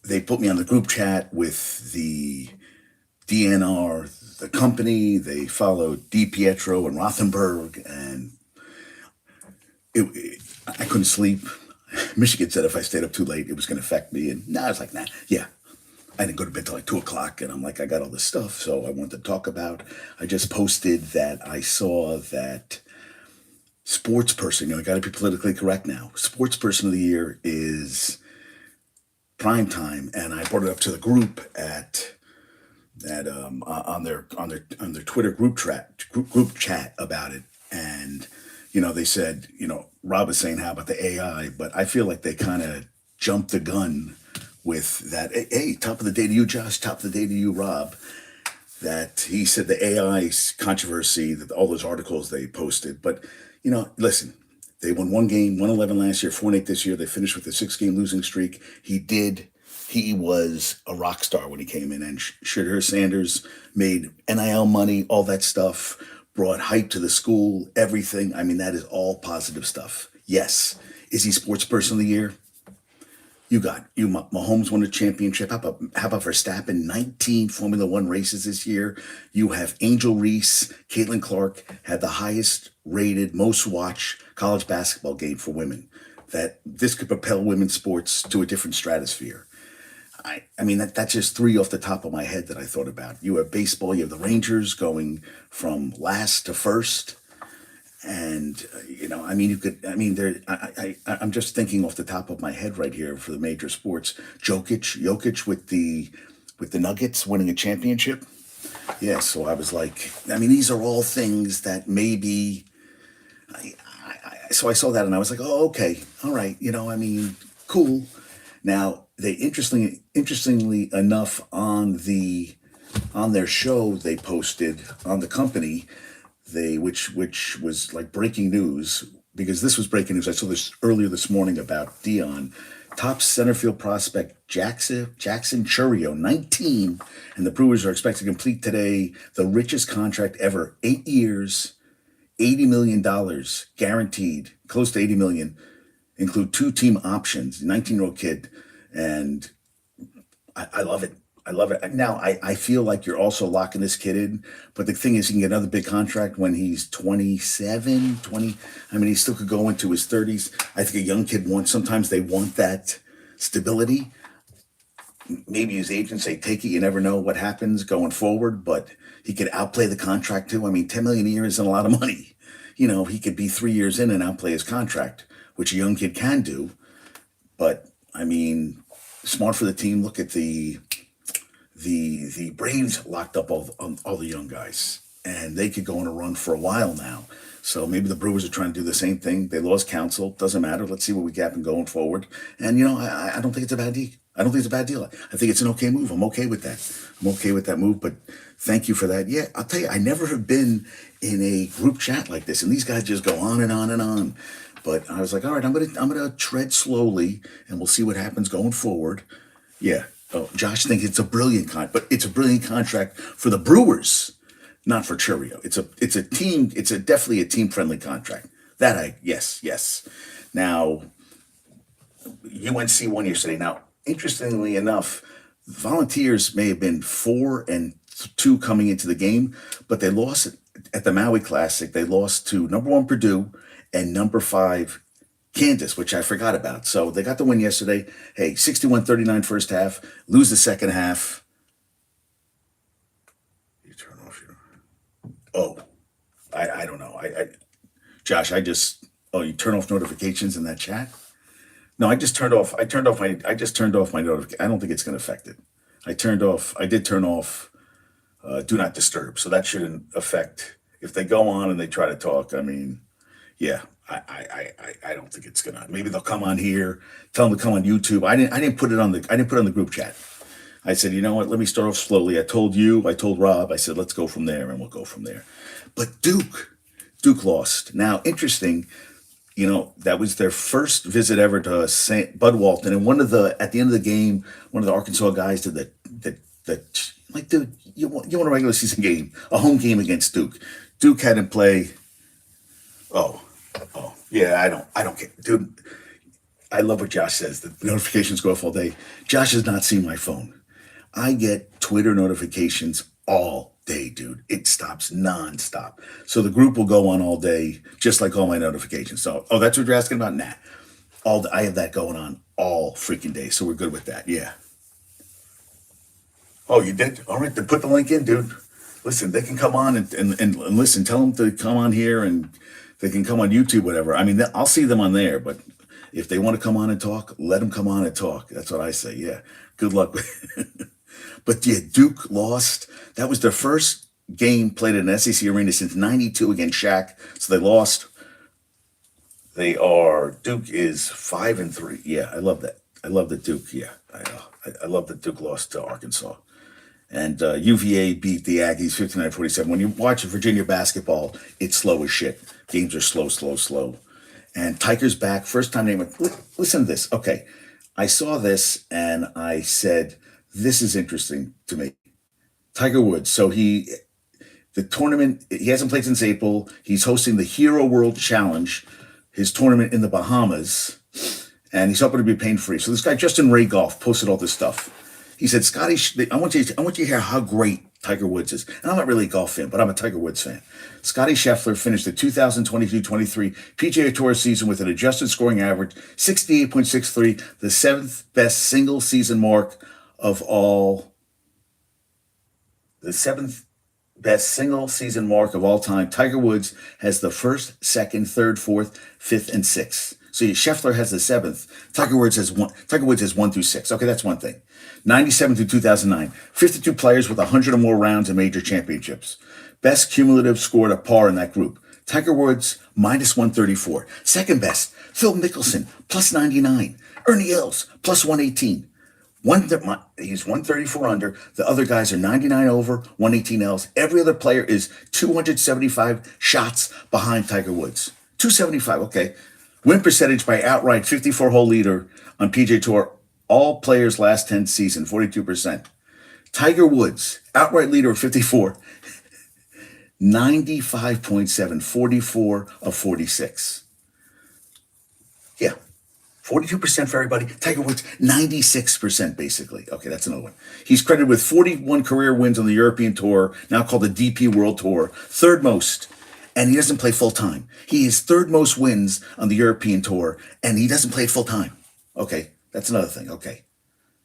they put me on the group chat with the DNR, the company. They followed Di Pietro and Rothenberg, and I couldn't sleep. Michigan said if I stayed up too late, it was going to affect me. And I was like, nah, yeah. I didn't go to bed till like 2 o'clock, and I'm like, I got all this stuff, so I wanted to talk about. I just posted that I saw that Sportsperson. I got to be politically correct now. Sportsperson of the Year is prime time, and I brought it up to the group on their Twitter group chat about it, and they said, Rob was saying how about the AI, but I feel like they kind of jumped the gun with that. Hey, top of the day to you, Josh. Top of the day to you, Rob. That he said the AI controversy, that all those articles they posted, but listen. They won one game, 111 last year, 4-8 this year. They finished with a 6-game losing streak. He was a rock star when he came in, and Shadur Sanders made NIL money, all that stuff, brought hype to the school, everything. I mean, that is all positive stuff. Yes. Is he Sports Person of the Year? Mahomes won a championship. How about Verstappen? 19 Formula One races this year. You have Angel Reese, Caitlin Clark had the highest rated, most watched college basketball game for women. That this could propel women's sports to a different stratosphere. I mean, that's just three off the top of my head that I thought about. You have baseball. You have the Rangers going from last to first. And I mean, I'm just thinking off the top of my head right here for the major sports. Jokic with the Nuggets winning a championship. Yeah, so I was like, I mean, these are all things that maybe. So I saw that and I was like, oh, okay, all right, I mean, cool. Now they interestingly enough on their show they posted on the company. Which was like breaking news, because this was breaking news. I saw this earlier this morning about Dion. Top center field prospect Jackson Chourio, 19, and the Brewers are expected to complete today the richest contract ever. 8 years, $80 million guaranteed, close to $80 million, include 2 team options. 19-year-old kid, and I love it. I love it. Now, I feel like you're also locking this kid in, but the thing is, he can get another big contract when he's 27, 20. I mean, he still could go into his 30s. I think a young kid sometimes they want that stability. Maybe his agent say, take it. You never know what happens going forward, but he could outplay the contract too. I mean, $10 million a year isn't a lot of money. He could be 3 years in and outplay his contract, which a young kid can do. But, I mean, smart for the team. Look at the Braves locked up all the young guys, and they could go on a run for a while now. So maybe the Brewers are trying to do the same thing. They lost counsel. Doesn't matter. Let's see what we got going forward. And I don't think it's a bad deal. I don't think it's a bad deal. I think it's an okay move. I'm okay with that. I'm okay with that move. But thank you for that. Yeah, I'll tell you, I never have been in a group chat like this, and these guys just go on and on and on. But I was like, all right, I'm gonna tread slowly, and we'll see what happens going forward. Yeah. Oh, Josh thinks it's a brilliant but it's a brilliant contract for the Brewers, not for Chourio. It's a team. It's definitely a team friendly contract. Yes. Now, UNC won yesterday. Now, interestingly enough, Volunteers may have been 4-2 coming into the game, but they lost at the Maui Classic. They lost to number 1 Purdue and number 5 Kansas, which I forgot about. So they got the win yesterday. Hey, 61-39 first half, lose the second half. You turn off your... Oh, I don't know. Josh, you turn off notifications in that chat? No, I just turned off my notification. I don't think it's going to affect it. I did turn off do not disturb. So that shouldn't affect, if they go on and they try to talk, I mean, yeah. I don't think it's gonna. Maybe they'll come on here, tell them to come on YouTube. I didn't put it on the group chat. I said, you know what? Let me start off slowly. I told Rob. I said, let's go from there, and we'll go from there. But Duke lost. Now, interesting. That was their first visit ever to Bud Walton, and at the end of the game, one of the Arkansas guys did like, dude, you want a regular season game, a home game against Duke. Duke hadn't played. Oh, yeah, I don't care. Dude, I love what Josh says. The notifications go off all day. Josh has not seen my phone. I get Twitter notifications all day, dude. It stops nonstop. So the group will go on all day, just like all my notifications. So, oh, that's what you're asking about? Nah. I have that going on all freaking day. So we're good with that. Yeah. Oh, you did? All right, then put the link in, dude. Listen, they can come on and listen. Tell them to come on here and they can come on YouTube, whatever. I mean, I'll see them on there, but if they want to come on and talk, let them come on and talk. That's what I say. Yeah. Good luck. But yeah, Duke lost. That was their first game played in an SEC arena since '92 against Shaq. So they lost. Duke is 5-3. Yeah, I love that. I love that Duke. Yeah, I love that Duke lost to Arkansas. And UVA beat the Aggies 59-47. When you watch Virginia basketball, it's slow as shit. Games are slow, slow, slow. And Tiger's back. First time they went, listen to this. Okay. I saw this and I said, this is interesting to me. Tiger Woods. So the tournament, he hasn't played since April. He's hosting the Hero World Challenge, his tournament in the Bahamas. And he's hoping to be pain free. So this guy, Justin Ray Golf, posted all this stuff. He said, Scotty, I want you to hear how great Tiger Woods is. And I'm not really a golf fan, but I'm a Tiger Woods fan. Scotty Scheffler finished the 2022-23 PGA Tour season with an adjusted scoring average 68.63, the seventh best single season mark of all. The seventh best single season mark of all time. Tiger Woods has the first, second, third, fourth, fifth, and sixth. So Scheffler has the seventh. Tiger Woods has 1 through 6. Okay, that's one thing. 97 through 2009. 52 players with 100 or more rounds in major championships. Best cumulative score at par in that group. Tiger Woods, minus 134. Second best, Phil Mickelson, plus 99. Ernie Els, plus 118. He's 134 under. The other guys are 99 over, 118 Ls. Every other player is 275 shots behind Tiger Woods. 275, okay. Win percentage by outright 54-hole leader on PGA Tour. All players last 10 season, 42%. Tiger Woods, outright leader of 54, 95.7, 44 of 46. Yeah, 42% for everybody. Tiger Woods, 96% basically. Okay, that's another one. He's credited with 41 career wins on the European Tour, now called the DP World Tour, third most. And he doesn't play full time. He is third most wins on the European Tour, and he doesn't play full time. Okay, that's another thing. Okay,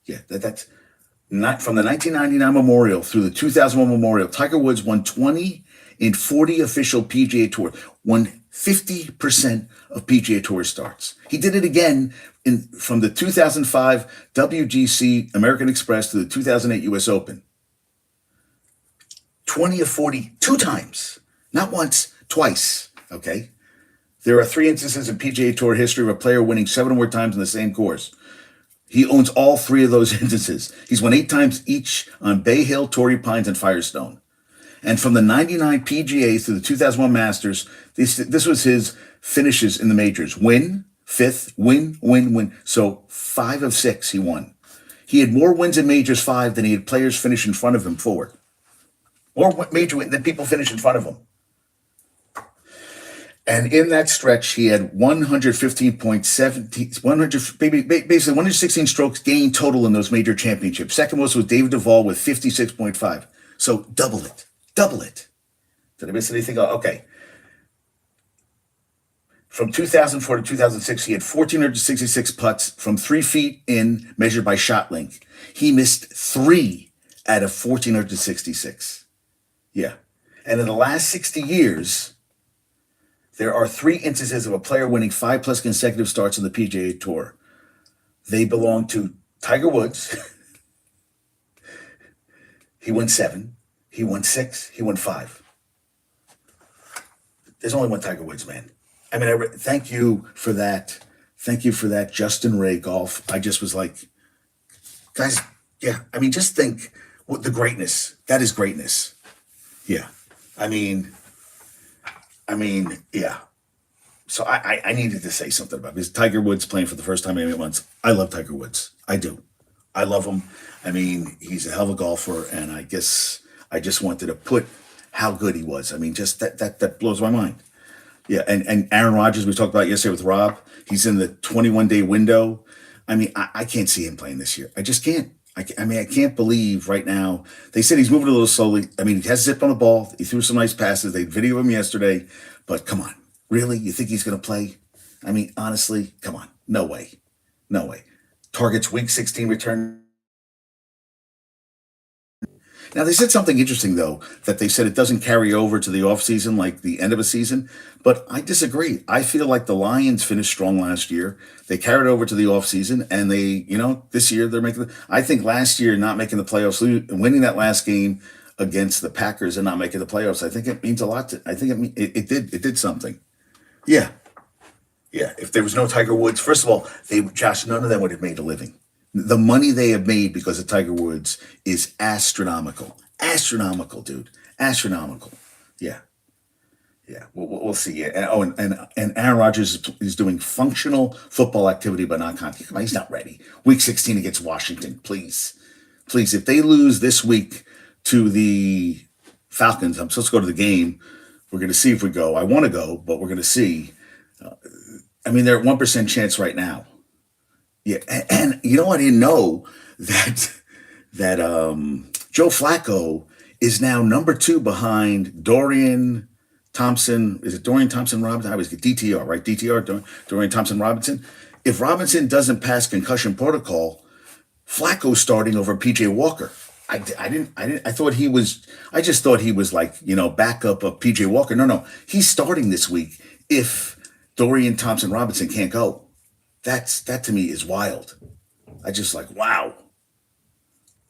yeah, that's not from the 1999 Memorial through the 2001 Memorial. Tiger Woods won 20 in 40 official PGA Tour, won 50% of PGA Tour starts. He did it again from the 2005 WGC American Express to the 2008 U.S. Open. 20 of 40, 2 times, not once. Twice, okay? There are 3 instances in PGA Tour history of a player winning 7 or more times in the same course. He owns all 3 of those instances. He's won 8 times each on Bay Hill, Torrey Pines, and Firestone. And from the 99 PGA to the 2001 Masters, this was his finishes in the majors. Win, 5th, win. So 5 of 6 he won. He had more wins in majors 5 than he had players finish in front of him 4. More major wins than people finish in front of him. And in that stretch, he had 115.70, basically 116 strokes gained total in those major championships. Second most was David Duval with 56.5. So double it. Did I miss anything? Okay. From 2004 to 2006, he had 1,466 putts from 3 feet in, measured by shot length. He missed 3 out of 1,466. Yeah. And in the last 60 years, there are 3 instances of a player winning 5+ consecutive starts on the PGA Tour. They belong to Tiger Woods. He won 7. He won 6. He won 5. There's only one Tiger Woods, man. I mean, thank you for that. Thank you for that, Justin Ray Golf. I just was like, guys, yeah. I mean, just think what the greatness. That is greatness. Yeah. I mean, yeah. So I needed to say something about it because Tiger Woods playing for the first time in 8 months. I love Tiger Woods. I do. I love him. I mean, he's a hell of a golfer, and I guess I just wanted to put how good he was. I mean, just that blows my mind. Yeah, and Aaron Rodgers, we talked about yesterday with Rob. He's in the 21-day window. I mean, I can't see him playing this year. I just can't. I mean, I can't believe right now. They said he's moving a little slowly. I mean, he has zip on the ball. He threw some nice passes. They videoed him yesterday. But come on, really? You think he's going to play? I mean, honestly, come on. No way. No way. Targets week 16 return. Now they said something interesting though, that they said it doesn't carry over to the offseason like the end of a season, but I disagree. I feel like the Lions finished strong last year. They carried over to the offseason and this year they're making I think last year not making the playoffs, winning that last game against the Packers and not making the playoffs, I think it means a lot I think it did something. Yeah. Yeah, if there was no Tiger Woods, first of all, Josh, none of them would have made a living. The money they have made because of Tiger Woods is astronomical. Astronomical, dude. Astronomical. Yeah, yeah. We'll see. Yeah. And Aaron Rodgers is doing functional football activity, but not contact. Come on, he's not ready. Week 16 against Washington, please, please. If they lose this week to the Falcons, I'm supposed to go to the game. We're going to see if we go. I want to go, but we're going to see. I mean, they're at 1% chance right now. Yeah, and you know, I didn't know that Joe Flacco is now number two behind Dorian Thompson. Is it Dorian Thompson Robinson? I always get DTR, right? DTR, Dorian Thompson Robinson. If Robinson doesn't pass concussion protocol, Flacco's starting over PJ Walker. I thought he was. I just thought he was like backup of PJ Walker. No, he's starting this week if Dorian Thompson Robinson can't go. That to me is wild. I just like, wow.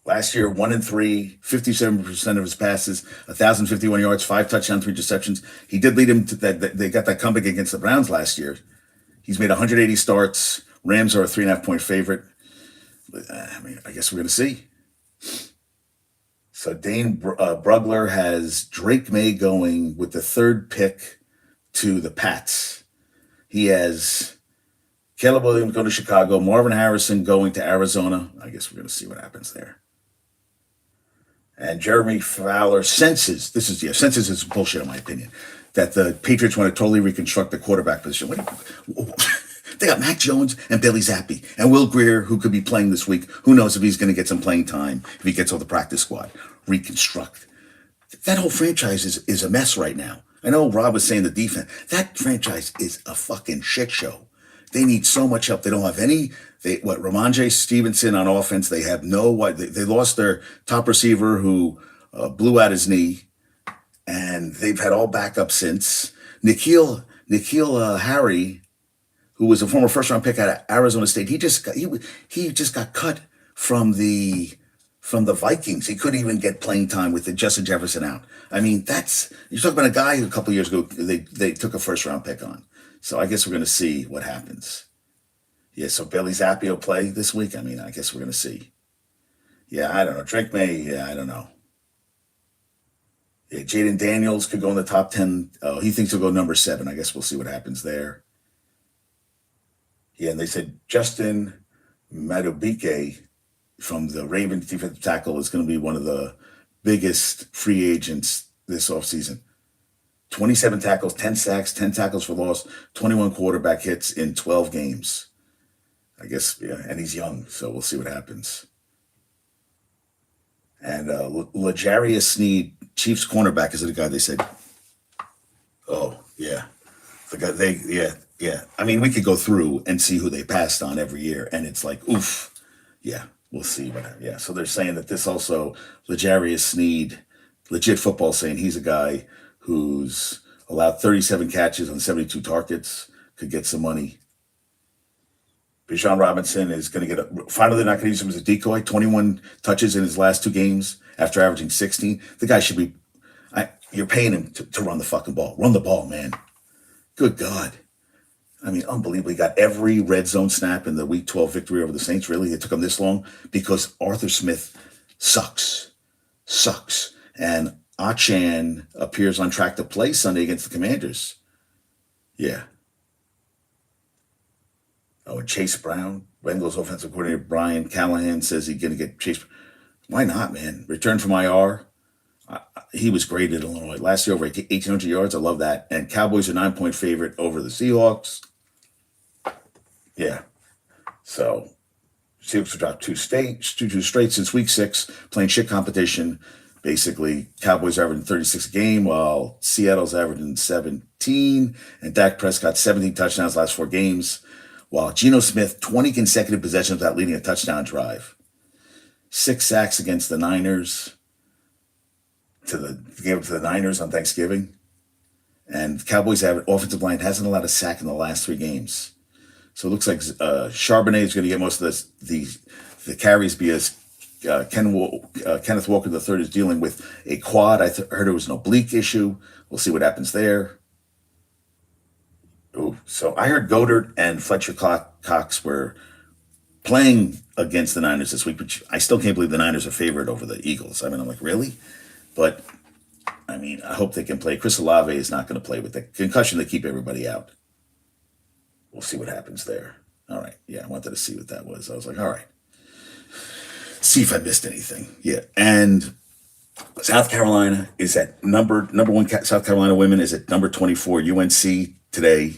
Last year, 1-3, 57% of his passes, 1,051 yards, 5 touchdowns, 3 interceptions. He did lead him to that. They got that comeback against the Browns last year. He's made 180 starts. Rams are a 3.5-point favorite. I mean, I guess we're going to see. So Dane Brugler has Drake May going with the third pick to the Pats. He has Caleb Williams going to Chicago, Marvin Harrison going to Arizona. I guess we're going to see what happens there. And Jeremy Fowler senses is bullshit in my opinion, that the Patriots want to totally reconstruct the quarterback position. They got Mac Jones and Bailey Zappi and Will Grier, who could be playing this week. Who knows if he's going to get some playing time, if he gets all the practice squad. Reconstruct. That whole franchise is a mess right now. I know Rob was saying the defense. That franchise is a fucking shit show. They need so much help. They don't have any. Ramondre Stevenson on offense. They have no. They lost their top receiver who blew out his knee, and they've had all backups since. Nikhil Harry, who was a former first-round pick out of Arizona State, he just got cut from the Vikings. He couldn't even get playing time with Justin Jefferson out. I mean, you're talking about a guy who a couple of years ago they took a first-round pick on. So I guess we're going to see what happens. Yeah, so Bailey Zappi will play this week. I mean, I guess we're going to see. Yeah, I don't know. Drake May, yeah, I don't know. Yeah, Jaden Daniels could go in the top 10. Oh, he thinks he'll go number 7. I guess we'll see what happens there. Yeah, and they said Justin Madubike from the Ravens defensive tackle is going to be one of the biggest free agents this offseason. 27 tackles, 10 sacks, 10 tackles for loss, 21 quarterback hits in 12 games. I guess, yeah, and he's young, so we'll see what happens. And L'Jarius Sneed, Chiefs cornerback, is the guy they said. Oh, yeah. The guy, yeah. I mean, we could go through and see who they passed on every year, and it's like, oof. Yeah, we'll see what happens. Yeah, so they're saying that this also, L'Jarius Sneed, legit football saying he's a guy who's allowed 37 catches on 72 targets, could get some money. Bijan Robinson is going to finally not going to use him as a decoy, 21 touches in his last 2 games after averaging 16. The guy should be, you're paying him to run the fucking ball. Run the ball, man. Good God. I mean, unbelievable. He got every red zone snap in the Week 12 victory over the Saints. Really? It took him this long? Because Arthur Smith sucks. And Achan appears on track to play Sunday against the Commanders. Yeah. Oh, and Chase Brown, Bengals offensive coordinator Brian Callahan says he's going to get Chase. Why not, man? Return from IR. He was great at Illinois last year, over 1,800 yards. I love that. And Cowboys are 9-point favorite over the Seahawks. Yeah. So Seahawks have dropped two straight since week 6, playing shit competition. Basically, Cowboys averaging 36 a game, while Seattle's averaging 17, and Dak Prescott 17 touchdowns last 4 games, while Geno Smith 20 consecutive possessions without leading a touchdown drive, 6 sacks against the Niners gave it to the Niners on Thanksgiving, and the Cowboys offensive line hasn't allowed a sack in the last 3 games. So it looks like Charbonnet is going to get most of the carries because Kenneth Walker III is dealing with a quad. I heard it was an oblique issue. We'll see what happens there. Ooh, so I heard Goddard and Fletcher Cox were playing against the Niners this week, but I still can't believe the Niners are favored over the Eagles. I mean, I'm like, really? But, I mean, I hope they can play. Chris Olave is not going to play with the concussion. They keep everybody out. We'll see what happens there. All right. Yeah, I wanted to see what that was. I was like, all right. See if I missed anything. Yeah. And South Carolina is at number one. South Carolina women is at number 24. UNC today.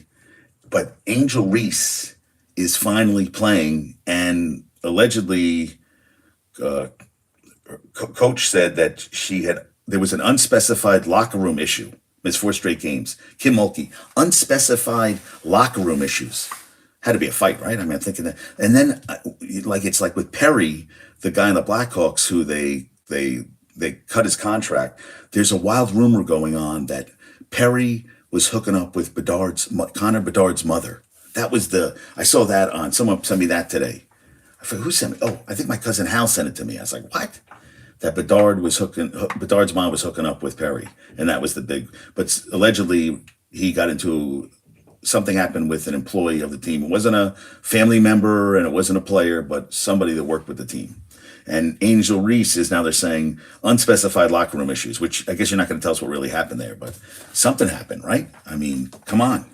But Angel Reese is finally playing. And allegedly, coach said that there was an unspecified locker room issue. Missed 4 straight games. Kim Mulkey, unspecified locker room issues. Had to be a fight, right? I mean, I'm thinking that. And then, it's like with Perry, the guy in the Blackhawks, who they cut his contract. There's a wild rumor going on that Perry was hooking up with Connor Bedard's mother. I saw that on, someone sent me that today. I forget who sent me. Oh, I think my cousin Hal sent it to me. I was like, what? That Bedard's mom was hooking up with Perry, and that was the big. But allegedly, something happened with an employee of the team. It wasn't a family member, and it wasn't a player, but somebody that worked with the team. And Angel Reese is now, they're saying, unspecified locker room issues, which I guess you're not going to tell us what really happened there, but something happened, right? I mean, come on.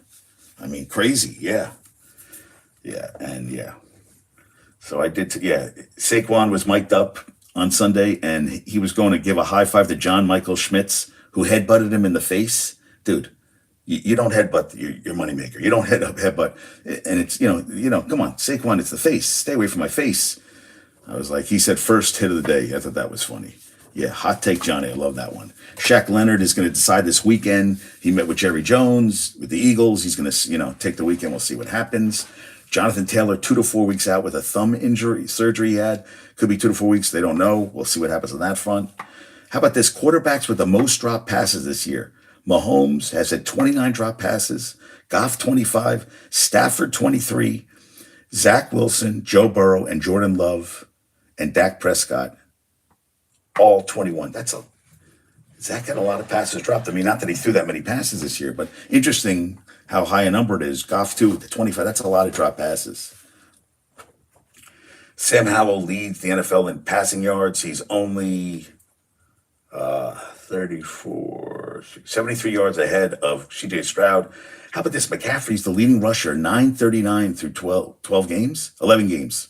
I mean, crazy, yeah. Yeah, and yeah. So Saquon was mic'd up on Sunday, and he was going to give a high five to John Michael Schmitz, who headbutted him in the face. Dude, you don't headbutt your moneymaker. You don't headbutt. And it's, come on, Saquon, it's the face. Stay away from my face. I was like, he said first hit of the day. I thought that was funny. Yeah, hot take, Johnny. I love that one. Shaq Leonard is going to decide this weekend. He met with Jerry Jones with the Eagles. He's going to, take the weekend. We'll see what happens. Jonathan Taylor, 2 to 4 weeks out with a thumb surgery he had. Could be 2 to 4 weeks. They don't know. We'll see what happens on that front. How about this? Quarterbacks with the most drop passes this year. Mahomes has had 29 drop passes. Goff, 25. Stafford, 23. Zach Wilson, Joe Burrow, and Jordan Love, and Dak Prescott, all 21. Zach had a lot of passes dropped. I mean, not that he threw that many passes this year, but interesting how high a number it is. Goff, too, 25. That's a lot of drop passes. Sam Howell leads the NFL in passing yards. He's only 73 yards ahead of C.J. Stroud. How about this? McCaffrey's the leading rusher, 939 through 11 games.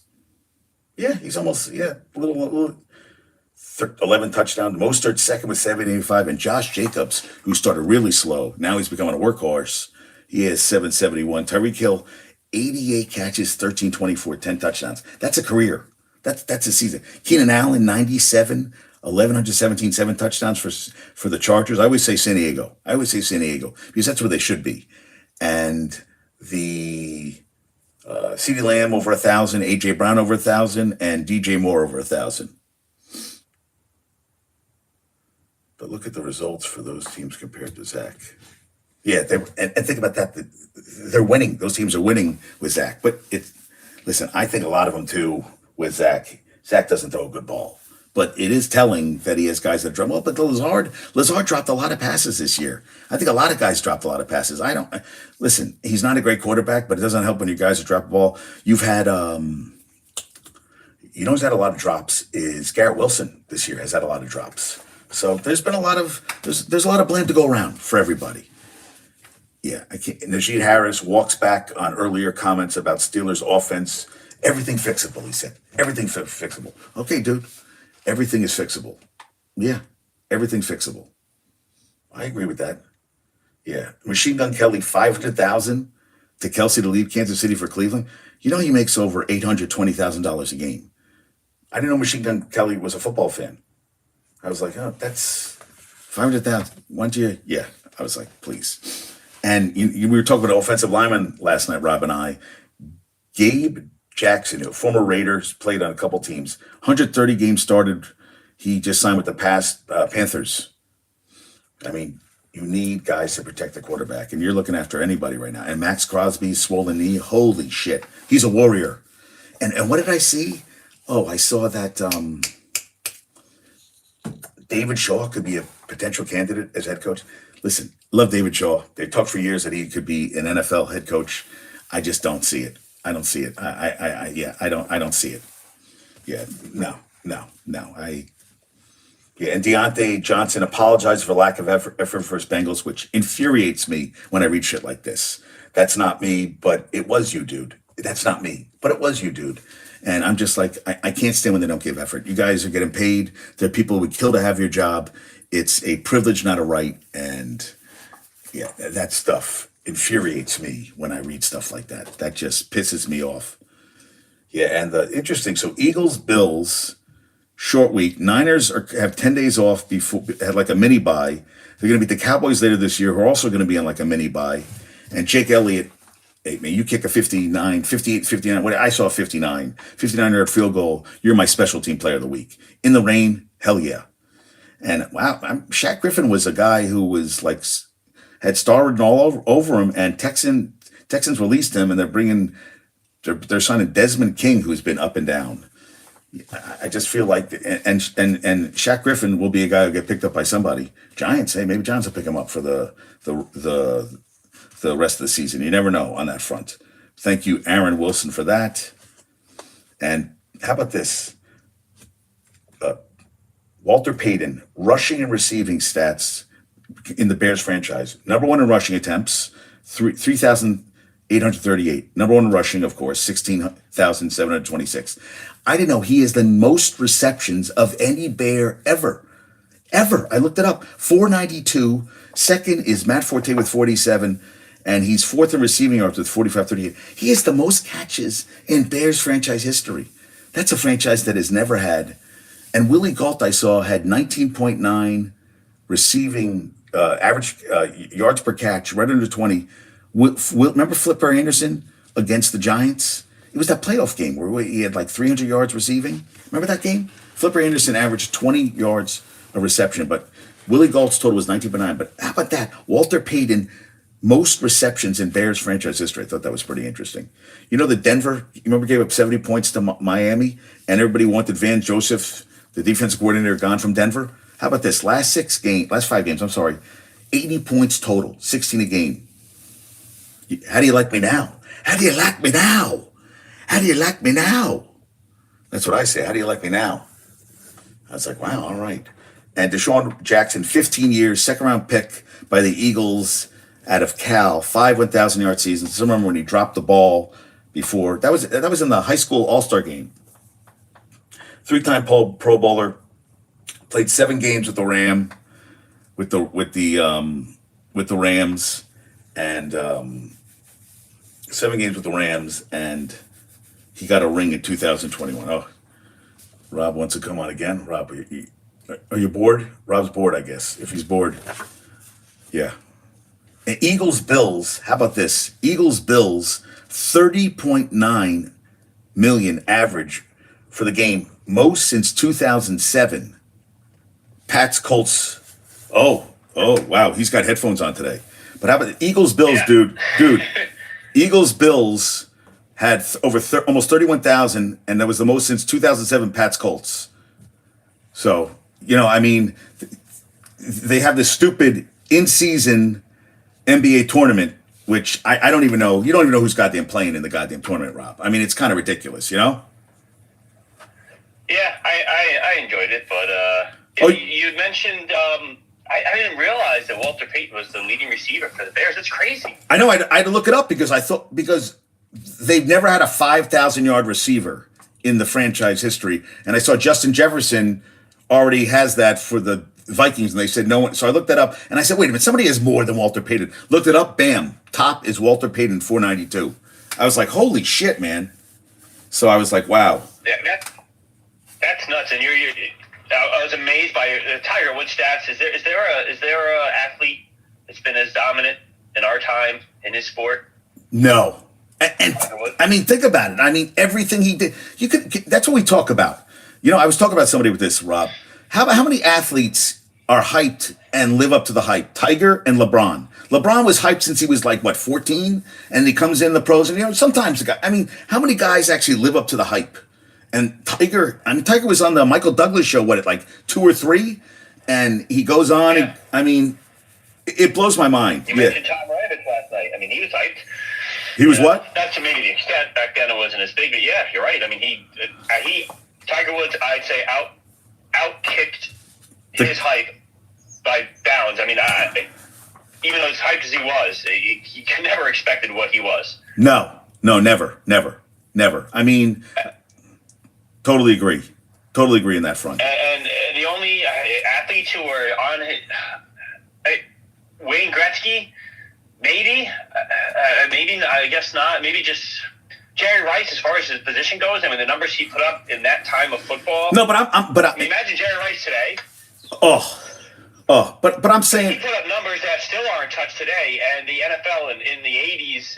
Yeah, he's almost, a little 11 touchdowns. Mostert second with 785. And Josh Jacobs, who started really slow, now he's becoming a workhorse. He has 771. Tyreek Hill, 88 catches, 1324, 10 touchdowns. That's a career. That's a season. Keenan Allen, 97, 1,117, 7 touchdowns for the Chargers. I always say San Diego. Because that's where they should be. And the CeeDee Lamb over 1,000, A.J. Brown over 1,000, and DJ Moore over 1,000. But look at the results for those teams compared to Zach. Yeah, and think about that. They're winning. Those teams are winning with Zach. But listen, I think a lot of them too with Zach. Zach doesn't throw a good ball. But it is telling that he has guys that drop. Well, but Lazard dropped a lot of passes this year. I think a lot of guys dropped a lot of passes. Listen, he's not a great quarterback, but it doesn't help when your guys drop the ball. You've had, who's had a lot of drops is Garrett Wilson this year has had a lot of drops. So there's been there's a lot of blame to go around for everybody. Yeah, Najee Harris walks back on earlier comments about Steelers offense. Everything fixable, he said. Everything fixable. Okay, dude. Everything is fixable. Yeah. Everything's fixable. I agree with that. Yeah. Machine Gun Kelly, 500,000 to Kelsey to leave Kansas City for Cleveland. You know he makes over $820,000 a game. I didn't know Machine Gun Kelly was a football fan. I was like, oh, that's 500,000. Why don't you? Yeah. I was like, please. And we were talking about offensive lineman last night, Rob and I. Gabe Jackson, former Raiders, played on a couple teams. 130 games started. He just signed with the Panthers. I mean, you need guys to protect the quarterback, and you're looking after anybody right now. And Max Crosby's swollen knee, holy shit. He's a warrior. And what did I see? Oh, I saw that David Shaw could be a potential candidate as head coach. Listen, love David Shaw. They talked for years that he could be an NFL head coach. I just don't see it. I don't see it. I don't see it. Yeah, no. And Deontay Johnson apologized for lack of effort for his Bengals, which infuriates me when I read shit like this. That's not me, but it was you, dude. That's not me, but it was you, dude. And I'm just like, I can't stand when they don't give effort. You guys are getting paid. There are people who would kill to have your job. It's a privilege, not a right. And yeah, that stuff infuriates me when I read stuff like that. That just pisses me off. Yeah, and interesting. So Eagles, Bills, short week. Niners have 10 days off before, had like a mini bye. They're going to beat the Cowboys later this year, who are also going to be on like a mini bye. And Jake Elliott, hey, man, you kick a 58, 59. What I saw 59-yard field goal. You're my special team player of the week. In the rain, hell yeah. And wow, Shaq Griffin was a guy who was like, had starred all over him, and Texans released him, and they're signing Desmond King, who's been up and down. I just feel like, and Shaq Griffin will be a guy who'll get picked up by somebody. Giants, hey, maybe Giants will pick him up for the rest of the season. You never know on that front. Thank you, Aaron Wilson, for that. And how about this? Walter Payton, rushing and receiving stats in the Bears franchise. Number one in rushing attempts, 3,838. Number one in rushing, of course, 16,726. I didn't know he is the most receptions of any Bear ever. Ever. I looked it up. 492. Second is Matt Forte with 47. And he's fourth in receiving yards with 45-38. He has the most catches in Bears franchise history. That's a franchise that has never had. And Willie Gault, I saw, had 19.9 receiving average yards per catch, right under 20. Remember Flipper Anderson against the Giants? It was that playoff game where he had like 300 yards receiving. Remember that game? Flipper Anderson averaged 20 yards of reception, but Willie Gault's total was 19.9. But how about that? Walter Payton, most receptions in Bears franchise history. I thought that was pretty interesting. You know, the Denver, you remember, gave up 70 points to Miami, and everybody wanted Van Joseph, the defensive coordinator, gone from Denver? How about this? Last 5 games, 80 points total, 16 a game. How do you like me now? How do you like me now? How do you like me now? That's what I say. How do you like me now? I was like, wow, all right. And Deshaun Jackson, 15 years, second-round pick by the Eagles out of Cal, 5 1,000-yard seasons. I remember when he dropped the ball before. That was in the high school All-Star game. 3-time Pro Bowler, played 7 games with the Rams, and 7 games with the Rams, and he got a ring in 2021. Oh, Rob wants to come on again. Rob, are you bored? Rob's bored, I guess. If he's bored, yeah. And Eagles Bills. How about this? Eagles Bills, 30.9 million average for the game. Most since 2007. Pats Colts. Oh, wow. He's got headphones on today. But how about the Eagles Bills, yeah. Dude. Eagles Bills had almost 31,000, and that was the most since 2007 Pats Colts. So, I mean, they have this stupid in-season NBA tournament, which I don't even know. You don't even know who's goddamn playing in the goddamn tournament, Rob. I mean, it's kind of ridiculous, Yeah, I enjoyed it, but you mentioned I didn't realize that Walter Payton was the leading receiver for the Bears. That's crazy. I know. I had to look it up because they've never had a 5,000-yard receiver in the franchise history, and I saw Justin Jefferson already has that for the Vikings, and they said no one. So I looked that up, and I said, wait a minute, somebody has more than Walter Payton. Looked it up, bam, top is Walter Payton, 492. I was like, holy shit, man. So I was like, wow. Yeah, that's nuts. And I was amazed by Tiger Woods stats. Is there a athlete that's been as dominant in our time in his sport? No. And I mean, think about it. I mean, everything he did, that's what we talk about. You know, I was talking about somebody with this, Rob. How many athletes are hyped and live up to the hype? Tiger and LeBron. LeBron was hyped since he was like, what, 14? And he comes in the pros, and, you know, sometimes the guy, I mean, how many guys actually live up to the hype? And Tiger was on the Michael Douglas show, what, at like 2 or 3? And he goes on, Yeah. and, I mean, it blows my mind. You mentioned Tom Ravitz last night. I mean, he was hyped. He was what? Not to maybe the extent back then it wasn't as big, but yeah, you're right. I mean, Tiger Woods, I'd say outkicked his hype by bounds. I mean, even though as hyped as he was, he never expected what he was. No, never. I mean, totally agree in that front. And the only athletes who were on his, Wayne Gretzky, maybe, I guess not. Maybe just Jerry Rice, as far as his position goes. I mean, the numbers he put up in that time of football. No, but I mean, imagine Jerry Rice today. But I'm saying he put up numbers that still aren't touched today, and the NFL in the 80s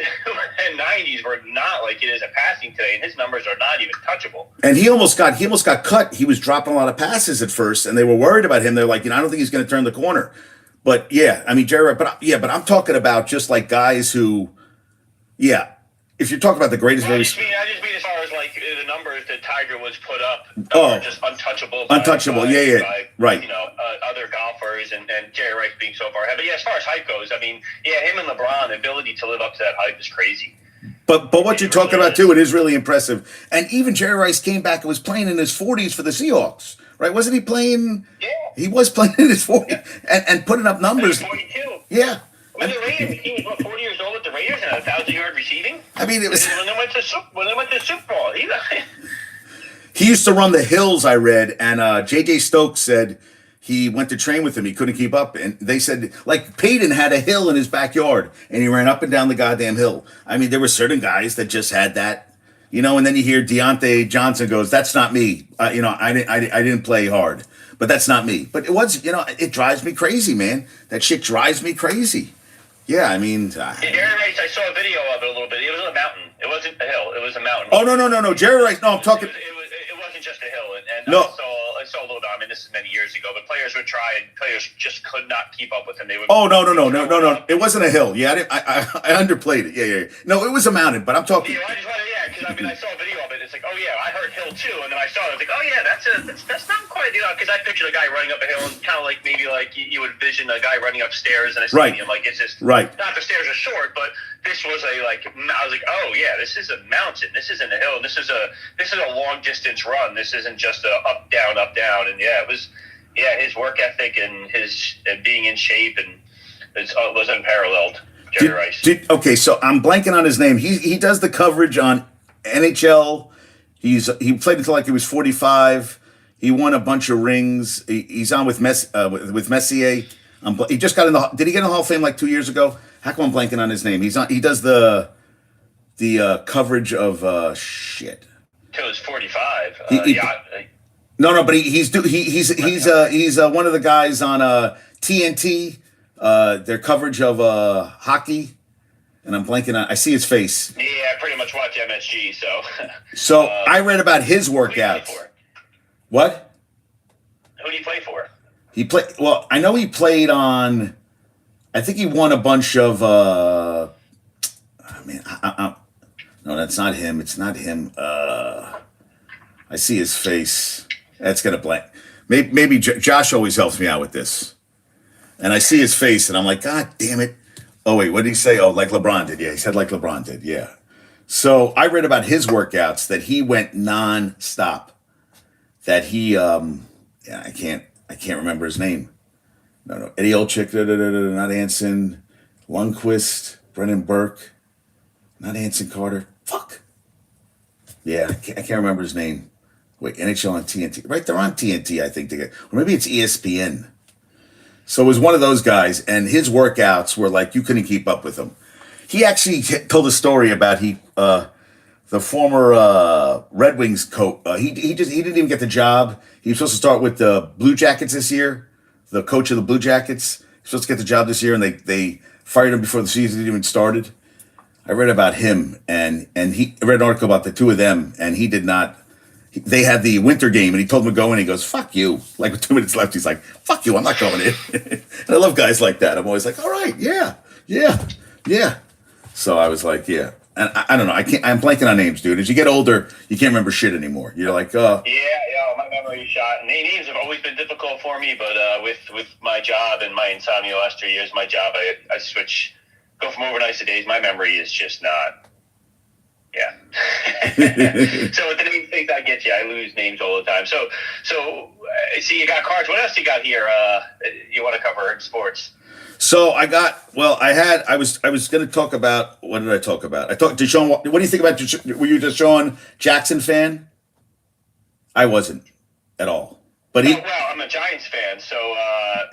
and 90s were not like it is at passing today, and his numbers are not even touchable. And he almost got cut. He was dropping a lot of passes at first, and they were worried about him. They're like, I don't think he's going to turn the corner. But yeah, I mean, Jerry. But I'm talking about just like guys who, yeah. If you're talking about the greatest, I just mean as far as like the numbers that Tiger Woods put up are just untouchable. Yeah, right. You know, other golfers and Jerry Rice being so far ahead. But yeah, as far as hype goes, I mean, yeah, him and LeBron, the ability to live up to that hype is crazy. But what you're talking about too, it is really impressive. And even Jerry Rice came back and was playing in his 40s for the Seahawks, right? Wasn't he playing? Yeah, he was playing in his 40s and putting up numbers. 42. Yeah. When the Raiders, he was what, 40 years old with the Raiders and 1,000-yard receiving. I mean, it was when they went to Super Bowl. He used to run the hills, I read, and J.J. Stokes said he went to train with him. He couldn't keep up, and they said like Peyton had a hill in his backyard, and he ran up and down the goddamn hill. I mean, there were certain guys that just had that, you know. And then you hear Deontay Johnson goes, "That's not me." You know, I didn't play hard, but that's not me. But it was, you know, it drives me crazy, man. That shit drives me crazy. Yeah, I mean... Jerry Rice, I saw a video of it a little bit. It was a mountain. It wasn't a hill. It was a mountain. Oh, no. Jerry Rice, no, I'm talking... It wasn't just a hill. And no. I saw a little bit. I mean, this is many years ago, but players would try, and players just could not keep up with him. They would. Oh, no. It wasn't a hill. Yeah, I underplayed it. Yeah. No, it was a mountain, but I'm talking... Yeah, I just wanted, because I mean, I saw a video of it. It's like, oh, yeah, I heard hill too. And then I saw it. I was like, oh, yeah, that's not quite, you know, because I pictured a guy running up a hill and kind of like maybe like you would envision a guy running upstairs in a stadium. Right. Like, it's just... Right. Not the stairs are short, but this was I was like, oh yeah, this is a mountain. This isn't a hill. And this is a long distance run. This isn't just a up down. And yeah, it was his work ethic and his being in shape and it was unparalleled. Jerry Rice. Okay, so I'm blanking on his name. He does the coverage on NHL. He played until like he was 45. He won a bunch of rings. He's on with Messier. He just got in the. Did he get in the Hall of Fame like 2 years ago? How come I'm blanking on his name? He's on. He does the coverage of shit. Till he's 45. No, but he's one of the guys on TNT. Their coverage of hockey, and I'm blanking on. I see his face. Yeah, I pretty much watch MSG. So I read about his workouts. What? Who do you play for? He played. Well, I know he played on. I think he won a bunch of. No, that's not him. It's not him. I see his face. That's gonna blank. Maybe Josh always helps me out with this, and I see his face, and I'm like, God damn it! Oh wait, what did he say? Oh, like LeBron did. Yeah, he said like LeBron did. Yeah. So I read about his workouts that he went non-stop. That he, I can't remember his name. No, Eddie Olczyk, not Anson, Lundqvist, Brendan Burke, not Anson Carter. Fuck. Yeah, I can't remember his name. Wait, NHL on TNT. Right, they're on TNT, I think. Or maybe it's ESPN. So it was one of those guys, and his workouts were like you couldn't keep up with him. He actually told a story about the former Red Wings coach. He didn't even get the job. He was supposed to start with the Blue Jackets this year. The coach of the Blue Jackets. He was supposed to get the job this year, and they fired him before the season even started. I read about him, and I read an article about the two of them, and he did not. They had the winter game, and he told them to go in. He goes, "Fuck you!" Like with 2 minutes left, he's like, "Fuck you! I'm not going in." And I love guys like that. I'm always like, "All right, yeah." So I was like, "Yeah." And I don't know. I'm blanking on names, dude. As you get older, you can't remember shit anymore. You're like, Yeah, my memory's shot. Names have always been difficult for me, but with my job and my insomnia the last 3 years, my job, I go from overnights to days. My memory is just not. Yeah. So with the name things, I get you. I lose names all the time. So see, you got cards. What else you got here? You want to cover in sports? So I was going to talk about, what did I talk about? I talked to Deshaun. What do you think about, were you a Deshaun Jackson fan? I wasn't at all. But well, I'm a Giants fan, so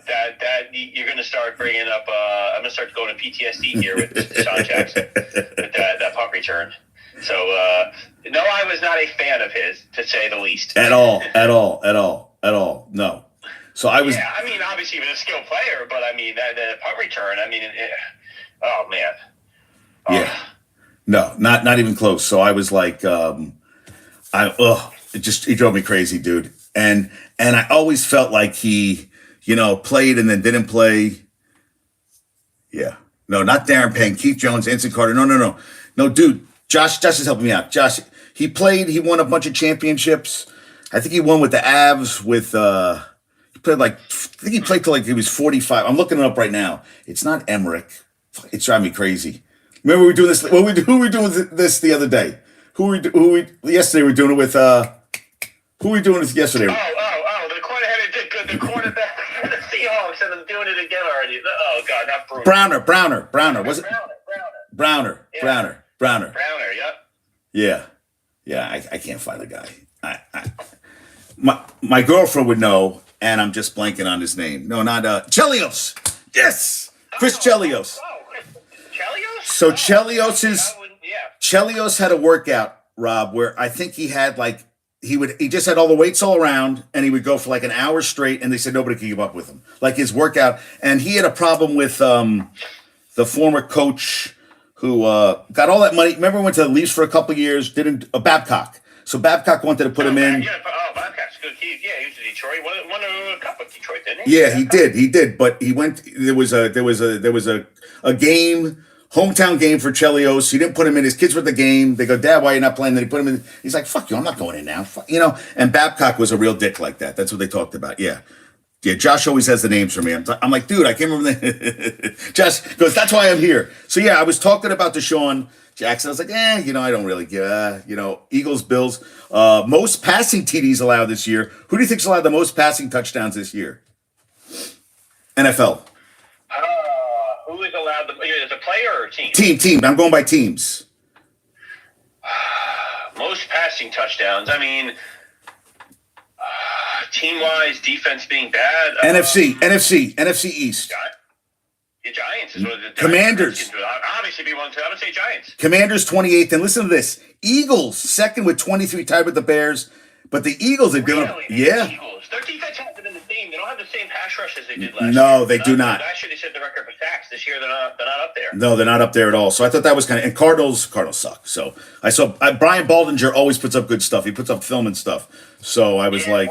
that you're going to start bringing up. I'm going to start going to PTSD here with Deshaun Jackson with that punt return. So no, I was not a fan of his, to say the least. At all. No. So I was. Yeah, I mean, obviously he was a skilled player, but I mean the punt return. I mean, oh man. Oh. Yeah. No, not even close. So I was like, it drove me crazy, dude. And I always felt like he, played and then didn't play. Yeah. No, not Darren Payne, Keith Jones, Anson Carter. No, dude. Josh is helping me out. Josh, he won a bunch of championships. I think he won with the Avs with, he played till like he was 45. I'm looking it up right now. It's not Emmerich. It's driving me crazy. Remember we were doing this, who were we doing this the other day? Yesterday we were doing it with, who were we doing this yesterday? The quarterback for the Seahawks, and I'm doing it again already. Oh, God, not Bruno. Browner. Was it? Browner. Yeah. Browner. Browner, yep. Yeah. I can't find the guy. My girlfriend would know, and I'm just blanking on his name. No, not Chelios. Yes, Chris Chelios. Chelios? So Chelios had a workout, Rob, where I think he had he just had all the weights all around, and he would go for like an hour straight, and they said nobody could keep up with him. Like his workout, and he had a problem with the former coach who got all that money. Remember, went to the Leafs for a couple of years. Babcock. So Babcock wanted to put him in. Babcock's good. He was in Detroit. Won a cup with Detroit, didn't he? Yeah, he did. But he went. There was a game. Hometown game for Chelios. He didn't put him in. His kids were at the game. They go, "Dad, why are you not playing?" Then he put him in. He's like, "Fuck you, I'm not going in now." And Babcock was a real dick like that. That's what they talked about. Yeah. Josh always has the names for me. I'm like, dude, I can't remember the Josh goes, "That's why I'm here." So yeah, I was talking about Deshaun Jackson. I was like, I don't really give. Eagles, Bills. Most passing TDs allowed this year. Who do you think's allowed the most passing touchdowns this year? NFL. Who is allowed is a player or a team? Team. I'm going by teams. Most passing touchdowns. I mean, team-wise, defense being bad. NFC East. The Giants is what the Commanders. Obviously, be one too. I would say Giants. Commanders 28th, and listen to this: Eagles second with 23, tied with the Bears. But the Eagles have given up. Yeah. Eagles. Their defense hasn't been the same. They don't have the same pass rush as they did last year. No, they do not. Last year they set the record for sacks. This year they're not up there. No, they're not up there at all. So I thought that was kind of. And Cardinals suck. So I saw Brian Baldinger always puts up good stuff. He puts up film and stuff. So I was like.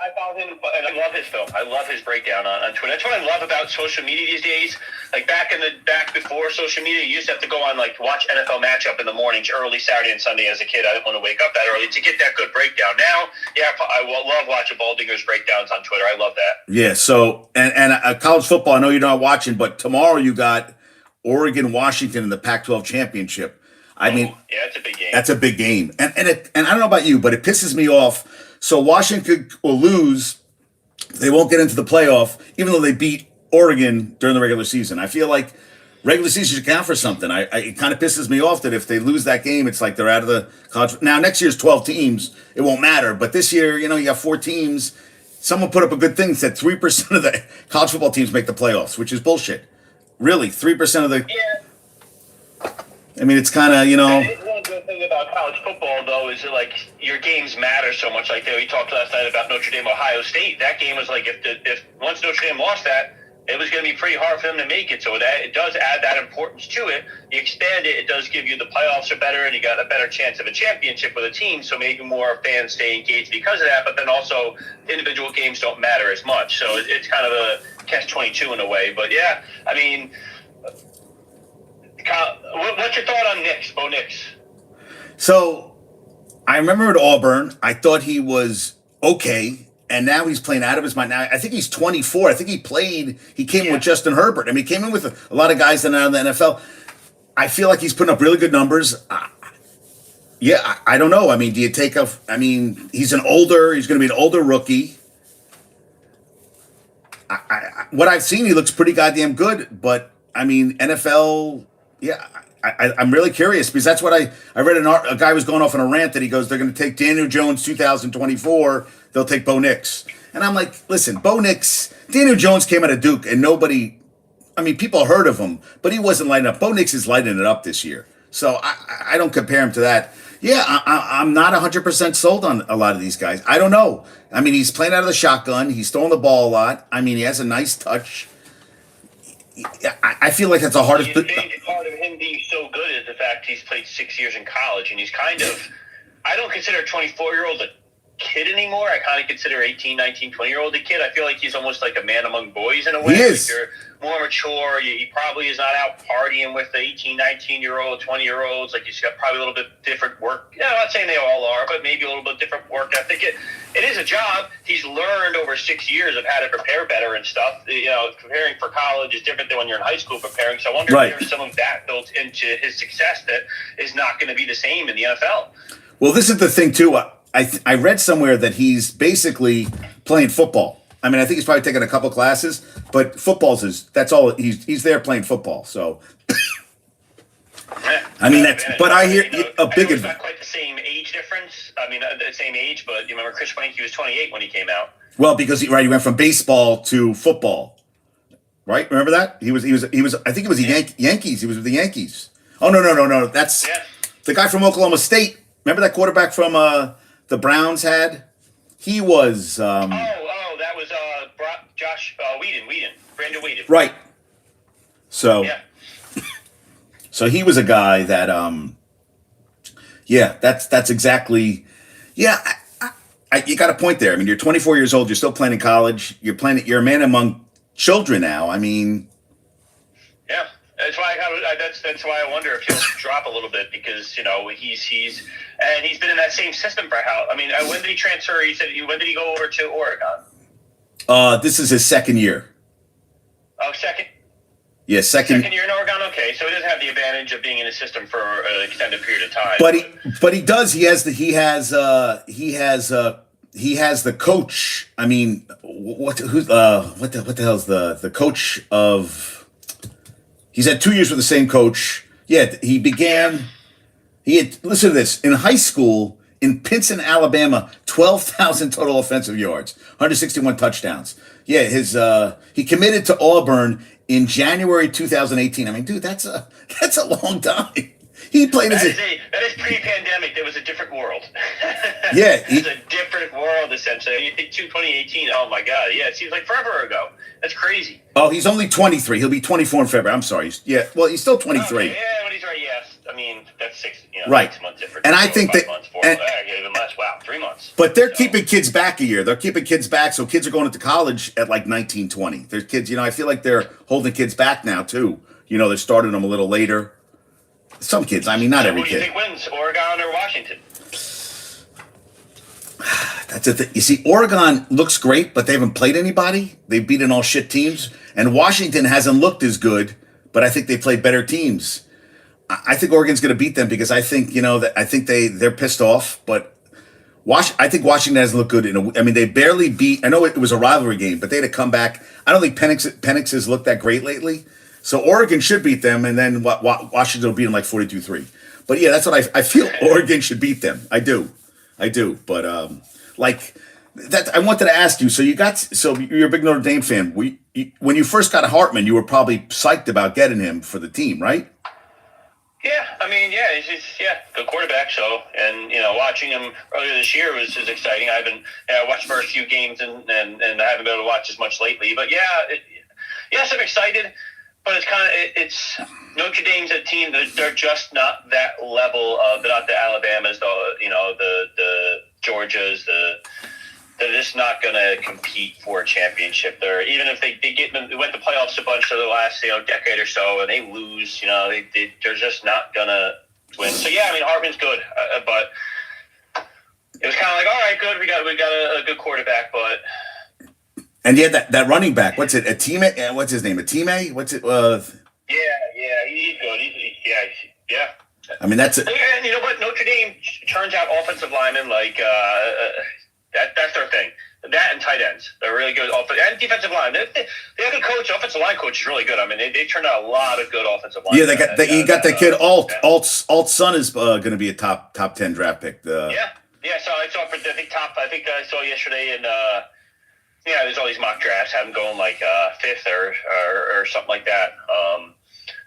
I followed him, and I love his film. I love his breakdown on Twitter. That's what I love about social media these days. Like back before social media, you used to have to go on to watch NFL matchup in the mornings, early Saturday and Sunday. As a kid, I didn't want to wake up that early to get that good breakdown. Now, I love watching Baldinger's breakdowns on Twitter. I love that. Yeah. So and college football. I know you're not watching, but tomorrow you got Oregon, Washington in the Pac-12 championship. I mean, it's a big game. That's a big game, and I don't know about you, but it pisses me off. So Washington will lose. They won't get into the playoff, even though they beat Oregon during the regular season. I feel like regular season should count for something. It kind of pisses me off that if they lose that game, it's like they're out of the college. Now, next year's 12 teams. It won't matter. But this year, you got 4 teams. someone put up a good thing and said 3% of the college football teams make the playoffs, which is bullshit. Really, 3% of the. Yeah. I mean, it's kind of, One good thing about college football, though, is that, like, your games matter so much. Like, we talked last night about Notre Dame, Ohio State. That game was like, if once Notre Dame lost that, it was going to be pretty hard for them to make it. So that it does add that importance to it. You expand it, it does give you the playoffs are better, and you got a better chance of a championship with a team. So maybe more fans stay engaged because of that. But then also, individual games don't matter as much. So it's kind of a catch-22 in a way. But yeah, I mean, what's your thought on Nix, Bo Nix? So I remember at Auburn, I thought he was okay. And now he's playing out of his mind. Now, I think he's 24. I think he came in with Justin Herbert. I mean, he came in with a lot of guys that are out of the NFL. I feel like he's putting up really good numbers. I don't know. I mean, do you take he's going to be an older rookie. What I've seen, he looks pretty goddamn good. But, I mean, NFL, I'm really curious because that's what I read. A guy was going off on a rant that he goes, they're going to take Daniel Jones 2024. They'll take Bo Nix. And I'm like, listen, Bo Nix, Daniel Jones came out of Duke and people heard of him, but he wasn't lighting up. Bo Nix is lighting it up this year. So I don't compare him to that. Yeah, I'm not 100% sold on a lot of these guys. I don't know. I mean, he's playing out of the shotgun. He's throwing the ball a lot. I mean, he has a nice touch. I feel like that's the hardest. The big part of him being so good is the fact he's played 6 years in college, and he's kind of, I don't consider a 24-year-old a kid anymore. I kind of consider 18, 19, 20-year-old a kid. I feel like he's almost like a man among boys in a way. He is. Like you're more mature. He probably is not out partying with the 18, 19-year-old, 20-year-olds. Like he's got probably a little bit different work. I'm not saying they all are, but maybe a little bit different work ethic. It is a job. He's learned over 6 years of how to prepare better and stuff. Preparing for college is different than when you're in high school preparing. So I wonder if there's some of that built into his success that is not going to be the same in the NFL. Well, this is the thing, too. I read somewhere that he's basically playing football. I mean, I think he's probably taken a couple classes, but that's all. He's there playing football. So, I mean, but I hear a big advantage. Not quite the same age difference. I mean, the same age, but you remember Chris Weinke was 28 when he came out. Well, because he went from baseball to football. Right? Remember that? He was. I think it was the Yankees. He was with the Yankees. Oh no! That's the guy from Oklahoma State. Remember that quarterback from the Browns had? He was. That was Josh Brandon Whedon. Right. So. Yeah. So he was a guy that. That's exactly. Yeah, you got a point there. I mean, you're 24 years old. You're still playing in college. You're a man among children now. I mean. Yeah. That's why that's why I wonder if he'll drop a little bit because he's been in that same system for how. I mean, when did he transfer? When did he go over to Oregon? This is his second year. Oh, second. Yeah, second year in Oregon. Okay, so he doesn't have the advantage of being in a system for an extended period of time. But he does. He has the coach. I mean, what the hell's the coach of? He's had 2 years with the same coach. Yeah, listen to this. In high school, in Pinson, Alabama, 12,000 total offensive yards, 161 touchdowns. Yeah, he committed to Auburn in January 2018. I mean, dude, that's a long time. He played that is pre-pandemic. There was a different world. Yeah. It's a different world, essentially. You think 2018, oh my God. Yeah, it seems like forever ago. That's crazy. Oh, he's only 23. He'll be 24 in February. I'm sorry. Yeah, well, he's still 23. Okay, yeah, when he's right, yes. I mean, that's 6 months difference. And I think that... even less. Wow, 3 months. But they're keeping kids back a year. They're keeping kids back, so kids are going into college at like 19, 20. There's kids, I feel like they're holding kids back now, too. They're starting them a little later. Some kids. I mean, not every kid. Who do you think wins, Oregon or Washington? That's the thing. You see, Oregon looks great, but they haven't played anybody. They've beaten all shit teams. And Washington hasn't looked as good, but I think they played better teams. I think Oregon's going to beat them because I think, they're pissed off. But I think Washington hasn't looked good. They barely beat. I know it was a rivalry game, but they had to come back. I don't think Penix has looked that great lately. So Oregon should beat them, and then Washington will beat them like 42-3. But yeah, that's what I feel. Oregon should beat them. I do. But that I wanted to ask you. So you're a big Notre Dame fan. When you first got Hartman, you were probably psyched about getting him for the team, right? Yeah, I mean, yeah, he's just, good quarterback. So, and watching him earlier this year was exciting. I watched the first few games and I haven't been able to watch as much lately. But yes, I'm excited. But it's Notre Dame's a team that they're just not that level of. They're not the Alabamas, the Georgias, they're just not going to compete for a championship. Even if they went to playoffs a bunch of the last decade or so, and they lose, they're just not going to win. So yeah, I mean Hartman's good, but it was kind of like, all right, good, we got a good quarterback, but. And you had that running back. What's it? Atime? What's his name? Atime? What's it? Yeah, he's good. Yeah. I mean, that's it. And you know what? Notre Dame turns out offensive linemen like that's their thing. That and tight ends. They're really good. And defensive line. They have a good coach. Offensive line coach is really good. I mean, they turned out a lot of good offensive line. Yeah, you got that kid Alt's son is going to be a top 10 draft pick. Yeah. So I saw I think I saw yesterday and. There's all these mock drafts have them going like fifth or something like that.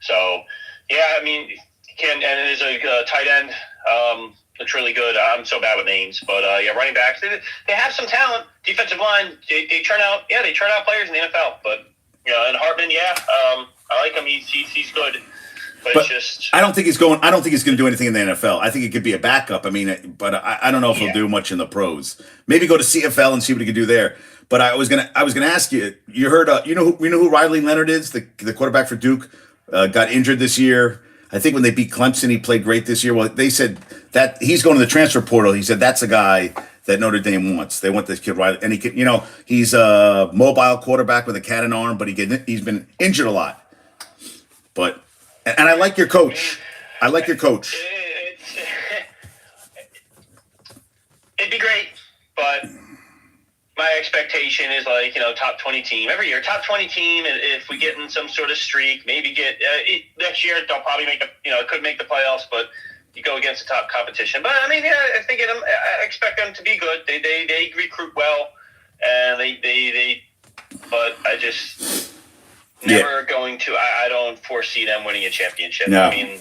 So, I mean, and there's a tight end. Looks really good. I'm so bad with names, but running backs. They have some talent. Defensive line. They turn out players in the NFL. But and Hartman, I like him. He's good. But it's just I don't think he's going to do anything in the NFL. I think he could be a backup. I mean, but I don't know if he'll do much in the pros. Maybe go to CFL and see what he can do there. But I was gonna ask you. You heard you know who Riley Leonard is, the quarterback for Duke, got injured this year. I think when they beat Clemson, he played great this year. Well, they said that he's going to the transfer portal. He said that's a guy that Notre Dame wants. They want this kid Riley, and he's a mobile quarterback with a cannon arm, but he's been injured a lot. But and I like your coach. It'd be great, but. My expectation is top 20 team every year. Top 20 team. If we get in some sort of streak, maybe get next year they'll probably could make the playoffs, but you go against the top competition. But I mean, I think I expect them to be good. They recruit well, and they but I just never going to. I don't foresee them winning a championship. No. I mean,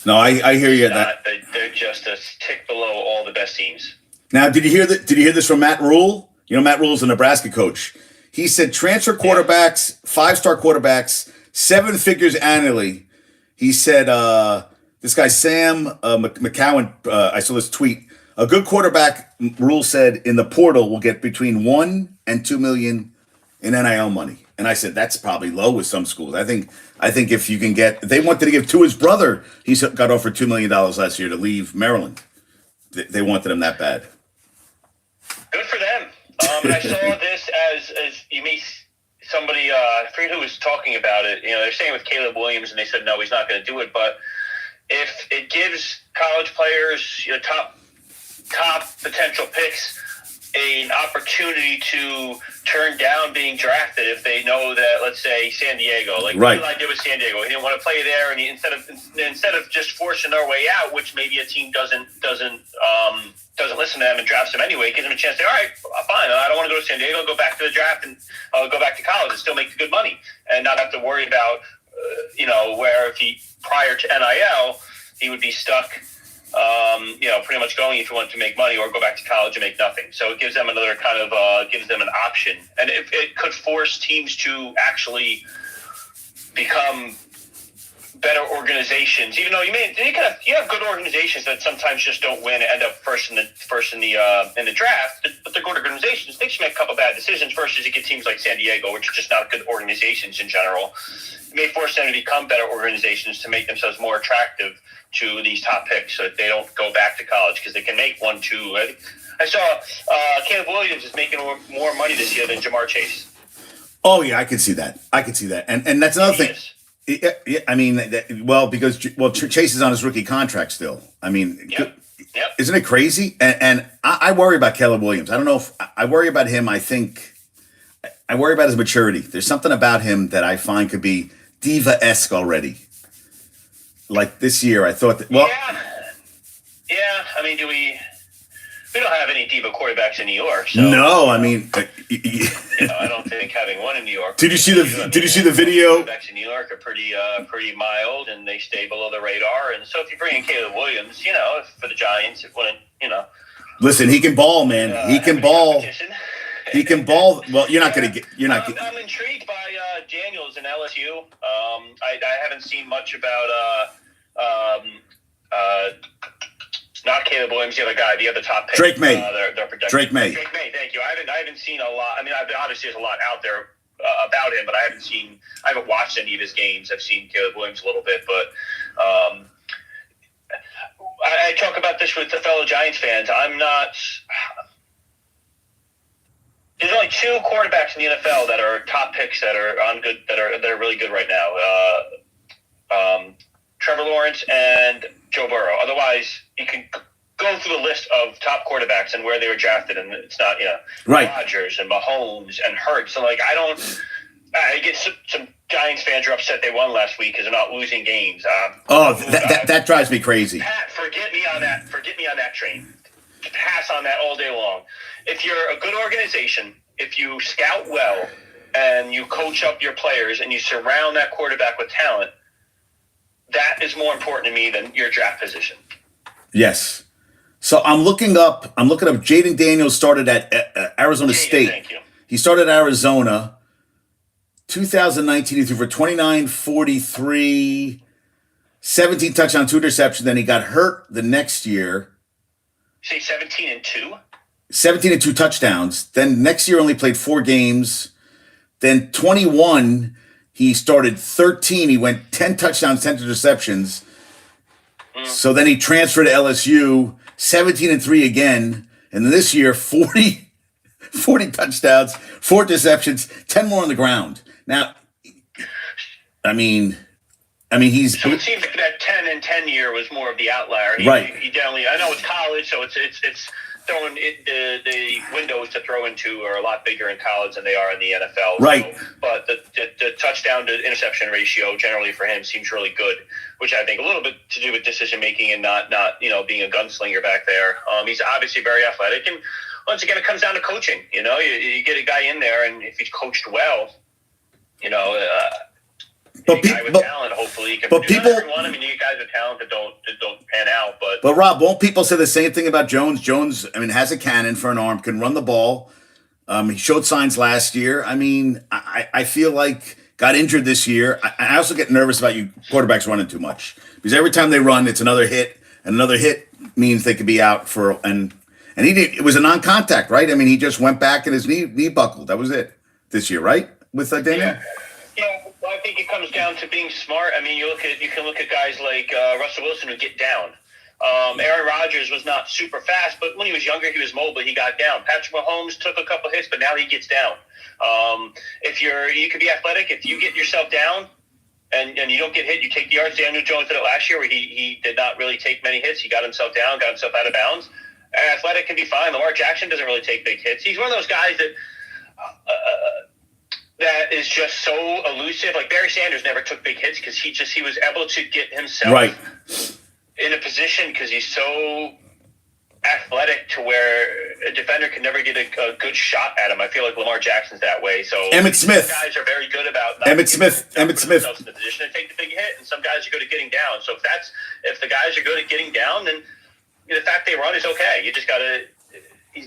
no, I hear you. They're just a tick below all the best teams. Now, did you hear that? Did you hear this from Matt Rule? Matt Rule's a Nebraska coach. He said transfer quarterbacks, 5-star quarterbacks, 7 figures annually. He said, this guy Sam McCowan, I saw this tweet. A good quarterback, Rule said, in the portal will get between $1 and $2 million in NIL money. And I said that's probably low with some schools. I think if you can they wanted to give to his brother. He got offered $2 million last year to leave Maryland. They wanted him that bad. Good for them. I saw this as you may somebody. I forget who was talking about it. They're saying with Caleb Williams, and they said no, he's not going to do it. But if it gives college players, top potential picks, an opportunity to turn down being drafted if they know that, let's say, San Diego, what did I do with San Diego? He didn't want to play there, and instead of just forcing their way out, which maybe a team doesn't listen to them and drafts them anyway, gives them a chance to say, all right, fine, I don't want to go to San Diego, go back to the draft and go back to college and still make the good money and not have to worry about, where if he, prior to NIL, he would be stuck, pretty much going if he wanted to make money or go back to college and make nothing. So it gives them another kind of, gives them an option. And it could force teams to actually become better organizations, even though you have good organizations that sometimes just don't win and end up first in the draft. But they're good organizations. They just make a couple bad decisions versus you get teams like San Diego, which are just not good organizations in general. It may force them to become better organizations to make themselves more attractive to these top picks, so that they don't go back to college because they can make 1, 2. I saw Caleb Williams is making more money this year than Jamar Chase. Oh yeah, I can see that. And that's another thing. Yeah, I mean, because Chase is on his rookie contract still. I mean, yep. Isn't it crazy? And I worry about Caleb Williams. I don't know if I worry about him. I think I worry about his maturity. There's something about him that I find could be diva-esque already. Like this year, I thought that. Well, yeah. I mean, we don't have any diva quarterbacks in New York. So, No, I mean, I don't think having one in New York. Did you see the video? Quarterbacks in New York are pretty mild, and they stay below the radar. And so if you bring in Caleb Williams, for the Giants, it wouldn't, Listen, he can ball, man. He can ball. He can ball. Well, you're not going to get. You're not. I'm intrigued by Daniels and LSU. I haven't seen much about not Caleb Williams, the other guy, the other top pick. Drake May. They're projected. Drake May. Drake May. Thank you. I haven't seen a lot. I mean, obviously there's a lot out there about him, but I haven't watched any of his games. I've seen Caleb Williams a little bit, but I talk about this with the fellow Giants fans. I'm not. There's only two quarterbacks in the NFL that are top picks that are on good that are really good right now. Trevor Lawrence and Joe Burrow. Otherwise, you can go through the list of top quarterbacks and where they were drafted, and it's not right. Rodgers and Mahomes and Hurts. So I get some Giants fans are upset they won last week because they're not losing games. That drives me crazy. Pat, forget me on that train. Pass on that all day long. If you're a good organization, if you scout well and you coach up your players and you surround that quarterback with talent, that is more important to me than your draft position. Yes. So I'm looking up Jaden Daniels started at Arizona State. Thank you. He started at Arizona. 2019, he threw for 29, 43, 17 touchdowns, 2 interceptions. Then he got hurt the next year. Say 17 and 2? 17 and 2 touchdowns. Then next year only played 4 games. Then 21, he started 13. He went 10 touchdowns, 10 interceptions. So then he transferred to LSU, 17 and 3 again. And then this year, 40 touchdowns, 4 interceptions, 10 more on the ground. Now, I mean, he's. So it seems like that 10 and 10 year was more of the outlier. Right. He definitely. I know it's college, so it's throwing the windows to throw into are a lot bigger in college than they are in the NFL. Right. So, but the touchdown to interception ratio generally for him seems really good, which I think a little bit to do with decision making and not being a gunslinger back there. He's obviously very athletic, and once again, it comes down to coaching. You get a guy in there, and if he's coached well, But talent, hopefully, he can produce everyone. I mean, you get guys with talent that don't pan out, but Rob, won't people say the same thing about Jones? Jones, I mean, has a cannon for an arm, can run the ball. He showed signs last year. I mean, I feel like got injured this year. I also get nervous about you quarterbacks running too much because every time they run, it's another hit, and another hit means they could be out for and he did. It was a non-contact, right? I mean, he just went back and his knee buckled. That was it this year, right? With Daniel. Yeah, well, I think it comes down to being smart. I mean, you can look at guys like Russell Wilson who get down. Aaron Rodgers was not super fast, but when he was younger, he was mobile. He got down. Patrick Mahomes took a couple hits, but now he gets down. You can be athletic. If you get yourself down and you don't get hit, you take the yards. Daniel Jones did it last year where he did not really take many hits. He got himself down, got himself out of bounds. Athletic can be fine. Lamar Jackson doesn't really take big hits. He's one of those guys that is just so elusive. Like Barry Sanders never took big hits because he was able to get himself right in a position because he's so athletic to where a defender can never get a good shot at him. I feel like Lamar Jackson's that way. So Emmitt Smith, guys are very good about Emmitt Smith in the position to take the big hit, and some guys are good at getting down. So if the guys are good at getting down, then the fact they run is okay. You just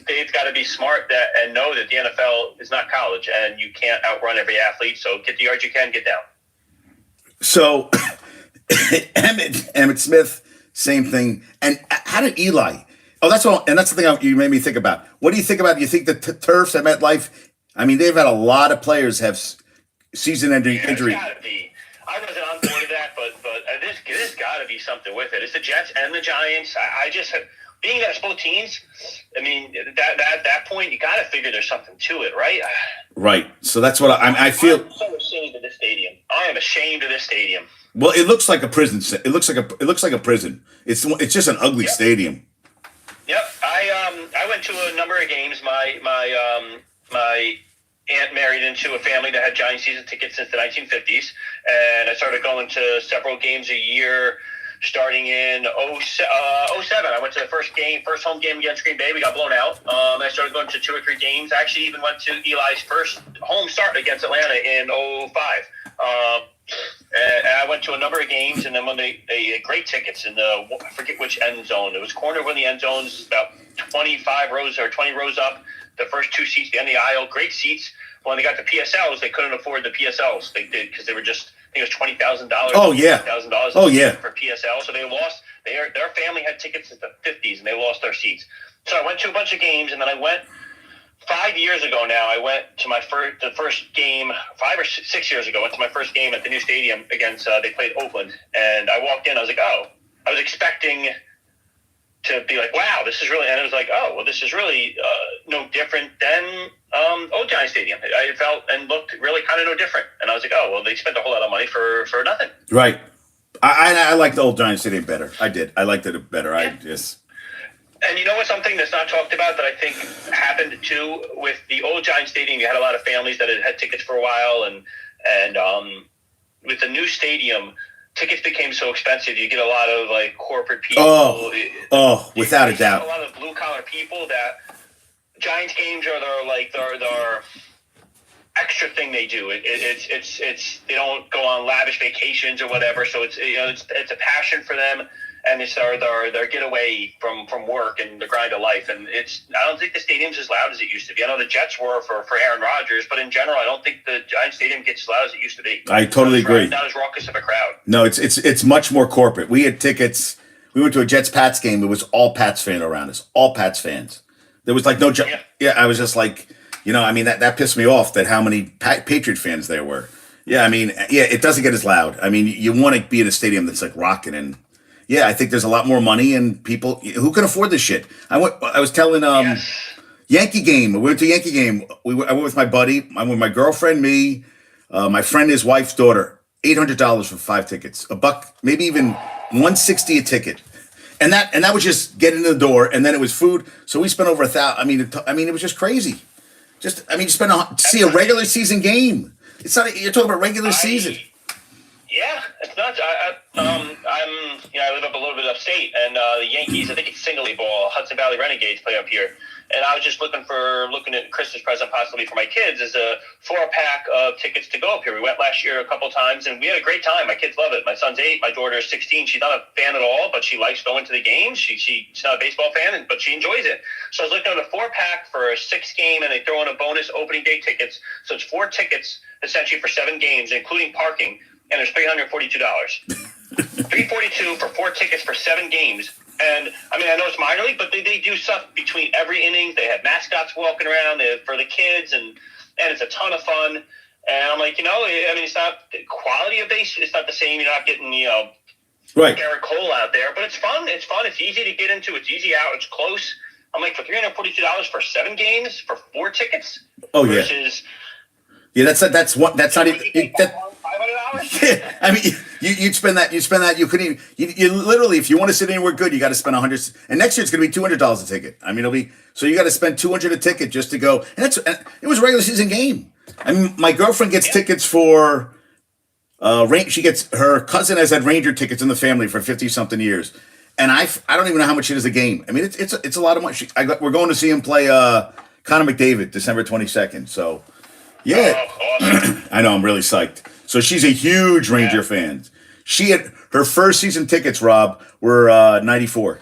they've got to be smart and know that the NFL is not college, and you can't outrun every athlete. So get the yards you can, get down. So Emmitt Smith, same thing. And how did Eli? Oh, that's all. And that's the thing you made me think about. What do you think about? Do you think the turfs at MetLife? I mean, they've had a lot of players have season-ending injury. Gotta be. I wasn't on board of that, but there's got to be something with it. It's the Jets and the Giants. I just being that it's both teams. I mean, that point, you got to figure there's something to it, right? Right. So that's what I feel. I'm so ashamed of this stadium. I am ashamed of this stadium. Well, it looks like a prison. It looks like a prison. It's just an ugly stadium. Yep. I went to a number of games. My aunt married into a family that had Giant season tickets since the 1950s, and I started going to several games a year starting in '07. I went to the first home game against Green Bay. We got blown out. I started going to 2 or 3 games. I actually even went to Eli's first home start against Atlanta in '05. And I went to a number of games, and then when they had great tickets in I forget which end zone. It was corner of one of the end zones, about 25 rows or 20 rows up. The first 2 seats, the end of the aisle, great seats. When they got the PSLs, they couldn't afford the PSLs. They did because they were just, I think it was $20,000. Oh yeah, $20,000. Oh yeah, for PSL. So they lost. Their family had tickets in the 50s, and they lost their seats. So I went to a bunch of games, and then I went 5 years ago now. I went to the first game 5 or 6 years ago. I went to my first game at the new stadium against. They played Oakland, and I walked in. I was like, oh, I was expecting to be like, wow, this is really, and it was like, oh, well, this is really no different than Old Giant Stadium. I felt and looked really kind of no different, and I was like, oh, well, they spent a whole lot of money for nothing. Right. I liked the Old Giant Stadium better. I did. I liked it better. Yeah. I just. And you know what? Something that's not talked about that I think happened too with the Old Giant Stadium. You had a lot of families that had tickets for a while, and with the new stadium, tickets became so expensive. You get a lot of like corporate people. Without a doubt. A lot of blue collar people that Giants games are their extra thing they do. It's they don't go on lavish vacations or whatever. So it's it's a passion for them. And it's their getaway from work and the grind of life. And I don't think the stadium's as loud as it used to be. I know the Jets were for Aaron Rodgers, but in general, I don't think the Giants Stadium gets as loud as it used to be. I totally agree. Not as raucous of a crowd. No, it's much more corporate. We had tickets. We went to a Jets-Pats game. It was all Pats fans around us. All Pats fans. There was like no... I was just like, that pissed me off that how many Patriot fans there were. Yeah, it doesn't get as loud. You want to be in a stadium that's like rocking and... Yeah, I think there's a lot more money and people who can afford this shit. I was telling Yankee game. We went to a Yankee game. I went with my buddy. I went with my girlfriend, me, my friend, his wife's daughter. $800 for 5 tickets. $1, maybe even $160 a ticket. And that was just getting in the door. And then it was food. So we spent over $1,000. It was just crazy. You spend to see a regular season game. It's not. You're talking about regular season. Yeah, it's nuts. I live up a little bit upstate, and the Yankees, I think it's single A ball, Hudson Valley Renegades play up here. And I was just looking at Christmas present possibly for my kids as a 4-pack of tickets to go up here. We went last year a couple times, and we had a great time. My kids love it. My son's 8, my daughter's 16. She's not a fan at all, but she likes going to the games. She's not a baseball fan, but she enjoys it. So I was looking at a 4-pack for a 6 game, and they throw in a bonus opening day tickets. So it's 4 tickets essentially for 7 games, including parking. And there's $342. $342 for 4 tickets for 7 games. And I know it's minor league, but they do stuff between every innings. They have mascots walking around for the kids, and it's a ton of fun. And I'm like, it's not the quality of base. It's not the same. You're not getting, right, Garrett Cole out there, but it's fun. It's fun. It's easy to get into. It's easy out. It's close. I'm like, for $342 for 7 games for 4 tickets. Oh versus, yeah. That's not even. $500? You'd spend that. You couldn't even. You literally, if you want to sit anywhere good, you got to spend $100. And next year it's going to be $200 a ticket. It'll be so you got to spend $200 a ticket just to go. And it was a regular season game. My girlfriend gets tickets for. She gets her cousin has had Ranger tickets in the family for 50-something years, and I don't even know how much it is a game. It's a lot of money. We're going to see him play Connor McDavid December 22nd. So yeah, awesome. I know I'm really psyched. So she's a huge Ranger fan. She had her first season tickets, Rob, were 94.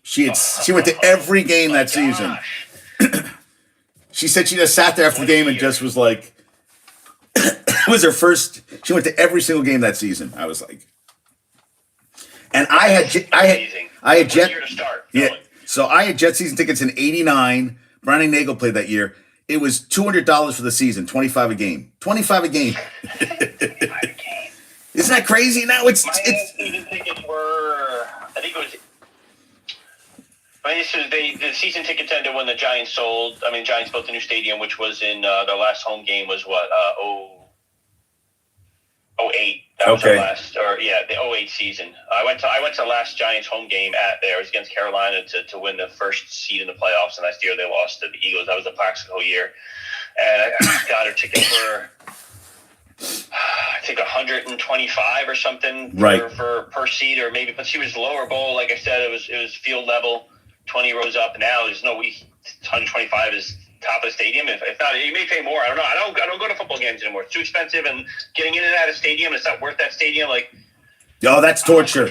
She went to every game that season. She said she just sat there after the game and just was like, it was her first. She went to every single game that season. I was like, and I had Jet. Yeah. So I had Jet season tickets in '89. Browning Nagel played that year. It was $200 for the season, $25 a game. $25 a game. Isn't that crazy? Now it's season tickets were, I think it was. The season tickets ended when the Giants sold. Giants built the new stadium, which was in their last home game was what 08. That was our last, the 08 season. I went to the last Giants home game there. It was against Carolina to win the first seed in the playoffs, and last year they lost to the Eagles. That was the Plaxico year, and I got a ticket for I think 125 or something Right. for per seat, or maybe, but she was lower bowl. Like I said, it was field level, 20 rows up. Now there's no 125 is top of the stadium. If not, you may pay more. I don't know. I don't go to football games anymore. It's too expensive, and getting in and out of the stadium, it's not worth that stadium. Like, Oh, that's torture.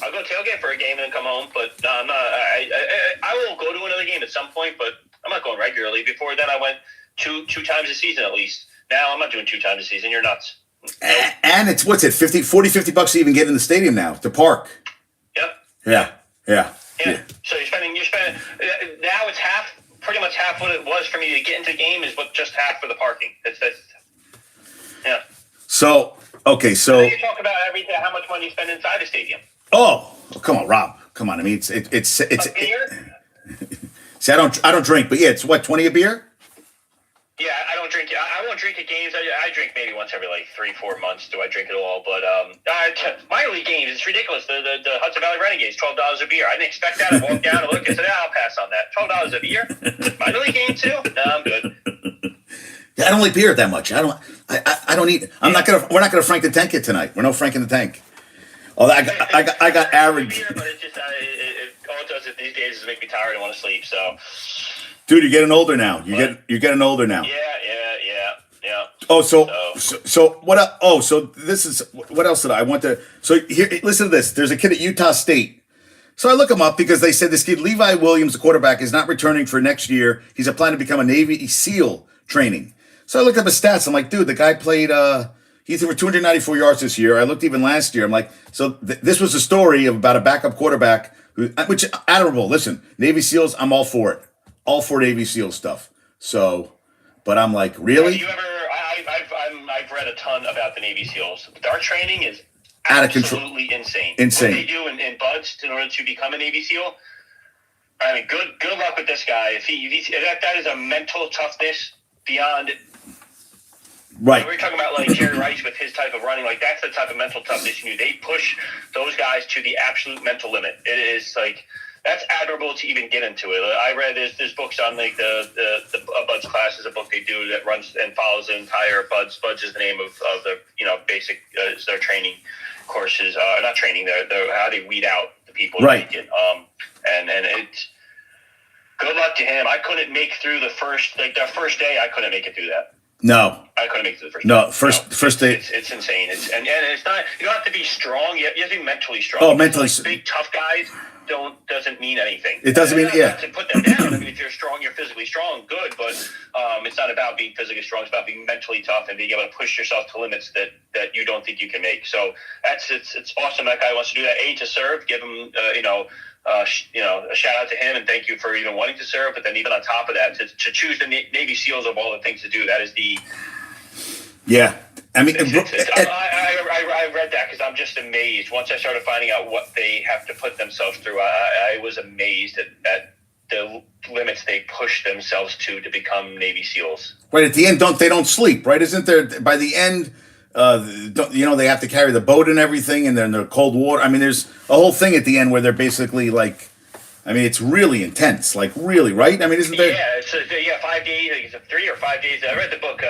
I'll go tailgate for a game and then come home. But no, I'm not. I will go to another game at some point, but I'm not going regularly. Before then, I went two times a season at least. Now I'm not doing 2 times a season. You're nuts. And it's, what's it, 50 bucks to even get in the stadium now, to park. Yep. Yeah. So you're spending now it's pretty much half what it was for me to get into the game is what just half for the parking. That's yeah. So, okay, so you talk about everything, how much money you spend inside the stadium. oh, come on, Rob. Come on. I mean, it's A beer? see, I don't drink, but yeah, it's what, 20 a beer? Yeah, I don't drink. I won't drink at games. I drink maybe once every like 3-4 months. Do I drink at all? But minor league games, it's ridiculous. The Hudson Valley Renegades, $12 a beer. I didn't expect that. I walked down and looked and said, I'll pass on that. $12 a beer? Minor league game too? No, I'm good. Yeah, I don't like beer that much. I don't eat. We're not gonna Frank the Tank it tonight. We're no Frank in the Tank. Oh, I got average. Beer, but it's just all it does these days is make me tired and want to sleep. So. Dude, you're getting older now. You're getting older now. Yeah. Oh, so what? So this is what else did I want to? So here, listen to this. There's a kid at Utah State. So I look him up because they said this kid Levi Williams, the quarterback, is not returning for next year. He's applying to become a Navy SEAL training. So I looked up his stats. I'm like, dude, the guy played. He threw for 294 yards this year. I looked even last year. I'm like, so this was a story about a backup quarterback, which admirable. Listen, Navy SEALs, I'm all for it. All for Navy SEAL stuff. So, but I'm like, really? Have you ever? I've read a ton about the Navy SEALs. Their training is Out of control. Absolutely insane. Insane. What they do in buds in order to become a Navy SEAL. I mean, good luck with this guy. If that is a mental toughness beyond. Right. We're talking about like Jerry Rice with his type of running. Like that's the type of mental toughness you need. They push those guys to the absolute mental limit. It is like. That's admirable to even get into it. I read there's books on like the Buds class is a book they do that runs and follows the entire Buds. Buds is the name of the basic is their training courses. Not training. They're how they weed out the people. Right. That and it's good luck to him. I couldn't make through the first day. I couldn't make it through that. No. I couldn't make it through the first. No, day. first day. It's insane. And it's not. You don't have to be strong. You have to be mentally strong. Oh, mentally. Like big tough guys doesn't mean anything. It doesn't mean not to put them down. I mean, if you're strong, you're physically strong, good. But it's not about being physically strong. It's about being mentally tough and being able to push yourself to limits that you don't think you can make. So it's awesome. That guy wants to do that. To serve, give him a shout out to him and thank you for even wanting to serve. But then even on top of that, to choose the Navy SEAls of all the things to do, that is the I mean, I read that because I'm just amazed. Once I started finding out what they have to put themselves through, I was amazed at the limits they push themselves to become Navy SEAls. Right at the end, they don't sleep, right? Isn't there by the end? They have to carry the boat and everything, and then they're cold water. I mean, there's a whole thing at the end where they're basically like. I mean, it's really intense, like really, right? I mean, isn't there? Yeah, it's 5 days, I think it's 3 or 5 days. I read the book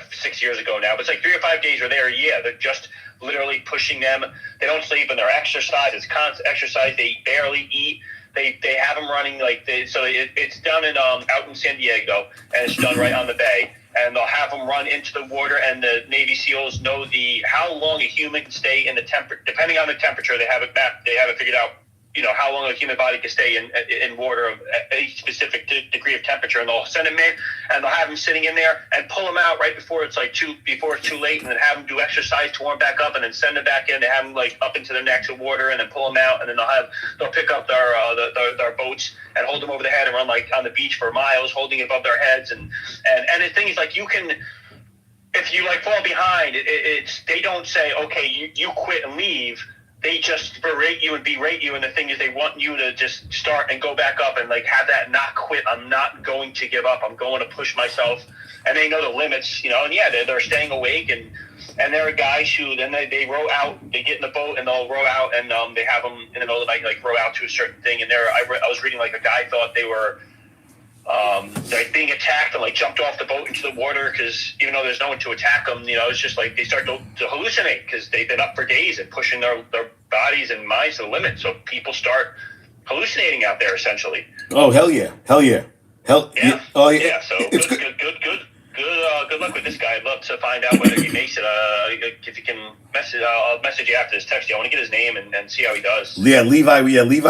6 years ago now, but it's like 3 or 5 days are there. Yeah, they're just literally pushing them. They don't sleep, and their exercise is constant exercise. They barely eat. They have them running it's done out in San Diego, and it's done right on the bay. And they'll have them run into the water, and the Navy SEAls know how long a human can stay in the depending on the temperature. They have it mapped. They have it figured out. How long a human body can stay in water of a specific degree of temperature, and they'll send them in, and they'll have them sitting in there and pull them out right before it's too late, and then have them do exercise to warm back up, and then send them back in. They have them like up into their necks of water, and then pull them out, and then they'll pick up their boats and hold them over the head and run like on the beach for miles, holding it above their heads, and the thing is like you can. If you like fall behind, they don't say okay you quit and leave. They just berate you and berate you, and the thing is they want you to just start and go back up and like have that not quit. I'm not going to give up. I'm going to push myself, and they know the limits, and they're staying awake, and there are guys who then they row out, they get in the boat and they'll row out, and they have them in the middle of the night like row out to a certain thing, and I was reading like a guy thought they were like being attacked and like jumped off the boat into the water because even though there's no one to attack them, it's just like they start to hallucinate because they've been up for days and pushing their bodies and minds to the limit. So people start hallucinating out there essentially. Oh, hell yeah. Hell yeah. Oh, yeah. Yeah. So It's good luck with this guy. I'd love to find out whether he makes it. If you can message, I'll message you after this text. I want to get his name and see how he does. Yeah, Levi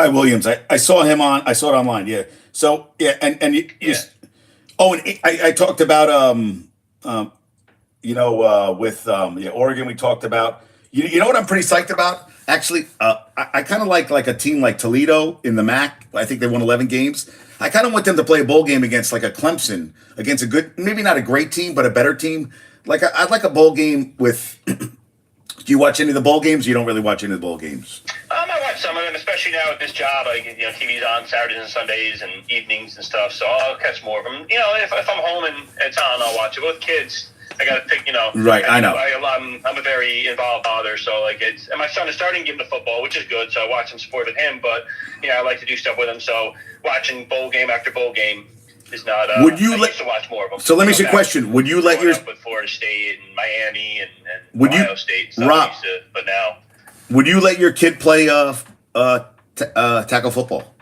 Williams. I saw him I saw it online. Yeah. So yeah, and you, oh, and I talked about with Oregon. We talked about you know what I'm pretty psyched about actually. I kind of like a team like Toledo in the MAC. I think they won 11 games. I kind of want them to play a bowl game against like a Clemson, against a good, maybe not a great team, but a better team. Like I'd like a bowl game with. Do you watch any of the bowl games? You don't really watch any of the bowl games. I watch some of them, especially now with this job. TV's on Saturdays and Sundays and evenings and stuff, so I'll catch more of them. If I'm home and it's on, I'll watch it. With kids, I got to pick. Right, I know. I'm a very involved father, so and my son is starting to get into football, which is good. So I watch some sport with him, but I like to do stuff with him. So watching bowl game after bowl game is not. Would you used to watch more of them? So let me ask you a question. Would you let your with Florida State and Miami and Ohio State stuff, Rob, but now would you let your kid play tackle football?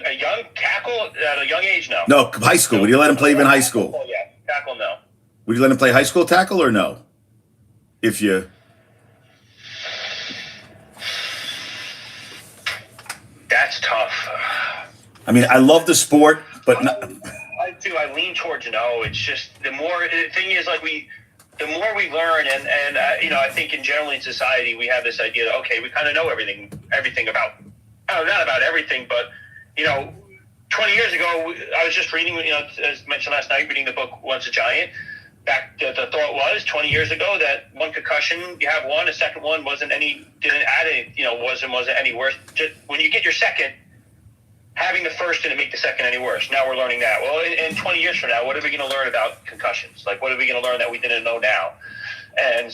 A young tackle at a young age, no. No, high school. Would you let him play even high school? Oh, yeah, tackle, no. Would you let him play high school tackle or no? If you. That's tough. I mean, I love the sport, but I do. I lean towards no. It's just the thing is like the more we learn, and I think in general in society we have this idea that okay, we kind of know everything about. Not about everything, but 20 years ago, I was just reading, as mentioned last night, reading the book Once a Giant. The thought was 20 years ago that one concussion, you have one, a second one didn't add any, wasn't any worse. Just when you get your second, having the first didn't make the second any worse. Now we're learning that. Well, in 20 years from now, what are we going to learn about concussions? Like, what are we going to learn that we didn't know now? And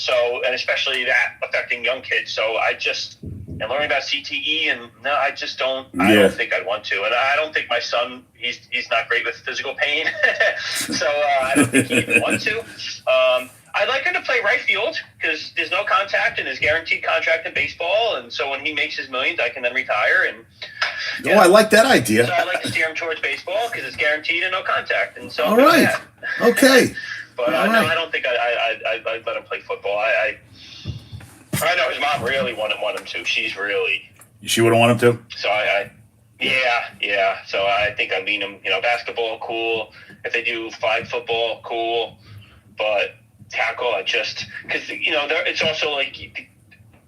especially that affecting young kids. So and learning about CTE, and no, I just don't. I don't think I'd want to, and I don't think my son. He's not great with physical pain, so I don't think he'd even want to. I'd like him to play right field because there's no contact and there's guaranteed contract in baseball, and so when he makes his millions, I can then retire. And I like that idea. So I like to steer him towards baseball because it's guaranteed and no contact, and so all right, okay. But no, I don't think I'd let him play football. I know his mom really wouldn't want him to. She wouldn't want him to? So yeah. So I think I'd lean him, basketball, cool. If they do flag football, cool. But tackle, because, it's also like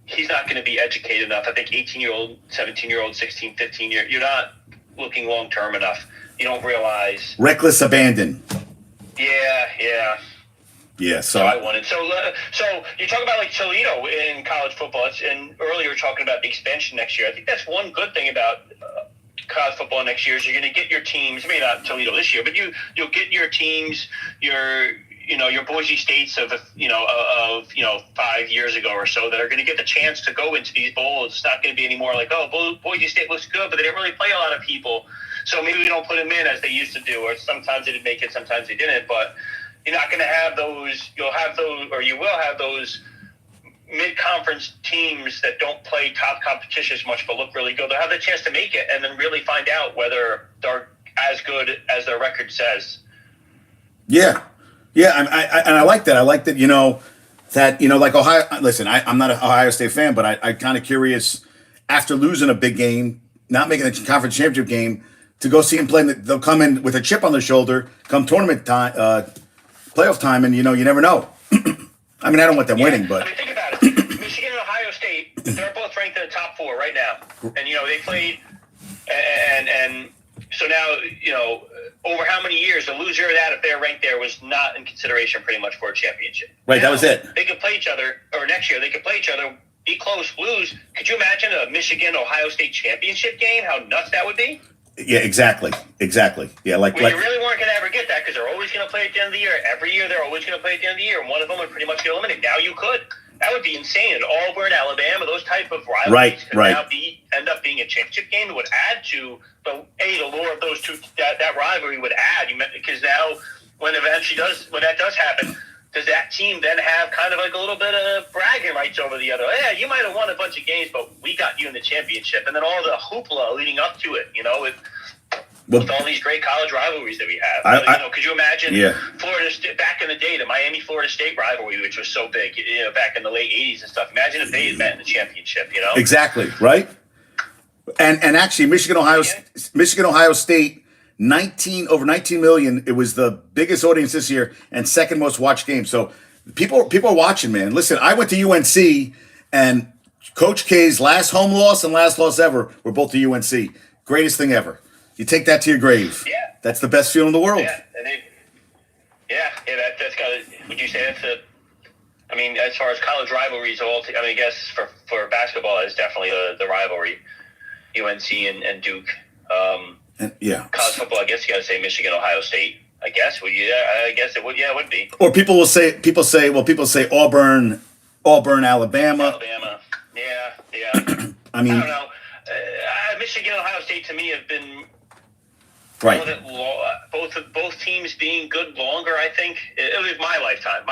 he's not going to be educated enough. I think 18-year-old, 17-year-old, 16, 15-year, you're not looking long-term enough. You don't realize. Reckless abandon. Yeah. Yeah, so I wanted. So you talk about like Toledo in college football, and earlier talking about the expansion next year. I think that's one good thing about college football next year is you're going to get your teams. Maybe not Toledo this year, but you'll get your teams, your Boise States of 5 years ago or so that are going to get the chance to go into these bowls. It's not going to be anymore like Boise State looks good, but they didn't really play a lot of people, so maybe we don't put them in as they used to do, or sometimes they didn't make it, sometimes they didn't, but. You're not going to have those. You will have those mid-conference teams that don't play top competitions much, but look really good. They'll have the chance to make it, and then really find out whether they're as good as their record says. Yeah, I like that. I like that. Like Ohio. Listen, I'm not an Ohio State fan, but I'm kind of curious. After losing a big game, not making the conference championship game, to go see them play, they'll come in with a chip on their shoulder. Come tournament time. Playoff time, and you never know. I mean, I don't want them winning, but think about it. Michigan and Ohio State, they're both ranked in the top 4 right now, and they played, and so now over how many years the loser of that, if they're ranked there, was not in consideration pretty much for a championship. Right, now, that was it. They could play each other, or next year they could play each other, be close, lose. Could you imagine a Michigan Ohio State championship game? How nuts that would be! Yeah, exactly. Yeah, you really weren't going to ever get that because they're always going to play at the end of the year. Every year they're always going to play at the end of the year, and one of them would pretty much get eliminated. Now you could. That would be insane. And Auburn, Alabama, those type of rivalries could now end up being a championship game. It would add to the lore of those two. That rivalry would add. Because now, when that does happen, does that team then have kind of like a little bit of bragging rights over the other? Yeah, you might have won a bunch of games, but we got you in the championship. And then all the hoopla leading up to it, with all these great college rivalries that we have. Could you imagine Florida State, back in the day, the Miami-Florida State rivalry, which was so big, back in the late 80s and stuff. Imagine if they had met in the championship, Exactly, right? And actually, Michigan-Ohio State, over 19 million. It was the biggest audience this year and second most watched game. So people are watching, man. Listen, I went to UNC, and Coach K's last home loss and last loss ever were both to UNC. Greatest thing ever. You take that to your grave. Yeah. That's the best feeling in the world. Yeah, that's got to, would you say that's as far as college rivalries, I guess for basketball, it's definitely the rivalry, UNC and Duke. College football, I guess you got to say Michigan, Ohio State. I guess I guess it would. Yeah, it would be. Or people say Auburn, Alabama. Alabama. Yeah. I don't know. Michigan, Ohio State to me have been right. Both teams being good longer. I think it was my lifetime,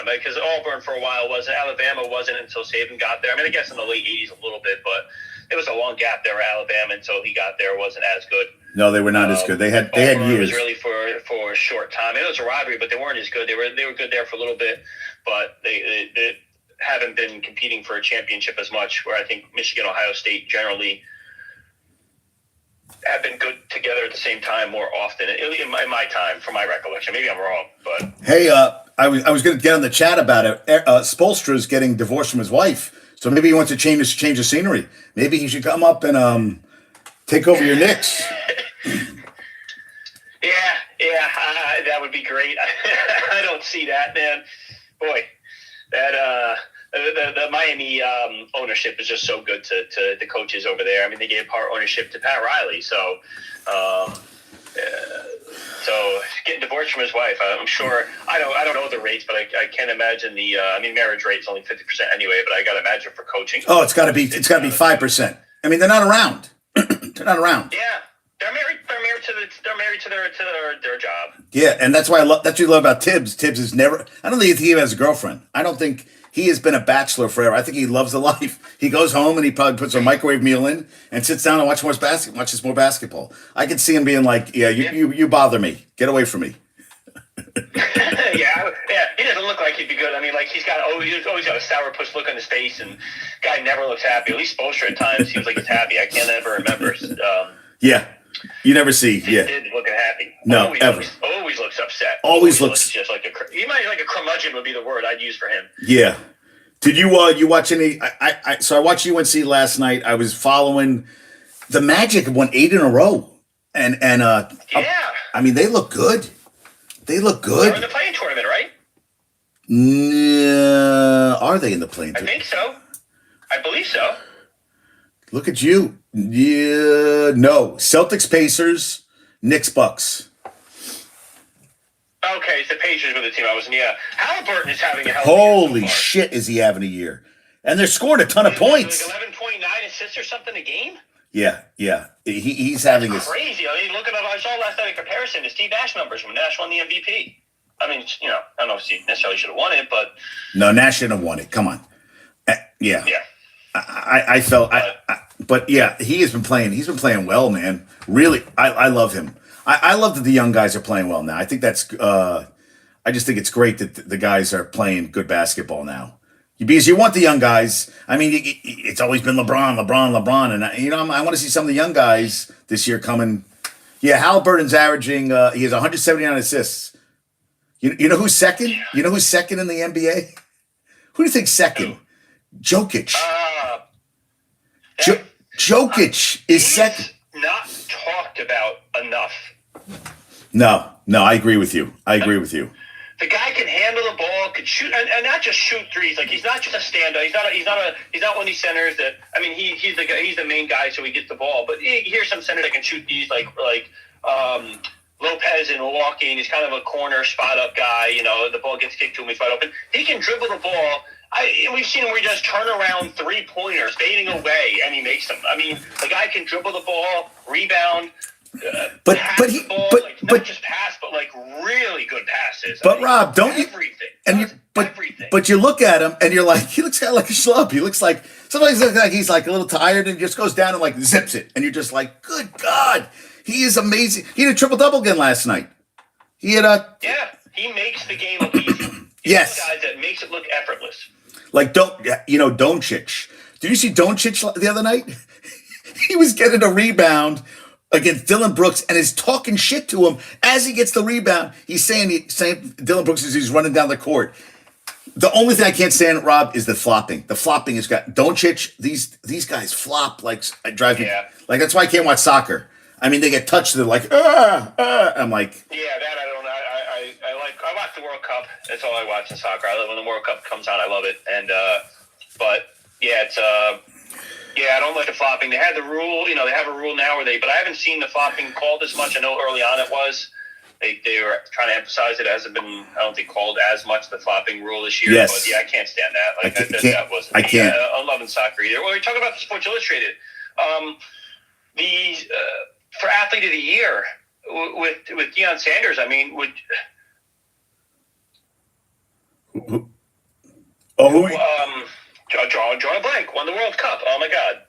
because Auburn for a while wasn't. Alabama wasn't until Saban got there. I guess in the late '80s a little bit, but it was a long gap there. Alabama until he got there wasn't as good. No, they were not as good. They had Auburn years. Was really for a short time. It was a rivalry, but they weren't as good. They were good there for a little bit, but they haven't been competing for a championship as much. Where I think Michigan, Ohio State generally have been good together at the same time more often. In my time, from my recollection, maybe I'm wrong, but hey, I was going to get on the chat about it. Spoelstra's getting divorced from his wife, so maybe he wants to change the scenery. Maybe he should come up and take over your Knicks. That would be great. I don't see that, man. Boy, that the Miami ownership is just so good to the coaches over there. They gave part ownership to Pat Riley, so getting divorced from his wife, I'm sure. I don't know the rates, but I can't imagine the. Marriage rate's only 50% anyway, but I got to imagine for coaching. Oh, it's got to be 5%. They're not around. They're not around. Yeah. They're married to their job. Yeah, and that's why that's what you love about Tibbs. Tibbs is never. I don't think he even has a girlfriend. I don't think he has been a bachelor forever. I think he loves the life. He goes home and he probably puts a microwave meal in and sits down and watches more basketball. I could see him being like, you bother me. Get away from me. yeah. He doesn't look like he'd be good. He's always got a sourpuss look on his face, and guy never looks happy. At least Spoelstra at times seems like he's happy. I can't ever remember. You never see. He did looking happy. No, ever. Always looks upset. Always looks just like he might like a curmudgeon would be the word I'd use for him. Yeah. Did you watch any? So I watched UNC last night. I was following the Magic won 8 in a row, and they look good. They're in the playing tournament, right? Are they in the playing tournament? I think so. I believe so. Look at you. Yeah, no. Celtics, Pacers, Knicks, Bucks. Okay, it's the Pacers with the team I was in. Yeah. Halliburton is having a hell of a year so shit is he having a year. And they're scoring a ton of points. Like 11.9 assists or something a game? Yeah. He's having crazy. Looking at I saw last night in comparison to Steve Nash numbers when Nash won the MVP. I don't know if Steve necessarily should have won it, but no, Nash shouldn't have won it. Come on. Yeah. I felt, but yeah, he has been playing. He's been playing well, man. Really, I love him. I love that the young guys are playing well now. I think that's. I just think it's great that the guys are playing good basketball now. Because you want the young guys. It's always been LeBron, and I want to see some of the young guys this year coming. Yeah, Halliburton's averaging. He has 179 assists. You know who's second? You know who's second in the NBA? Who do you think's second? Jokic. Jokic is second. Not talked about enough. No, I agree with you. The guy can handle the ball, could shoot, and not just shoot threes. Like he's not just a standout. He's not one of these centers that. He's the guy. He's the main guy, so he gets the ball. But here's some center that can shoot these like Lopez in Milwaukee. And he's kind of a corner spot up guy. The ball gets kicked to him. He's wide open. He can dribble the ball We've seen him where he does turnaround 3-pointers, fading away, and he makes them. I mean, the guy can dribble the ball, rebound, pass the ball, not just pass, but like really good passes. But Rob, don't you? But you look at him and you're like, he looks kind of like a schlub. He looks like sometimes looks like he's like a little tired and just goes down and like zips it, and you're just like, good God, he is amazing. He had a triple-double again last night. He he makes the game look easy. Yes, guys that makes it look effortless. Like Doncic. Did you see Doncic the other night? He was getting a rebound against Dylan Brooks and is talking shit to him as he gets the rebound. He's saying Dylan Brooks as he's running down the court. The only thing I can't stand, Rob, is the flopping. The flopping has got Doncic. These guys flop like it drives me. Like that's why I can't watch soccer. I mean, they get touched. They're like, I'm like, yeah, that I don't. I watch the World Cup. That's all I watch in soccer. When the World Cup comes on, I love it. And but yeah, it's I don't like the flopping. They had the rule. They have a rule now but I haven't seen the flopping called as much. I know early on it was. They were trying to emphasize it. Hasn't been, I don't think, called as much the flopping rule this year. Yes. But yeah, I can't stand that. Like that wasn't. I can't. I'm loving soccer either. Well, we're talking about the Sports Illustrated. For athlete of the year with Deion Sanders. I mean, draw a blank. Won the World Cup. Oh my God.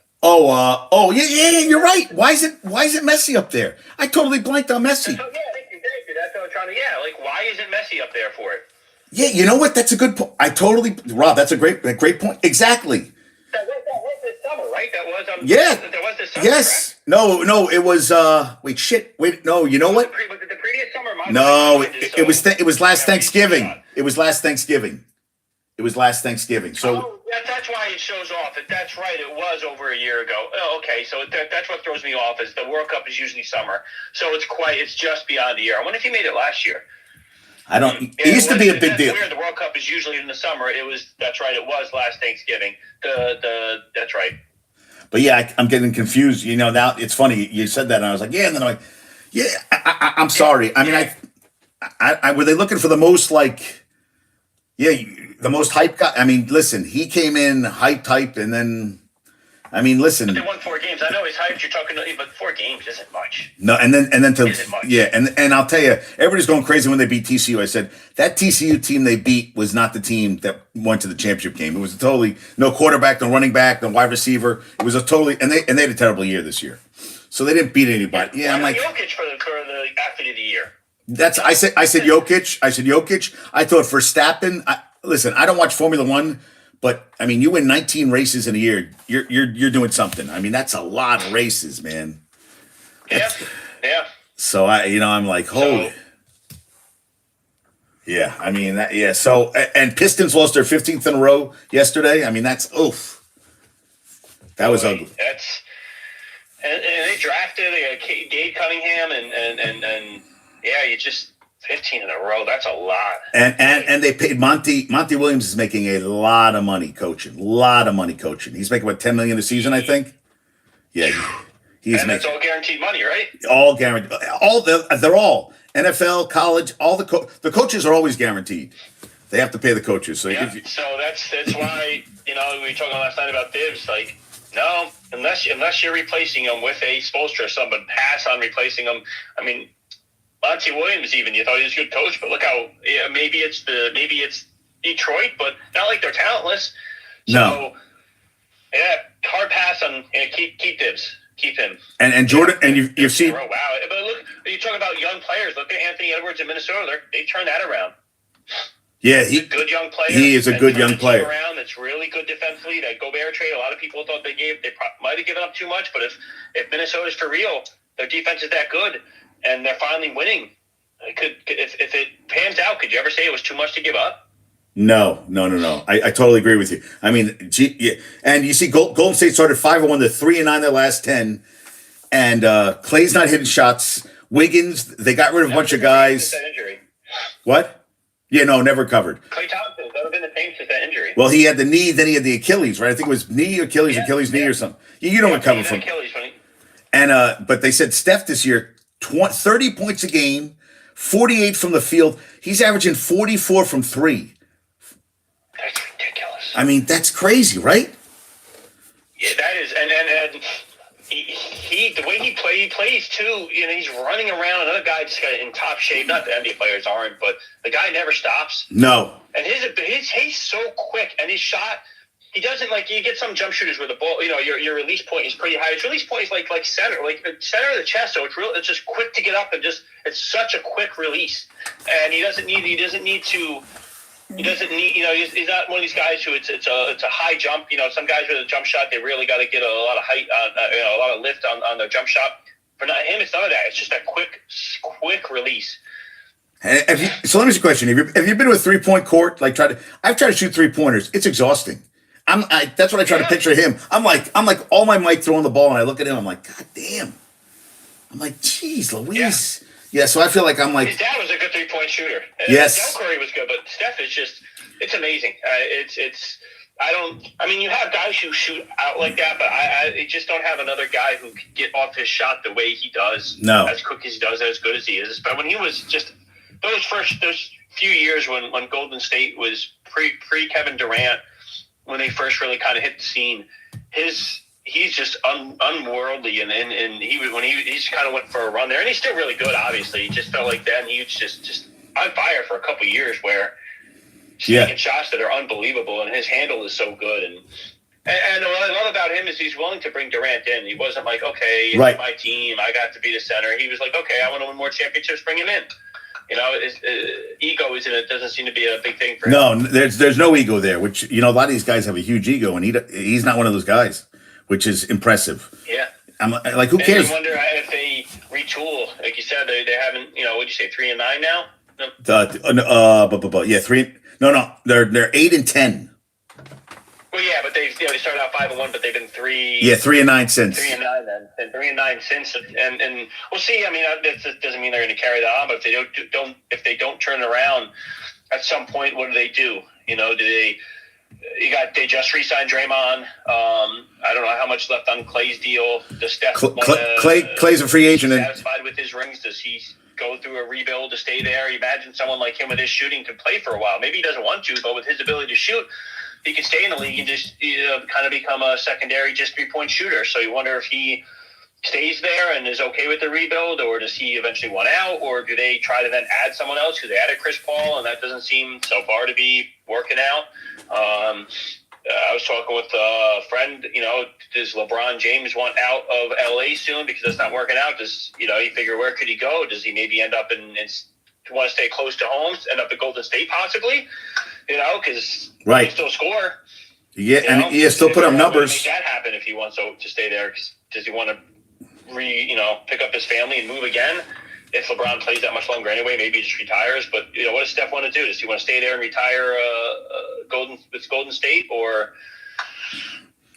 Yeah, you're right. Why is it Messi up there? I totally blanked on Messi. Thank you. That's what I'm trying to. Yeah, like why isn't Messi up there for it? Yeah, you know what? That's a good point. Rob. That's a great point. Exactly. That was this summer, right? That was this summer. Yes. Correct? No. It was. Wait. No. You know what? The previous summer. No. It was last Thanksgiving. It was last Thanksgiving. So. That's why it shows off. That's right. It was over a year ago. Oh, okay. So that's what throws me off is the World Cup is usually summer. So it's just beyond a year. I wonder if he made it last year. I don't. It used to be a big deal. Weird. The World Cup is usually in the summer. That's right. It was last Thanksgiving. That's right. But yeah, I'm getting confused. Now it's funny you said that, and I was like, yeah, and then I'm like, yeah. I'm sorry. I mean, I were they looking for the most like, yeah. The most hype guy. I mean, listen, he came in hype, and then, I mean, listen. But they won 4 games. I know he's hyped. You're talking, but 4 games isn't much. No, and then to isn't much. Yeah, and I'll tell you, everybody's going crazy when they beat TCU. I said that TCU team they beat was not the team that went to the championship game. It was totally no quarterback, no running back, no wide receiver. It was a totally and they had a terrible year this year, so they didn't beat anybody. Yeah, I'm like Jokic for the athlete of the year. I said Jokic. I thought Verstappen. Listen, I don't watch Formula One, but I mean, you win 19 races in a year. You're doing something. I mean, that's a lot of races, man. Yeah. So I'm like, holy. Yeah, I mean that. Yeah. So and Pistons lost their 15th in a row yesterday. I mean, that's oof. That was ugly. And they drafted Gabe Cunningham and yeah, you just. 15 in a row, that's a lot. And they paid Monty Williams is making a lot of money coaching. He's making what, $10 million a season, I think? Yeah. He's and that's all guaranteed money, right? All guaranteed. They're all NFL, college, all the coaches are always guaranteed. They have to pay the coaches. So so that's why, we were talking last night about Dibs, like no, unless you're replacing them with a Spoelstra, someone pass on replacing them. I mean, Monty Williams, even you thought he was a good coach, but look how maybe it's Detroit, but not like they're talentless. So, no. Yeah, hard pass on keep Dibs, keep him. And Jordan, and you've seen. Wow, but look, you talk about young players. Look at Anthony Edwards in Minnesota. They turned that around. Yeah, he's a good young player. He is a good young player. Around that's really good defensively. That Gobert trade, a lot of people thought they might have given up too much, but if Minnesota's for real, their defense is that good. And they're finally winning. If it pans out, could you ever say it was too much to give up? No. I totally agree with you. I mean, and you see, Golden State started 5-1. They're 3-9 their last 10, and Clay's not hitting shots. Wiggins, they got rid of a bunch of guys. That injury. What? Yeah, no, never covered. Clay Thompson has never been the same since that injury. Well, he had the knee, then he had the Achilles, right? I think it was knee, Achilles, knee, or something. You don't recover from. Achilles, funny. And but they said Steph this year. 30 points a game, 48 from the field. He's averaging 44 from 3. That's ridiculous. I mean, that's crazy, right? Yeah, that is, and he the way he plays too. You know, he's running around. Another guy just got in top shape. Not the NBA players aren't, but the guy never stops. No. And he's so quick, and his shot. He doesn't like you get some jump shooters where the ball, you know, your release point is pretty high. His release point is like center of the chest, so it's just quick to get up and just it's such a quick release. And he doesn't need to. He doesn't need, you know, he's not one of these guys who it's a high jump. You know, some guys with a jump shot, they really got to get a lot of height, a lot of lift on their jump shot. For him, it's none of that. It's just that quick release. So let me ask you a question: Have you been to a 3-point court? I've tried to shoot 3-pointers. It's exhausting. That's what I try to picture him. I'm like all my might throwing the ball, and I look at him. I'm like, God damn. I'm like, geez, Louise. Yeah, so I feel like I'm like... His dad was a good 3-point shooter. Yes. Del Curry was good, but Steph is just... It's amazing. I mean, you have guys who shoot out like that, but I just don't have another guy who can get off his shot the way he does. No. As quick as he does, as good as he is. But when he was just... Those few years when Golden State was pre-Kevin Durant, when they first really kind of hit the scene, he's just unworldly, and he just kind of went for a run there, and he's still really good. Obviously, he just felt like then he was just on fire for a couple of years, where he's taking shots that are unbelievable, and his handle is so good. And what I love about him is he's willing to bring Durant in. He wasn't like, okay, it's my team, I got to be the center. He was like, okay, I want to win more championships, bring him in. You know, ego doesn't seem to be a big thing for him. No, there's no ego there, which, you know, a lot of these guys have a huge ego, and he's not one of those guys, which is impressive. Yeah. I'm like, who cares? And you wonder if they retool. Like you said, they haven't, you know, what'd you say, 3-9 now? No. Yeah, 3. No, they're 8-10. Well, yeah, but they started out 5-1, but they've been 3. Yeah, 3-9 since. 3-9 then, and 3-9 since, and we'll see. I mean, that doesn't mean they're going to carry that on, but if they don't turn around at some point, what do? You know, they just re-signed Draymond. I don't know how much left on Clay's deal. Does Steph Clay's a free agent. Satisfied with his rings? Does he go through a rebuild to stay there? You imagine someone like him with his shooting could play for a while. Maybe he doesn't want to, but with his ability to shoot, he can stay in the league and just kind of become a secondary, just 3-point shooter. So you wonder if he stays there and is okay with the rebuild, or does he eventually want out, or do they try to then add someone else? Because they added Chris Paul, and that doesn't seem so far to be working out. I was talking with a friend. You know, does LeBron James want out of LA soon because it's not working out? Does you figure where could he go? Does he maybe end up in want to stay close to home, end up at Golden State possibly? You know, because he can still score. Yeah, and he still put up numbers. Make that happen if he wants to stay there. Does he want to pick up his family and move again? If LeBron plays that much longer anyway, maybe he just retires. But what does Steph want to do? Does he want to stay there and retire Golden State, or?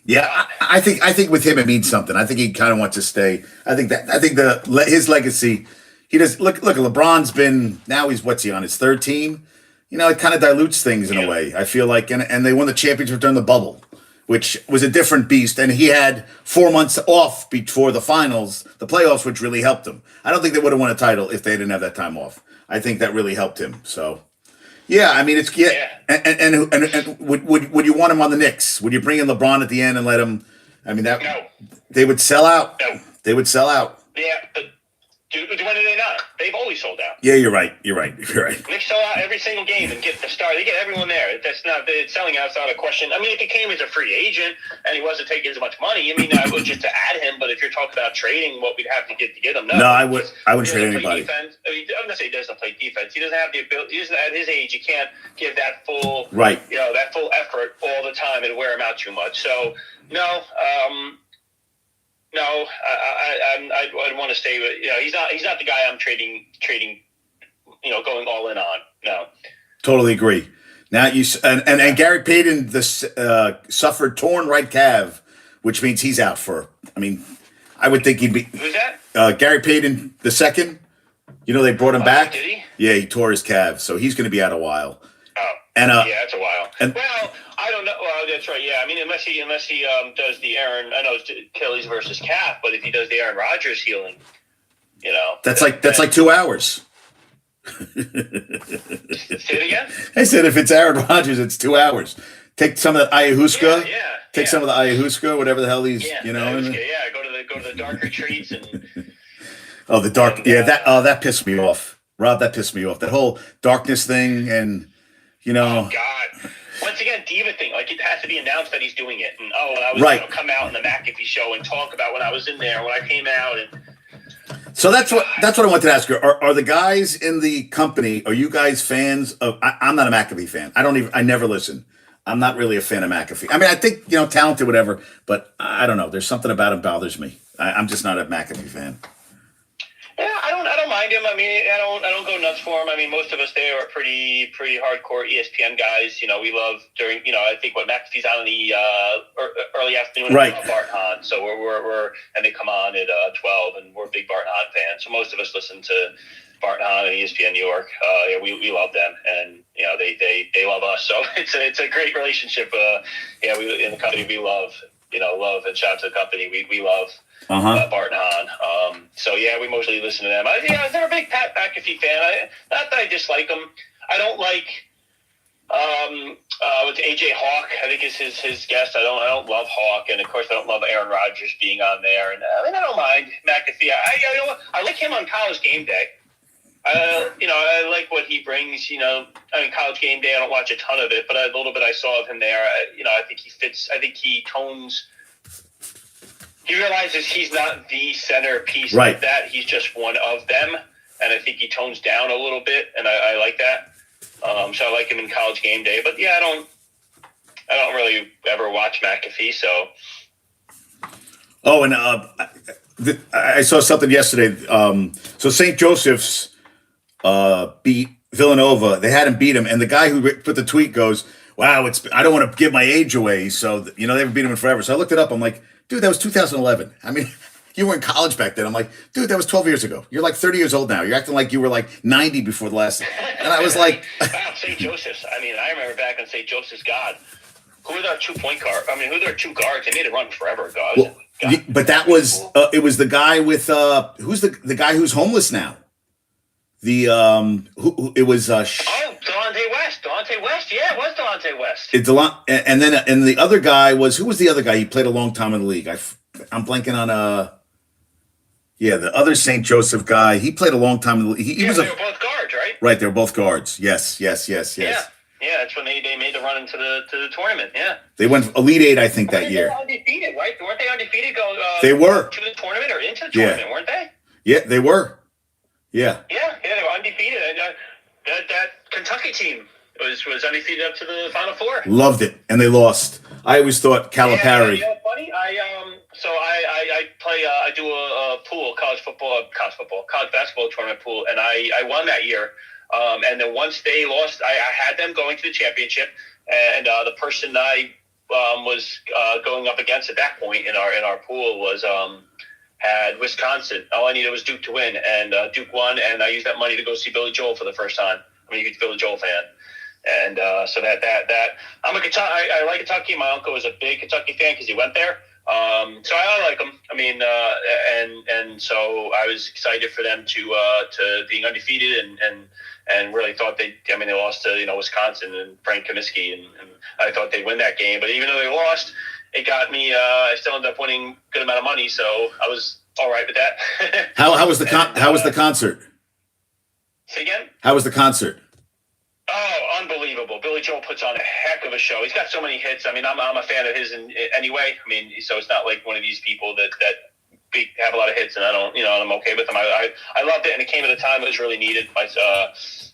Yeah, I think with him it means something. I think he kind of wants to stay. I think his legacy. He does look. LeBron's been now. What's he on his 3rd team? You know, it kind of dilutes things in a way. I feel like, and they won the championship during the bubble, which was a different beast. And he had 4 months off before the finals, the playoffs, which really helped him. I don't think they would have won a title if they didn't have that time off. I think that really helped him. So, yeah, I mean, it's And would you want him on the Knicks? Would you bring in LeBron at the end and let him? I mean, they would sell out. No. They would sell out. Yeah, but when did they not? They've always sold out. Yeah, you're right. Knicks sell out every single game and get the star. They get everyone there. Selling out's not a question. I mean, if he came as a free agent and he wasn't taking as much money, I mean, I would just to add him. But if you're talking about trading, what we'd have to get him, no, I wouldn't trade anybody. Defense. I mean, I'm gonna say he doesn't play defense. He doesn't have the ability. At his age, you can't give that full that full effort all the time and wear him out too much. So no. No, I'd want to stay with. He's not the guy I'm trading. Going all in on. No. Totally agree. Now and Gary Payton suffered torn right calf, which means he's out for. I mean, I would think he'd be. Who's that? Gary Payton II. They brought him back. Did he? Yeah, he tore his calf, so he's going to be out a while. Oh. And that's a while. Well, I don't know. Well, that's right. Yeah, I mean, unless he does the Aaron, I know it's Achilles versus calf, but if he does the Aaron Rodgers healing, that's like 2 hours. Say it again. I said if it's Aaron Rodgers, it's 2 hours. Take some of that ayahuasca. Take yeah. some of the ayahuasca, whatever the hell these, Yeah, you know. yeah. Go to the dark retreats and Oh, the dark. and Yeah, that pissed me off, Rob. That pissed me off. That whole darkness thing, and oh God. Once again, diva thing. Like it has to be announced that he's doing it, and and I was right. Come out in the McAfee show and talk about when I was in there, when I came out, and so that's what I wanted to ask you. Are the guys in the company? Are you guys fans of? I'm not a McAfee fan. I never listen. I'm not really a fan of McAfee. I mean, I think talented, whatever, but I don't know. There's something about him bothers me. I'm just not a McAfee fan. Yeah, I don't mind him. I mean, I don't go nuts for him. I mean, most of us there are pretty hardcore ESPN guys. We love during. I think what McAfee's on in the early afternoon. Right. Bart Hahn. So we're and they come on at 12, and we're big Bart Hahn fans. So most of us listen to Bart Hahn and ESPN New York. We love them, and they love us. So it's a great relationship. We in the company we love and shout out to the company. We love. Bart and Hahn. So yeah, we mostly listen to them. They're a big Pat McAfee fan. Not that I dislike them. I don't like with AJ Hawk. I think is his guest. I don't love Hawk, and of course I don't love Aaron Rodgers being on there. And I don't mind McAfee. I like him on College Game Day. I like what he brings. College Game Day. I don't watch a ton of it, but a little bit I saw of him there. I think he fits. I think he tones. He realizes he's not the centerpiece of that. He's just one of them. And I think he tones down a little bit, and I like that. So I like him in College Game Day. But, yeah, I don't really ever watch McAfee, so. Oh, and I saw something yesterday. So St. Joseph's beat Villanova. They hadn't beat him, and the guy who put the tweet goes, wow, I don't want to give my age away. So, they haven't beat him in forever. So I looked it up. I'm like, dude, that was 2011. I mean, you were in college back then. I'm like, dude, that was 12 years ago. You're like 30 years old now. You're acting like you were like 90 before the last. And I was like, wow, St. Joseph's. I mean, I remember back on St. Joseph's. God, who are our 2-point guard? I mean, who are their 2 guards? They made it run forever ago. But that was it was the guy with who's the guy who's homeless now. The it was Delonte West. Yeah, it was Delonte West. And the other guy was who was the other guy? He played a long time in the league. I'm blanking on the other St. Joseph guy. He played a long time in the league. They were both guards, right? Right, they were both guards. Yes. Yeah, that's when they made the run into the tournament. Yeah, they went Elite Eight, I think, that year. They were undefeated, right? Weren't they undefeated? They were to the tournament or into the tournament, weren't they? Yeah, they were. Yeah, they were undefeated. That Kentucky team was undefeated up to the Final Four. Loved it, and they lost. I always thought Calipari. Yeah, funny. I play. I do a pool, college basketball tournament pool, and I won that year. And then once they lost, I had them going to the championship, and the person I was going up against at that point in our pool was had Wisconsin. All I needed was Duke to win, and Duke won, and I used that money to go see Billy Joel for the first time. I'm a huge Billy Joel fan. And so that I'm a Kentucky. I like Kentucky. My uncle was a big Kentucky fan because he went there. So I like them. I mean, and so I was excited for them to being undefeated and really thought they lost to Wisconsin and Frank Kaminsky and I thought they'd win that game. But even though they lost, it got me. I still ended up winning a good amount of money, so I was all right with that. How was the concert? Say again? How was the concert? Oh, unbelievable! Billy Joel puts on a heck of a show. He's got so many hits. I mean, I'm a fan of his anyway. I mean, so it's not like one of these people that have a lot of hits, and I don't, I'm okay with them. I loved it, and it came at a time it was really needed. My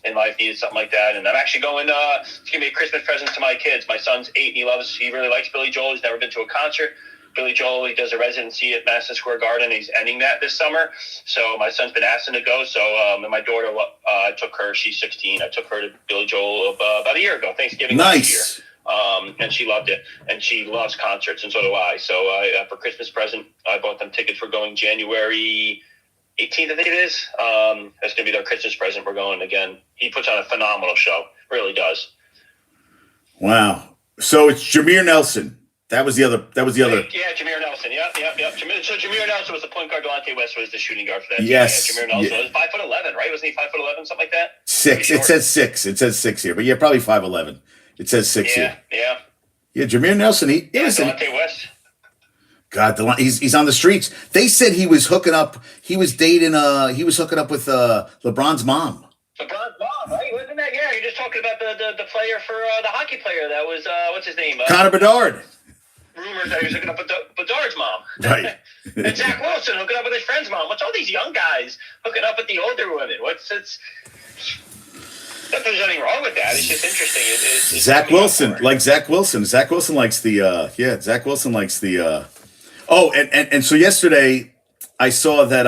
in life needed something like that, and I'm actually going to give me a Christmas present to my kids. My son's 8, and he really likes Billy Joel. He's never been to a concert. Billy Joel, he does a residency at Madison Square Garden. He's ending that this summer. So my son's been asking to go. So and my daughter, I took her. She's 16. I took her to Billy Joel about a year ago, Thanksgiving last year. And she loved it. And she loves concerts, and so do I. So for Christmas present, I bought them tickets. We're going January 18th, I think it is. That's going to be their Christmas present. We're going again. He puts on a phenomenal show. Really does. Wow. So it's Jameer Nelson. That was the other. Yeah, Jameer Nelson. Yep. So Jameer Nelson was the point guard. Delonte West was the shooting guard for that. Yes. Yeah, Jameer Nelson was 5'11", right? Wasn't he 5'11", something like that? 6. It says 6. It says 6 here, but yeah, probably 5'11". It says 6 here. Yeah. Yeah, Jameer Nelson. Delonte West. God, he's on the streets. They said he was hooking up. He was dating. He was hooking up with LeBron's mom. LeBron's mom, right? Wasn't that? Yeah, you're just talking about the player for the hockey player that was what's his name? Connor Bedard. Rumors that he was hooking up with Bedard's mom. Right. And Zach Wilson hooking up with his friend's mom. What's all these young guys hooking up with the older women? Not that there's anything wrong with that. It's just interesting. It's Zach Wilson, like Zach Wilson. Zach Wilson likes the. Zach Wilson likes the. Oh, and so yesterday I saw that.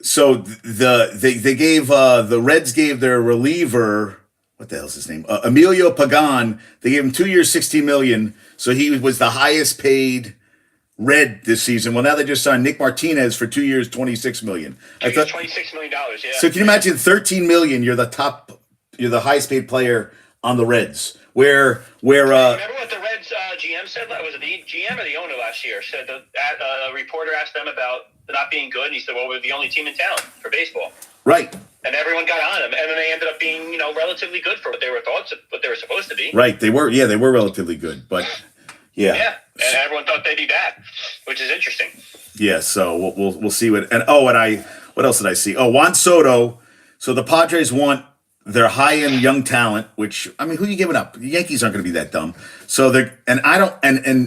So they gave the Reds gave their reliever, what the hell's his name, Emilio Pagan. They gave him 2 years, $16 million. So he was the highest paid Red this season. Well, now they just signed Nick Martinez for 2 years, $26 million. I thought $26 million. Yeah. So can you imagine $13 million? You're the highest paid player on the Reds. Remember what the Reds GM said? Was it the GM or the owner last year? Said that a reporter asked them about not being good, and he said, "Well, we're the only team in town for baseball." Right. And everyone got on them, and then they ended up being, relatively good for what they were supposed to be. Right. They were. Yeah, they were relatively good, but yeah. Yeah, and everyone thought they'd be bad, which is interesting. Yeah. So we'll see what what else did I see? Oh, Juan Soto. So the Padres want their high-end young talent, which, I mean, who are you giving up? The Yankees aren't going to be that dumb. So and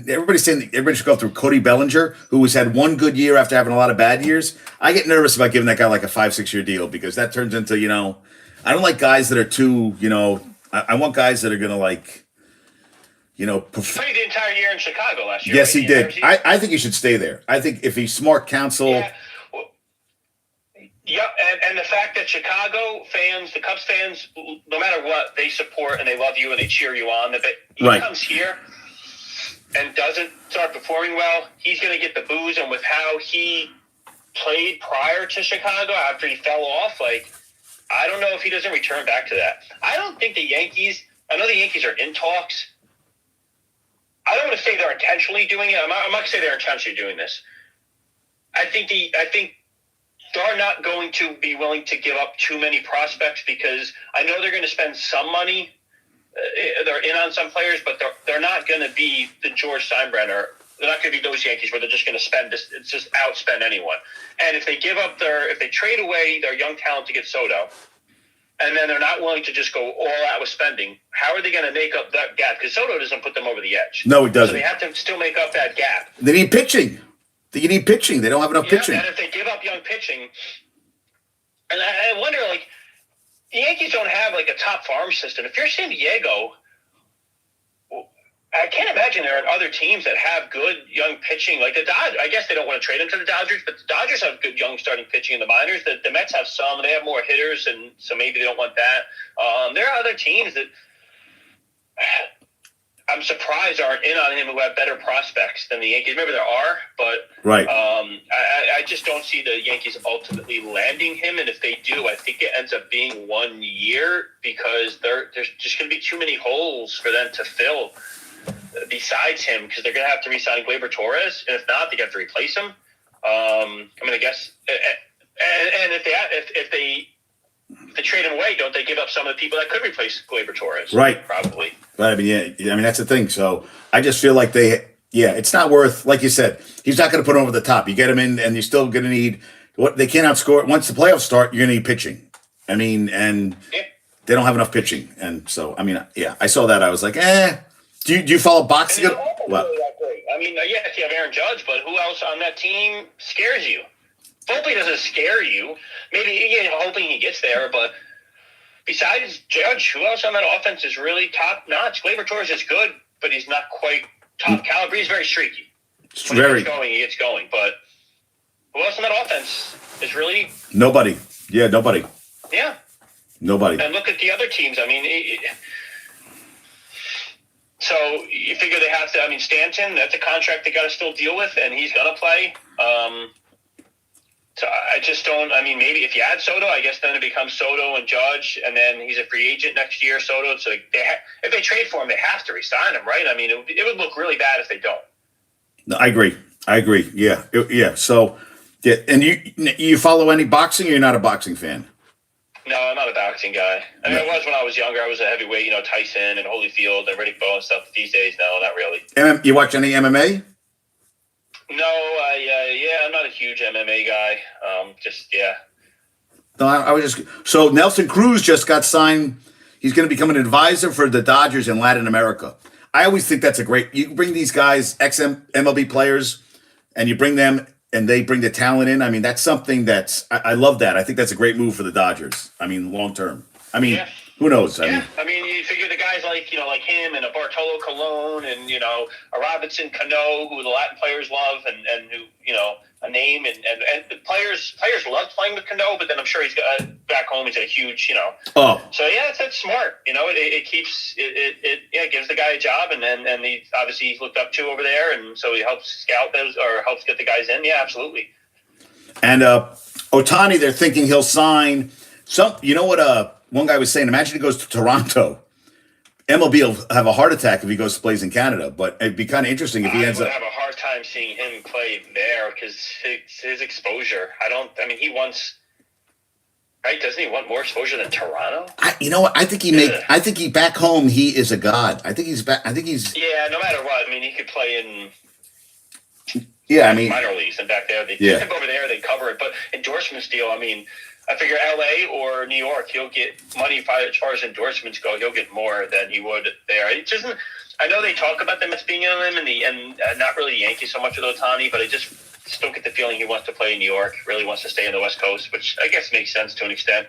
everybody's saying everybody should go through Cody Bellinger, who has had one good year after having a lot of bad years. I get nervous about giving that guy like a 5-6 year deal because that turns into, I don't like guys that are too, I want guys that are going to He played the entire year in Chicago last year. Yes, right? he did. I think he should stay there. I think if he's smart counsel. Yeah. Yep, and the fact that Chicago fans, the Cubs fans, no matter what, they support and they love you and they cheer you on. If he comes here and doesn't start performing well, he's going to get the boos. And with how he played prior to Chicago, after he fell off, I don't know if he doesn't return back to that. I don't think the Yankees, I know the Yankees are in talks. I don't want to say they're intentionally doing it. I'm not going to say they're intentionally doing this. I think they're not going to be willing to give up too many prospects because I know they're going to spend some money. They're in on some players, but they're not going to be the George Steinbrenner. They're not going to be those Yankees where they're just going to spend this. It's just outspend anyone. And if they if they trade away their young talent to get Soto, and then they're not willing to just go all out with spending, how are they going to make up that gap? Because Soto doesn't put them over the edge. No, he doesn't. So they have to still make up that gap. They need pitching. You need pitching. They don't have enough pitching. And if they give up young pitching, and I wonder, the Yankees don't have a top farm system. If you're San Diego, I can't imagine there are other teams that have good young pitching. Like the Dodgers, I guess they don't want to trade into the Dodgers, but the Dodgers have good young starting pitching in the minors. The Mets have some. They have more hitters, and so maybe they don't want that. There are other teams that I'm surprised aren't in on him who have better prospects than the Yankees. Maybe there are, but right. I just don't see the Yankees ultimately landing him. And if they do, I think it ends up being 1 year because there's just going to be too many holes for them to fill besides him because they're going to have to re-sign Gleyber Torres, and if not, they have to replace him. I guess, and if they trade him away, don't they give up some of the people that could replace Gleyber Torres? Right. Probably. But that's the thing. So I just feel like it's not worth, like you said, he's not going to put him over the top. You get him in and you're still going to need what they can't outscore. Once the playoffs start, you're going to need pitching. They don't have enough pitching. And so, I saw that. I was like, Do you follow boxing? Well, really that great. Yes, you have Aaron Judge, but who else on that team scares you? Volpe doesn't scare you. Maybe you're hoping he gets there, but besides Judge, who else on that offense is really top notch? Gleyber Torres is good, but he's not quite top caliber. He's very streaky. When he gets going. But who else on that offense is really nobody? Yeah, nobody. Yeah, nobody. And look at the other teams. So you figure they have to. Stanton, that's a contract they got to still deal with, and he's going to play. So I just don't. Maybe if you add Soto, I guess then it becomes Soto and Judge, and then he's a free agent next year. Soto. So if they trade for him, they have to re-sign him, right? It would look really bad if they don't. No, I agree. Yeah. So, yeah. And you follow any boxing, or you're not a boxing fan? No, I'm not a boxing guy. I mean, I was when I was younger. I was a heavyweight, Tyson and Holyfield and Riddick Bowe and stuff. These days, no, not really. You watch any MMA? No, I'm not a huge MMA guy. Yeah. No, I was just so Nelson Cruz just got signed. He's going to become an advisor for the Dodgers in Latin America. I always think that's a great. You bring these guys, ex-MLB players, and you bring them, and they bring the talent in. I mean, that's something I love that. I think that's a great move for the Dodgers. I mean, long term. I mean, who knows? I mean, you figure the guys like him and a Bartolo Colon and a Robinson Cano, who the Latin players love, and who a name and the players love playing with Cano, but then I'm sure he's got back home. He's a huge Oh, so yeah, it's smart. It keeps it gives the guy a job, and he obviously he's looked up to over there, and so he helps scout those or helps get the guys in. Yeah, absolutely. And Ohtani, they're thinking he'll sign some. You know what? One guy was saying, imagine he goes to Toronto. MLB will have a heart attack if he goes to plays in Canada, but it'd be kind of interesting if he ends up. I would have a hard time seeing him play there because his exposure. He wants. Right? Doesn't he want more exposure than Toronto? You know what? I think he back home. He is a god. I think he's back. Yeah. No matter what, he could play in. Yeah, minor leagues and back there. They take him over there. They cover it, but endorsements deal. I figure L.A. or New York, he'll get money as far as endorsements go. He'll get more than he would there. It doesn't. I know they talk about them as being in them, and not really Yankees so much with Ohtani, but I just don't get the feeling he wants to play in New York. Really wants to stay in the West Coast, which I guess makes sense to an extent.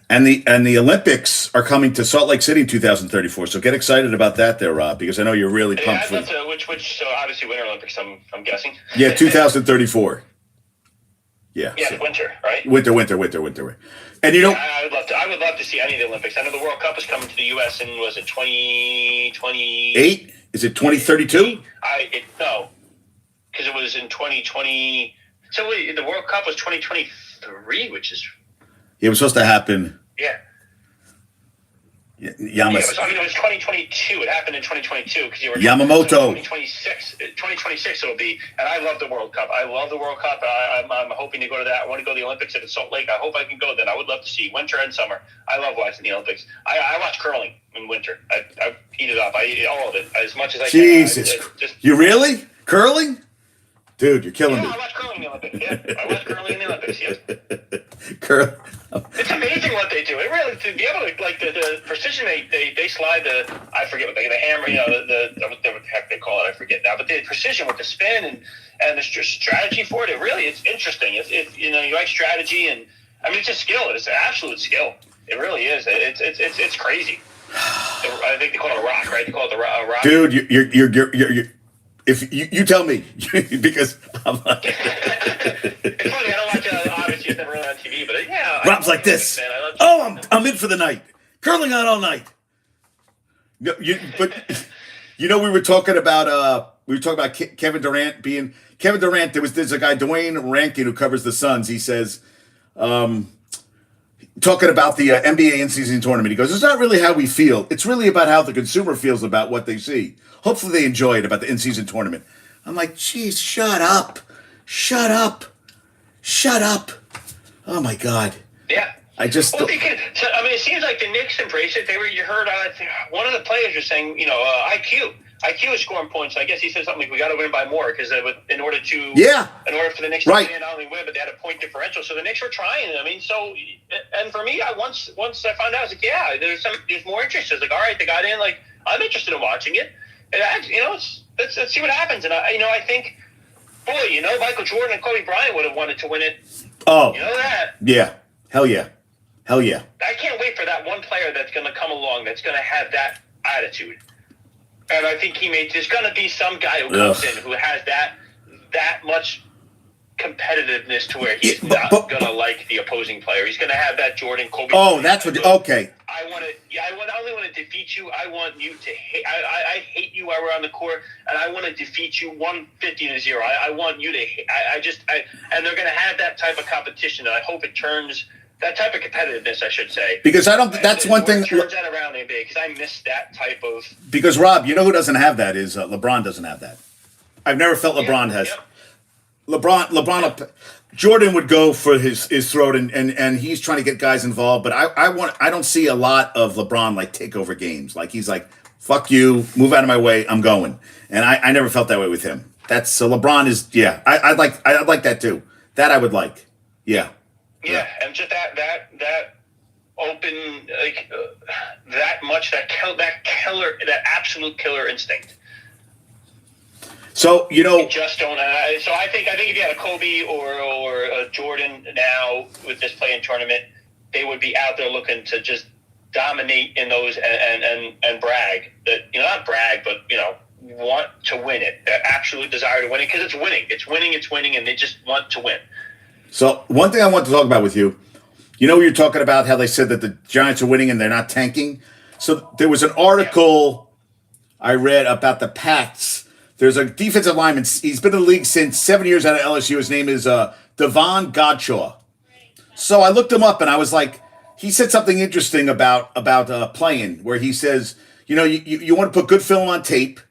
And the Olympics are coming to Salt Lake City in 2034. So get excited about that, there, Rob, because I know you're really pumped for. So obviously Winter Olympics. I'm guessing. Yeah, 2034. Yeah. Yeah, so winter, right? Winter. And I would love to see any of the Olympics. I know the World Cup is coming to the U.S. in, was it 2028? Is it 2032? No, because it was in 2020. So the World Cup was 2023, which is. It was supposed to happen. Yeah. It was 2022. It happened in 2022 because you were Yamamoto. 2026 it'll be. And I love the World Cup. I'm hoping to go to that. I want to go to the Olympics at Salt Lake. I hope I can go then. I would love to see winter and summer. I love watching the Olympics. I watch curling in winter. I eat it up. I eat all of it as much as I can. Jesus. You really? Curling? Dude, you're killing me. I watch curling in the Olympics. Yeah, I watch curling in the Olympics. Yeah. It's amazing what they do. It really to be able to the precision they slide I forget what the hammer what the heck they call it, I forget now, but the precision with the spin and the strategy for it. It really it's interesting. It's you like strategy and it's a skill. It's an absolute skill. It really is. It's crazy. I think they call it a rock, right? They call it the rock. Dude, you're if you tell me because I'm like. It's funny. I don't watch. Obviously, it's never really on TV, but yeah. Rob's like this. I'm in for the night. Curling on all night. No, we were talking about Kevin Durant being Kevin Durant. There's a guy Dwayne Rankin who covers the Suns. He says, talking about the NBA in-season tournament. He goes, "It's not really how we feel. It's really about how the consumer feels about what they see. Hopefully, they enjoy it about the in-season tournament." I'm like, "Geez, shut up. Oh my God." Yeah. I just. Well, it seems like the Knicks embrace it. You heard one of the players was saying, IQ is scoring points. I guess he said something like, "We got to win by more because in order for the Knicks to win, not only win, but they had a point differential." So the Knicks were trying. And for me, once I found out, I was like, "Yeah, there's more interest." I was like, "All right, they got in. Like, I'm interested in watching it." And let's see what happens. And I think, boy, Michael Jordan and Kobe Bryant would have wanted to win it. Oh, that? Yeah, hell yeah. I can't wait for that one player that's going to come along that's going to have that attitude. And I think there's going to be some guy who comes in who has that much competitiveness to where he's not going to like the opposing player. He's going to have that Jordan Kobe. Oh, that's what. Okay. I only want to defeat you. I want you to hate. I hate you while we're on the court, and I want to defeat you 150-0. I want you to. And they're going to have that type of competition, and I hope it turns. That type of competitiveness, I should say. Because I don't. That's one thing. Turns that around the NBA because I miss that type of. Because Rob, who doesn't have that is LeBron doesn't have that. I've never felt LeBron has. LeBron, Jordan would go for his throat, and he's trying to get guys involved. But I don't see a lot of LeBron like take over games. Like he's like, fuck you, move out of my way, I'm going. And I never felt that way with him. That's so LeBron is I'd like that too. That I would like. Yeah. Yeah, and just that open that absolute killer instinct. So You just don't. So I think if you had a Kobe or a Jordan now with this play-in tournament, they would be out there looking to just dominate in those and brag. That not brag, but want to win it. That absolute desire to win it because it's winning. It's winning, and they just want to win. So one thing I want to talk about with you, you're talking about how they said that the Giants are winning and they're not tanking. So there was an article I read about the Pats. There's a defensive lineman. He's been in the league since 7 years out of LSU. His name is Devon Godshaw. So I looked him up and I was like, he said something interesting about playing, where he says, you want to put good film on tape.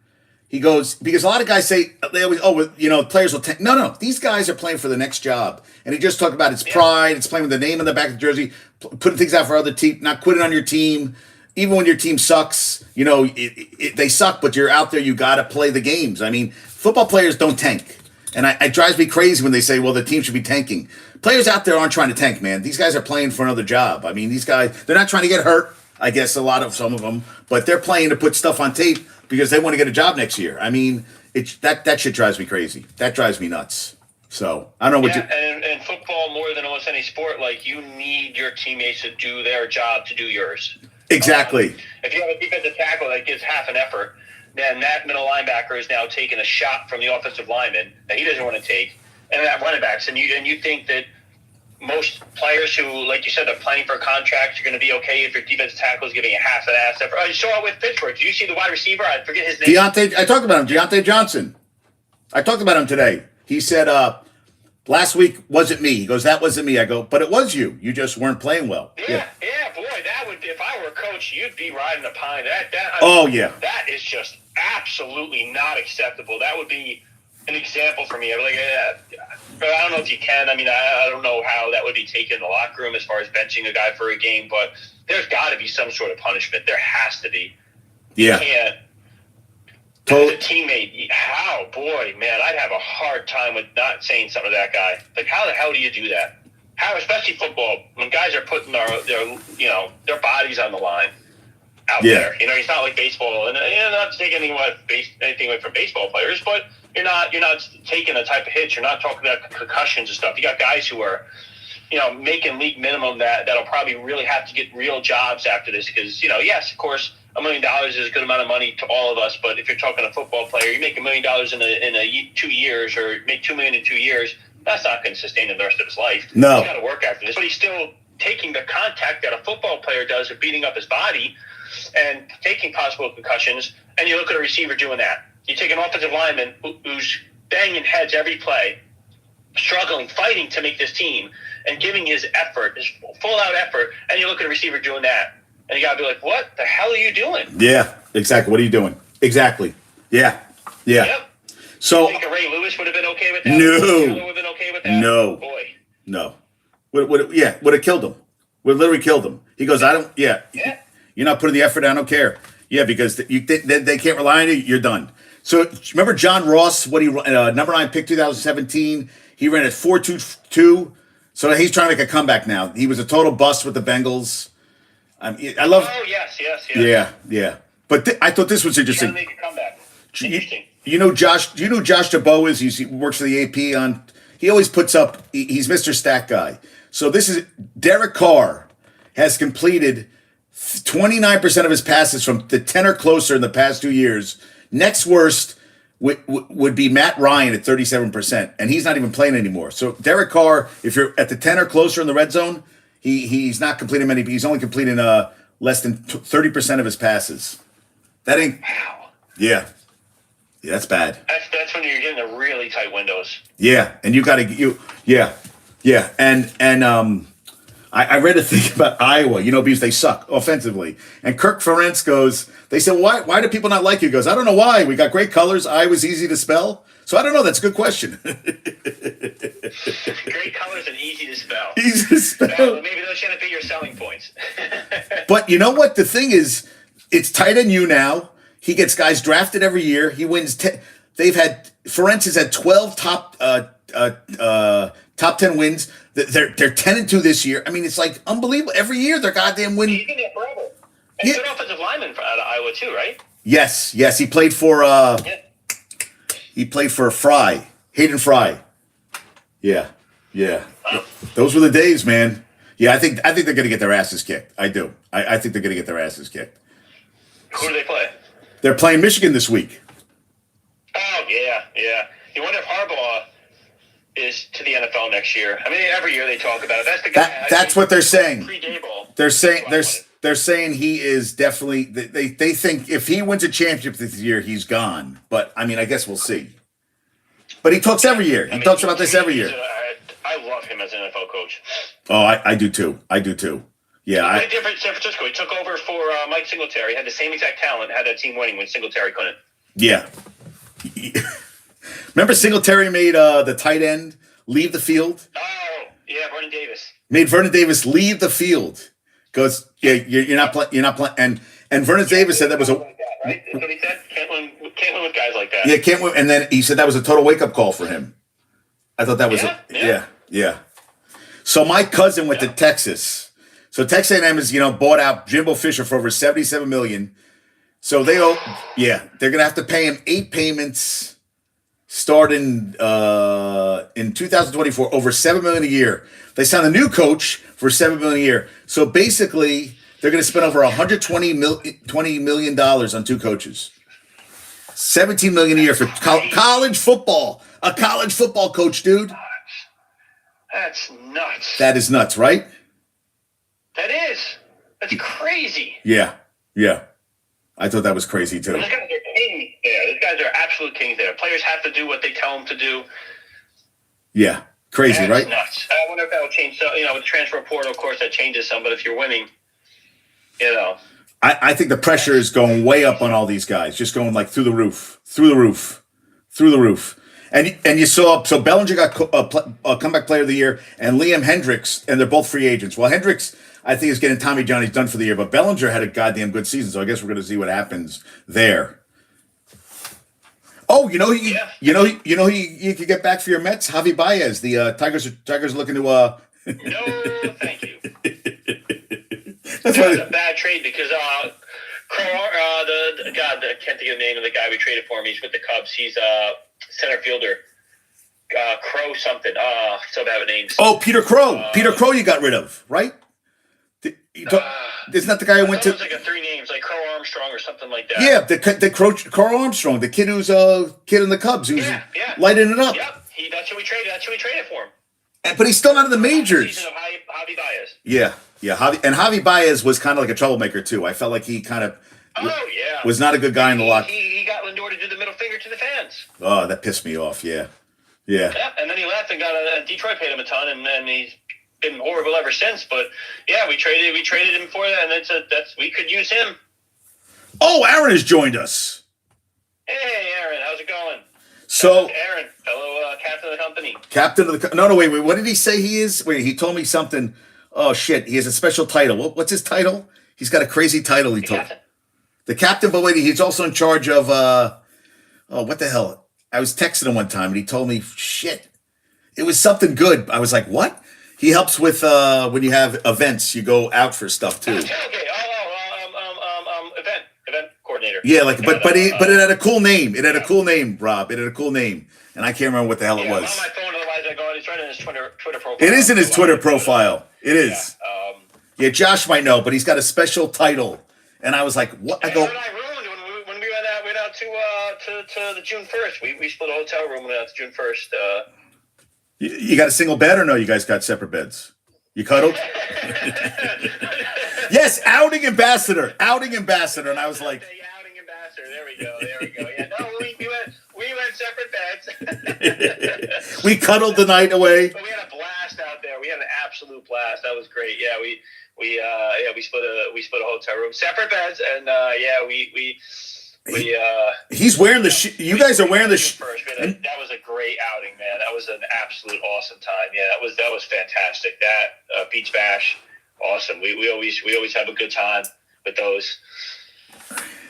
He goes, because a lot of guys say, they always, players will tank. No, these guys are playing for the next job. And he just talked about it's pride, it's playing with the name on the back of the jersey, putting things out for other team, not quitting on your team. Even when your team sucks, they suck, but you're out there, you got to play the games. I mean, football players don't tank. And it drives me crazy when they say, well, the team should be tanking. Players out there aren't trying to tank, man. These guys are playing for another job. I mean, these guys, they're not trying to get hurt, I guess, some of them, but they're playing to put stuff on tape because they want to get a job next year. I mean, that shit drives me crazy. That drives me nuts. So I don't know what you. And football, more than almost any sport, like you need your teammates to do their job to do yours. Exactly. If you have a defensive tackle that gives half an effort, then that middle linebacker is now taking a shot from the offensive lineman that he doesn't want to take, and that running backs. And you think that most players who, like you said, are planning for contracts, you're going to be okay if your defensive tackle is giving a half-an-ass effort. Oh, you saw it with Pittsburgh. Did you see the wide receiver? I forget his name. I talked about him, Deontay Johnson. I talked about him today. He said, last week wasn't me. He goes, that wasn't me. I go, but it was you. You just weren't playing well. Yeah, boy, that would, if I were a coach, you'd be riding the pine. That is just absolutely not acceptable. That would be an example for me. But I don't know if you can. I mean, I don't know how that would be taken in the locker room as far as benching a guy for a game, but there's got to be some sort of punishment. There has to be. Yeah. You can't. As a teammate, boy, man, I'd have a hard time with not saying something to that guy. Like, how the hell do you do that? How, especially football, when guys are putting their bodies on the line out there. It's not like baseball, and not to take anything away from baseball players, but you're not taking a type of hits. You're not talking about concussions and stuff. You got guys who are, making league minimum that'll probably really have to get real jobs after this because, yes, of course, $1 million is a good amount of money to all of us, but if you're talking a football player, you make $1 million in 2 years, or make $2 million in 2 years. That's not going to sustain him the rest of his life. No, he's got to work after this, but he's still taking the contact that a football player does of beating up his body and taking possible concussions. And you look at a receiver doing that. You take an offensive lineman who's banging heads every play, struggling, fighting to make this team, and giving his effort, his full-out effort, and you look at a receiver doing that. And you got to be like, what the hell are you doing? Yeah, exactly. What are you doing? Exactly. Yeah. Yep. So, you think Ray Lewis would have been okay with that? No. Would have been okay with that? No. Boy. No. Would have killed him. Would literally killed him. He goes, yeah. You're not putting the effort in, I don't care. Yeah, because they can't rely on you, you're done. So, remember John Ross, number 9 pick 2017? He ran at 4.22. So, he's trying to make a comeback now. He was a total bust with the Bengals. I love. Oh, yes. Yeah. But I thought this was interesting. Trying to make a comeback. Interesting. Do you know who Josh DeBow is? He works for the AP on. He always puts up. He's Mr. Stat Guy. So this is Derek Carr has completed 29% of his passes from the 10 or closer in the past 2 years. Next worst would be Matt Ryan at 37%, and he's not even playing anymore. So Derek Carr, if you're at the 10 or closer in the red zone, he's not completing many. He's only completing less than 30% of his passes. That ain't. Wow. Yeah, that's bad. That's when you're getting the really tight windows. Yeah, and you got to and I read a thing about Iowa, because they suck offensively. And Kirk Ferentz goes, they said, why do people not like you? He goes, I don't know why. We got great colors. Iowa's easy to spell. So I don't know. That's a good question. Great colors and easy to spell. Easy to spell. Maybe those shouldn't be your selling points. But you know what? The thing is, it's tight end you now. He gets guys drafted every year. He wins. Ferentz has had 12 top 10 wins. They're 10-2 this year. I mean, it's like unbelievable. Every year they're goddamn winning. He's been there forever. And good offensive lineman out of Iowa too, right? Yes. He played for Fry, Hayden Fry. Yeah. Wow. Those were the days, man. Yeah, I think they're gonna get their asses kicked. I do. I think they're gonna get their asses kicked. Who do they play? They're playing Michigan this week. Oh yeah. You wonder if Harbaugh is to the NFL next year. I mean, every year they talk about it. That's the guy. That's what they're saying. Pre-Daboll. They're saying he is definitely. They think if he wins a championship this year, he's gone. But I mean, I guess we'll see. But he talks every year. He talks about this every year. I love him as an NFL coach. Oh, I do too. Yeah, He played for San Francisco. He took over for Mike Singletary. Had the same exact talent. Had that team winning when Singletary couldn't. Yeah. Remember Singletary made the tight end leave the field? Oh, yeah, Vernon Davis. Made Vernon Davis leave the field. Goes, yeah, you're not playing. And Vernon Davis said that was a. Right? That's what he said. Can't win with guys like that. Yeah, can't win. And then he said that was a total wake up call for him. I thought that was yeah. So my cousin went to Texas. So Texas A&M is bought out Jimbo Fisher for over $77 million. So they're gonna have to pay him 8 payments starting in 2024, over $7 million a year. They signed a new coach for $7 million a year. So basically, they're going to spend over $120 million on 2 coaches. $17 million a year for college football. A college football coach, dude. That's nuts. That is nuts, right? That is. That's crazy. Yeah. I thought that was crazy too. These guys are kings there. These guys are absolute kings there. Players have to do what they tell them to do. Yeah. Crazy, That's right? Nuts. I wonder if that will change. So, with the transfer portal, of course, that changes some. But if you're winning, I think the pressure is going way up on all these guys, just going like through the roof. And you saw, so Bellinger got a comeback player of the year, and Liam Hendricks, and they're both free agents. Well, Hendricks, I think, is getting Tommy John. He's done for the year, but Bellinger had a goddamn good season, so I guess we're going to see what happens there. Oh, you could get back for your Mets, Javi Baez. The Tigers are looking to. No, thank you. That was a bad trade because I can't think of the name of the guy we traded for him. He's with the Cubs. He's center fielder. Crow something. So bad with names. Oh, Peter Crow. Peter Crow you got rid of, right? Isn't that the guy who went to? It was like 3 names, like Crow Armstrong or something like that. Yeah, the Crow Armstrong, the kid who's kid in the Cubs, who's lighting it up. Yep, that's who we traded. That's who we traded for him. But he's still not in the majors. Season of Javi Baez. Yeah. Javi Baez was kind of like a troublemaker too. I felt like he kind of was not a good guy in the locker. He got Lindor to do the middle finger to the fans. Oh, that pissed me off. Yeah. And then he left and got Detroit paid him a ton, and then he's been horrible ever since. But yeah, we traded him for that, and we could use him. Oh, Aaron has joined us. Hey, Aaron, how's it going? So Aaron, fellow captain of the company. Captain of the no, wait. What did he say he is? Wait, he told me something. Oh shit, he has a special title. What's his title? He's got a crazy title. He told the captain, but wait, he's also in charge of. What the hell? I was texting him one time, and he told me shit. It was something good. I was like, what? He helps with when you have events. You go out for stuff too. Okay. Event coordinator. Yeah, but it had a cool name. It had a cool name, Rob. It had a cool name, and I can't remember what the hell it was. On my phone, otherwise I go. He's right in his Twitter profile. It is in his Twitter profile. It is. Yeah, Josh might know, but he's got a special title, and I was like, what? I go. And I ruined when we went out to the June 1st. We split a hotel room when we went out to June 1st. You got a single bed, or no? You guys got separate beds? You cuddled? Yes, outing ambassador, and I was like, outing ambassador. There we go. Yeah, no, we went separate beds. We cuddled the night away. But we had a blast out there. We had an absolute blast. That was great. Yeah, we split a hotel room, separate beds, and he's wearing the. You guys are wearing the. First, that was a great outing, man. That was an absolute awesome time. Yeah, that was fantastic. That beach bash, awesome. We always have a good time with those.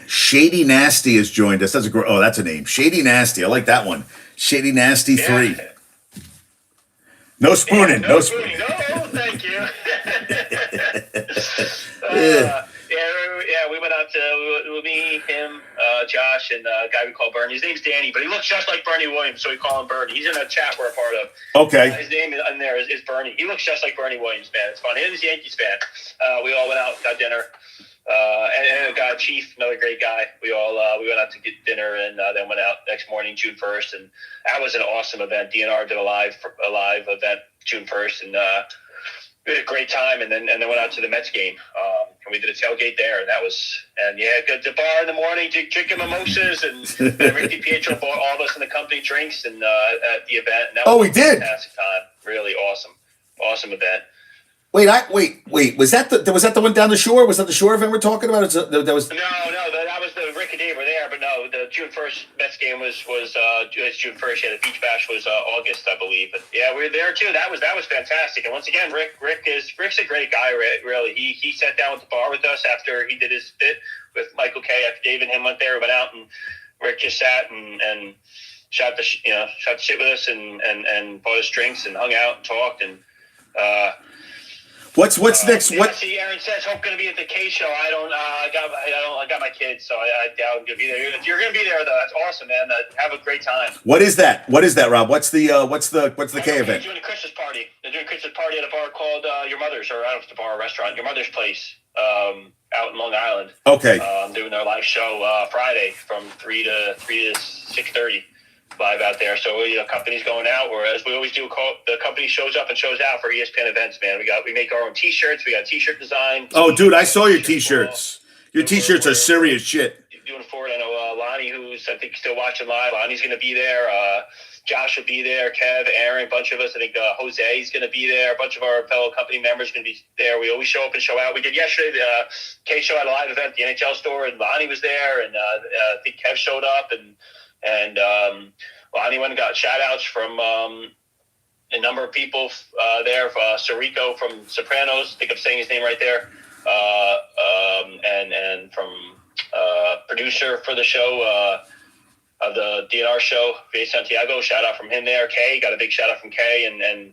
Shady Nasty has joined us. That's a name. Shady Nasty. I like that one. Shady Nasty 3. No spooning. No spooning. No, thank you. We went out to me, him, Josh, and a guy we call Bernie. His name's Danny, but he looks just like Bernie Williams, so we call him Bernie. He's in a chat we're a part of. Okay. His name in there is Bernie. He looks just like Bernie Williams, man. It's funny. He's a Yankees fan. We all went out, got dinner. And a guy, Chief, another great guy. We went out to get dinner and then went out next morning, June 1st, and that was an awesome event. DNR did a live event June 1st, and we had a great time. And then went out to the Mets game, and we did a tailgate there, and good the bar in the morning, drinking mimosas, and Rick DiPietro bought all of us in the company drinks and at the event. And that was we did. Fantastic time, really awesome event. Wait! Was that the one down the shore? Was that the shore event we're talking about? No, that was the Rick and Dave were there, but no, the June 1st Mets game was June 1st. Yeah, the beach bash was August, I believe. But yeah, we were there too. That was fantastic. And once again, Rick's a great guy. Really, he sat down at the bar with us after he did his bit with Michael K. After Dave and him went there, we went out, and Rick just sat and shot the shit with us and bought us drinks and hung out and talked and. What's next? What? See, Aaron says I'm going to be at the K show. I got my kids, so I doubt I'm going to be there. You're going to be there though. That's awesome, man. Have a great time. What is that, Rob? What's the K event? They're doing a Christmas party. They're doing a Christmas party at a bar called Your Mother's, or I don't know if it's a bar or restaurant. Your Mother's Place, out in Long Island. Okay. Doing their live show Friday from 3 to 6:30. Live out there, so company's going out, or as we always do, the company shows up and shows out for ESPN events. Man, we make our own T-shirts. We got T-shirt design. Oh, dude, I saw your T-shirts. Your T-shirts are serious shit. Doing for it. I know Lonnie, who's I think still watching live. Lonnie's going to be there. Josh will be there. Kev, Aaron, a bunch of us. I think Jose's going to be there. A bunch of our fellow company members are going to be there. We always show up and show out. We did yesterday. The K show had a live event at the NHL store, and Lonnie was there, and I think Kev showed up, and Lonnie went and got shout-outs from a number of people there. Sirico from Sopranos, I think I'm saying his name right there, and from producer for the show, of the DNR show, Jay Santiago, shout-out from him there. Kay, got a big shout-out from Kay, and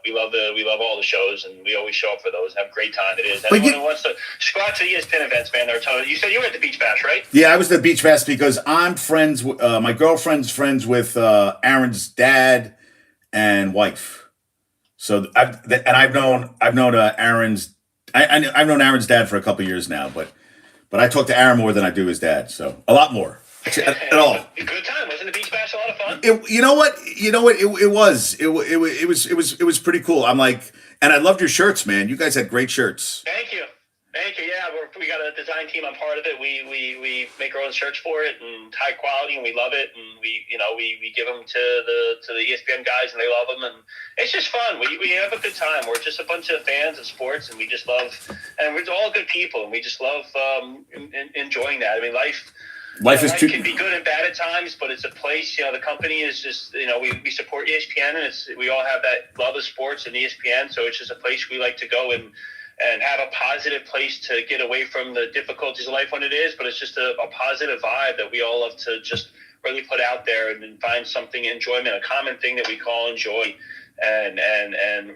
we love all the shows, and we always show up for those and have a great time. It is. Anyone who wants to go out to the ESPN events, man, they're a ton. You said you were at the Beach Bash, right? Yeah, I was at the Beach Bash because I'm friends. My girlfriend's friends with Aaron's dad and wife. So I've known Aaron's. I've known Aaron's dad for a couple of years now, but I talk to Aaron more than I do his dad. So a lot more. At all. A good time. Wasn't the Beach Bash a lot of fun? You know what? It was pretty cool. I'm like, and I loved your shirts, man. You guys had great shirts. Thank you. Yeah, we got a design team. I'm part of it. We make our own shirts for it, and high quality, and we love it. And we give them to the ESPN guys, and they love them. And it's just fun. We have a good time. We're just a bunch of fans of sports, and we just love. And we're all good people, and we just love enjoying that. I mean, life can be good and bad at times, but it's a place. The company is just we support ESPN, and we all have that love of sports and ESPN. So it's just a place we like to go and have a positive place to get away from the difficulties of life when it is. But it's just a positive vibe that we all love to just really put out there and then find something enjoyment, a common thing that we call enjoy, and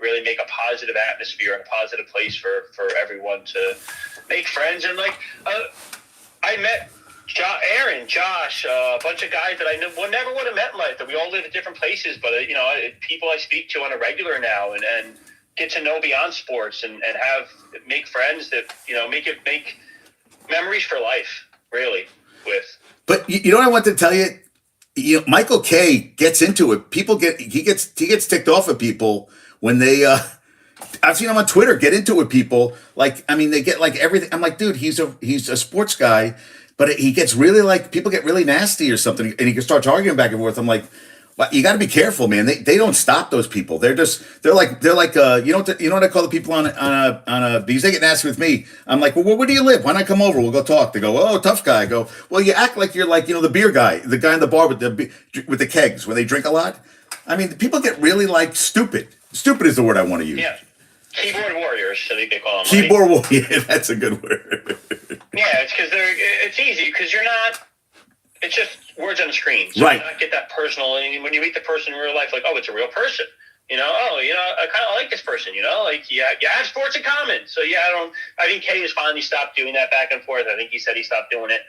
really make a positive atmosphere and a positive place for everyone to make friends. And I met Aaron, Josh, a bunch of guys that I never would have met in life. That we all live at different places, but people I speak to on a regular now, and get to know beyond sports, and make friends that make memories for life. Really, with. But you know what I want to tell you? Michael K gets into it. He gets ticked off at people when they. I've seen him on Twitter get into it with people. They get everything. I'm like, dude, he's a sports guy. But he gets really people get really nasty or something, and he can start arguing back and forth. I'm like, But you got to be careful, man. They don't stop those people. They're like you know what I call the people on a because they get nasty with me. I'm like, well, where do you live? Why not come over? We'll go talk. They go, oh, tough guy. I go, well, you act like you're like the beer guy, the guy in the bar with the kegs where they drink a lot. I mean, people get really like stupid. Stupid is the word I want to use. Yeah. Keyboard warriors, I think they call them. Keyboard warrior. Yeah, that's a good word. Yeah, it's because it's easy because you're not. It's just words on the screen. So right. You not get that personal. And when you meet the person in real life, like, oh, it's a real person. I kind of like this person. Like you have sports in common. So I think Kay has finally stopped doing that back and forth. I think he said he stopped doing it.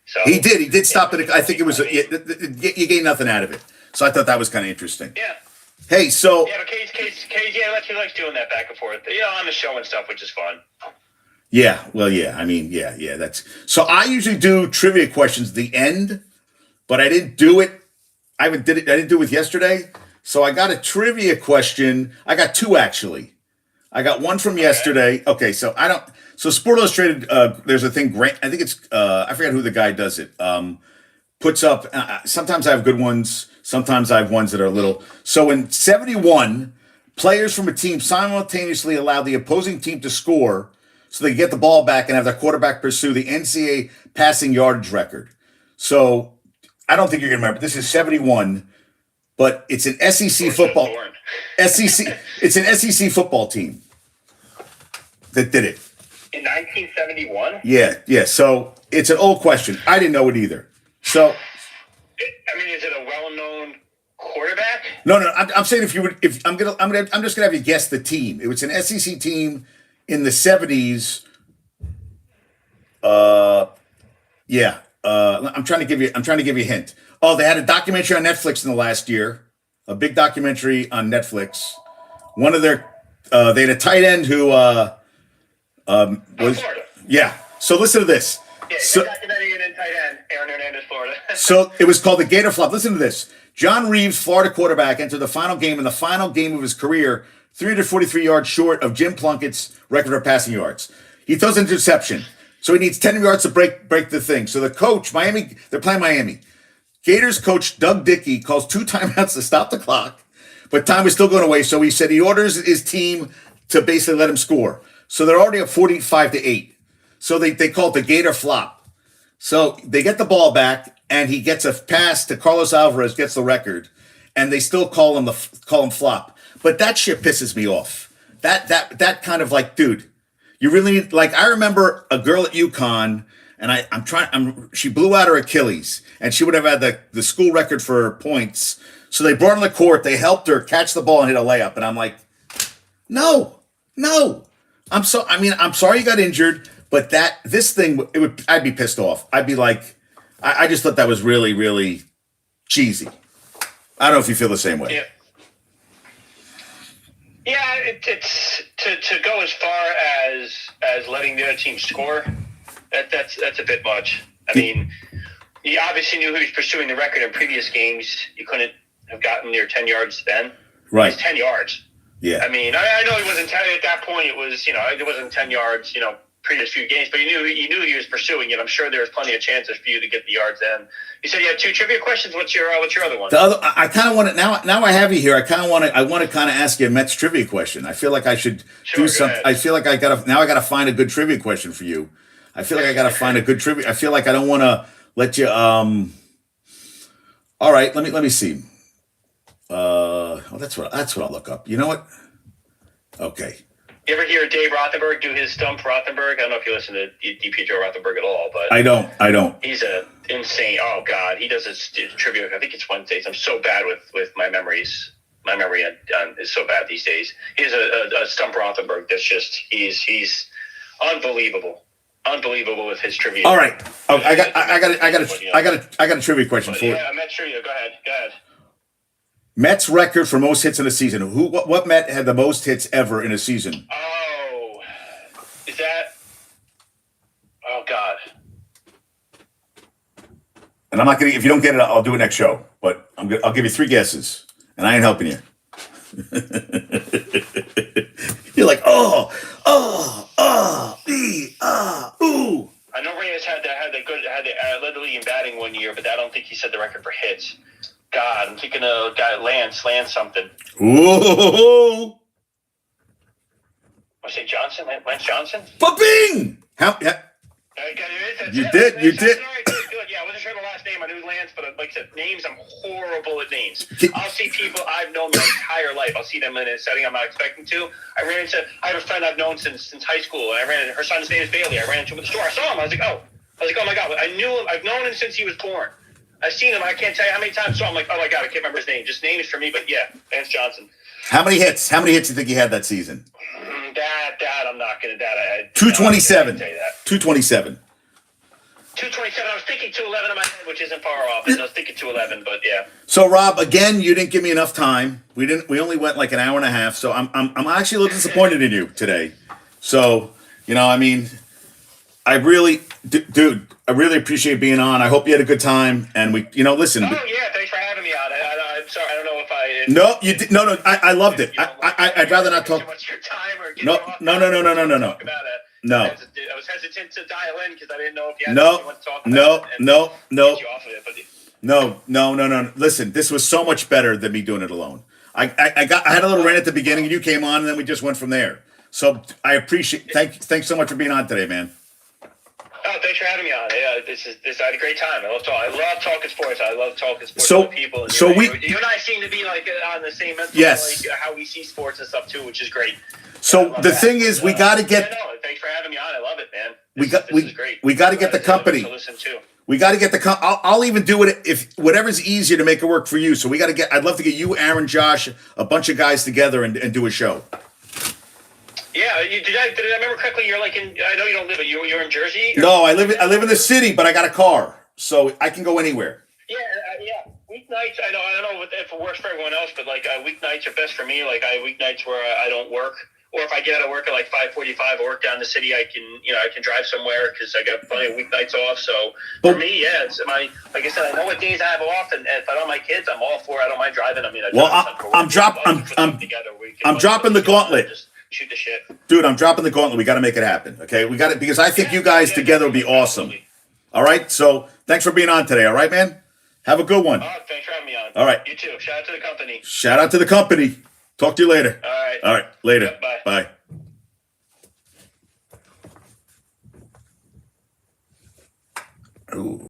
So he did stop it. I think it was you gained nothing out of it. So I thought that was kind of interesting. Yeah. Hey, so but Kay's he likes doing that back and forth. On the show and stuff, which is fun. Yeah, well, yeah. I mean, yeah. That's so. I usually do trivia questions at the end, but I didn't do it. I didn't do it yesterday. So I got a trivia question. I got two actually. I got one from yesterday. Okay, so So Sport Illustrated. There's a thing. Grant. I think it's. I forget who the guy does it. Puts up. Sometimes I have good ones. Sometimes I have ones that are little. So in 71, players from a team simultaneously allow the opposing team to score, so they get the ball back and have their quarterback pursue the NCAA passing yardage record. So I don't think you're going to remember. This is 71, but it's an SEC football. It's an SEC football team that did it. In 1971? Yeah. So it's an old question. I didn't know it either. So, is it a well-known quarterback? No. I'm saying I'm just gonna have you guess the team. It was an SEC team in the 70s. Yeah. I'm trying to give you a hint. Oh, they had a documentary on Netflix in the last year. A big documentary on Netflix. One of their they had a tight end who was Florida. Yeah. So listen to this. Yeah, so, documentary and tight end, Aaron Hernandez, Florida. So it was called the Gator Flop. Listen to this. John Reeves, Florida quarterback, entered the final game of his career, 343 yards short of Jim Plunkett's record for passing yards. He throws an interception. So he needs 10 yards to break the thing. So the coach, they're playing Miami. Gators coach Doug Dickey calls 2 timeouts to stop the clock, but time is still going away. So he said he orders his team to basically let him score. So they're already up 45-8. So they call it the Gator Flop. So they get the ball back, and he gets a pass to Carlos Alvarez, gets the record, and they still call him flop. But that shit pisses me off. That kind of like, dude, you really need, like, I remember a girl at UConn, and she blew out her Achilles, and she would have had the school record for points. So they brought her on the court, they helped her catch the ball and hit a layup, and I'm like, no. I'm sorry you got injured. But this thing, I'd be pissed off. I'd be like, I just thought that was really, really cheesy. I don't know if you feel the same way. Yeah, it's to go as far as letting the other team score. That's a bit much. I mean, he obviously knew he was pursuing the record in previous games. You couldn't have gotten near 10 yards then. Right. It's 10 yards. Yeah. I mean, I know he wasn't 10 at that point. It wasn't 10 yards. Previous few games, but you knew he was pursuing it. I'm sure there was plenty of chances for you to get the yards then. You said you had 2 trivia questions. What's your other one? I kind of want to now I have you here. I want to kind of ask you a Mets trivia question. I feel like I should do something. I feel like I gotta find a good trivia question for you. I feel like I gotta find a good trivia. I feel like I don't want to let you. All right, let me see. That's what I'll look up. You know what? Okay. You ever hear Dave Rothenberg do his Stump Rothenberg? I don't know if you listen to DP Joe Rothenberg at all, but I don't. He's a insane. Oh God, he does his trivia. I think it's Wednesdays. I'm so bad with my memories. My memory is so bad these days. He has a Stump Rothenberg that's just he's unbelievable with his trivia. All right, I got a trivia question for you. Yeah, Mets trivia. Go ahead. Mets record for most hits in a season. What Met had the most hits ever in a season? Oh, is that? Oh God. And I'm not gonna. If you don't get it, I'll do it next show. But I'll give you 3 guesses, and I ain't helping you. You're like, ooh. I know Reyes led the league in batting one year, but I don't think he set the record for hits. God, I'm thinking of guy Lance something. Ooh. I say Johnson, Lance Johnson. Ba-bing! How? Yeah, you did. You Lance did. Johnson, all right, good. Yeah, I wasn't sure the last name. I knew Lance, but like I said, names, I'm horrible at names. I'll see people I've known my entire life. I'll see them in a setting I'm not expecting to. I have a friend I've known since high school, and her son's name is Bailey. I ran into him at the store. I saw him. I was like, oh my God. I knew him. I've known him since he was born. I've seen him. I can't tell you how many times. So I'm like, oh my God, I can't remember his name. Just names for me, but yeah, Lance Johnson. How many hits? How many hits do you think he had that season? That I'm not going to. 227. 227. I was thinking 211 in my head, which isn't far off. I was thinking 211, but yeah. So Rob, again, you didn't give me enough time. We only went like an hour and a half. So I'm actually a little disappointed in you today. So I mean, I really, dude, I really appreciate being on. I hope you had a good time. And listen. Oh yeah, thanks for having me on. I'm sorry, I don't know if I. No, you did. No. I loved it. I'd rather not talk. Too much your time or No. Talk about it. No. I was hesitant to dial in because I didn't know if you had anything to talk about. No. Listen, this was so much better than me doing it alone. I had a little rant at the beginning, and you came on, and then we just went from there. So I appreciate. Thanks so much for being on today, man. Oh, thanks for having me on. Yeah, I had a great time. I love talking sports. I love talking sports with people. And you and I seem to be like on the same mental, yes, like how we see sports and stuff too, which is great. So the thing is, we got to get. Thanks for having me on. I love it, man. This is great. We got to get the company. To listen to. We got to get the. I'll even do it if whatever's easier to make it work for you. So we got to get. I'd love to get you, Aaron, Josh, a bunch of guys together and do a show. Yeah, did I remember correctly? You're like in. I know you don't live. You're in Jersey. No, I live in the city, but I got a car, so I can go anywhere. Yeah. Weeknights. I don't know if it works for everyone else, but like weeknights are best for me. Like I have weeknights where I don't work. Or if I get out of work at like 5:45 or work down the city, I can drive somewhere because I got plenty of weeknights off. So for me, yeah, it's like I said, I know what days I have off, and if I don't have my kids, I'm all for it. I don't mind driving. I mean, I'm dropping the gauntlet. Just shoot the shit, dude. I'm dropping the gauntlet. We got to make it happen. Okay, we got it because I think you guys together would be awesome. Absolutely. All right, so thanks for being on today. All right, man. Have a good one. Thanks for having me on. All right, you too. Shout out to the company. Shout out to the company. Talk to you later. All right. Later. Yep, bye. Bye. Ooh.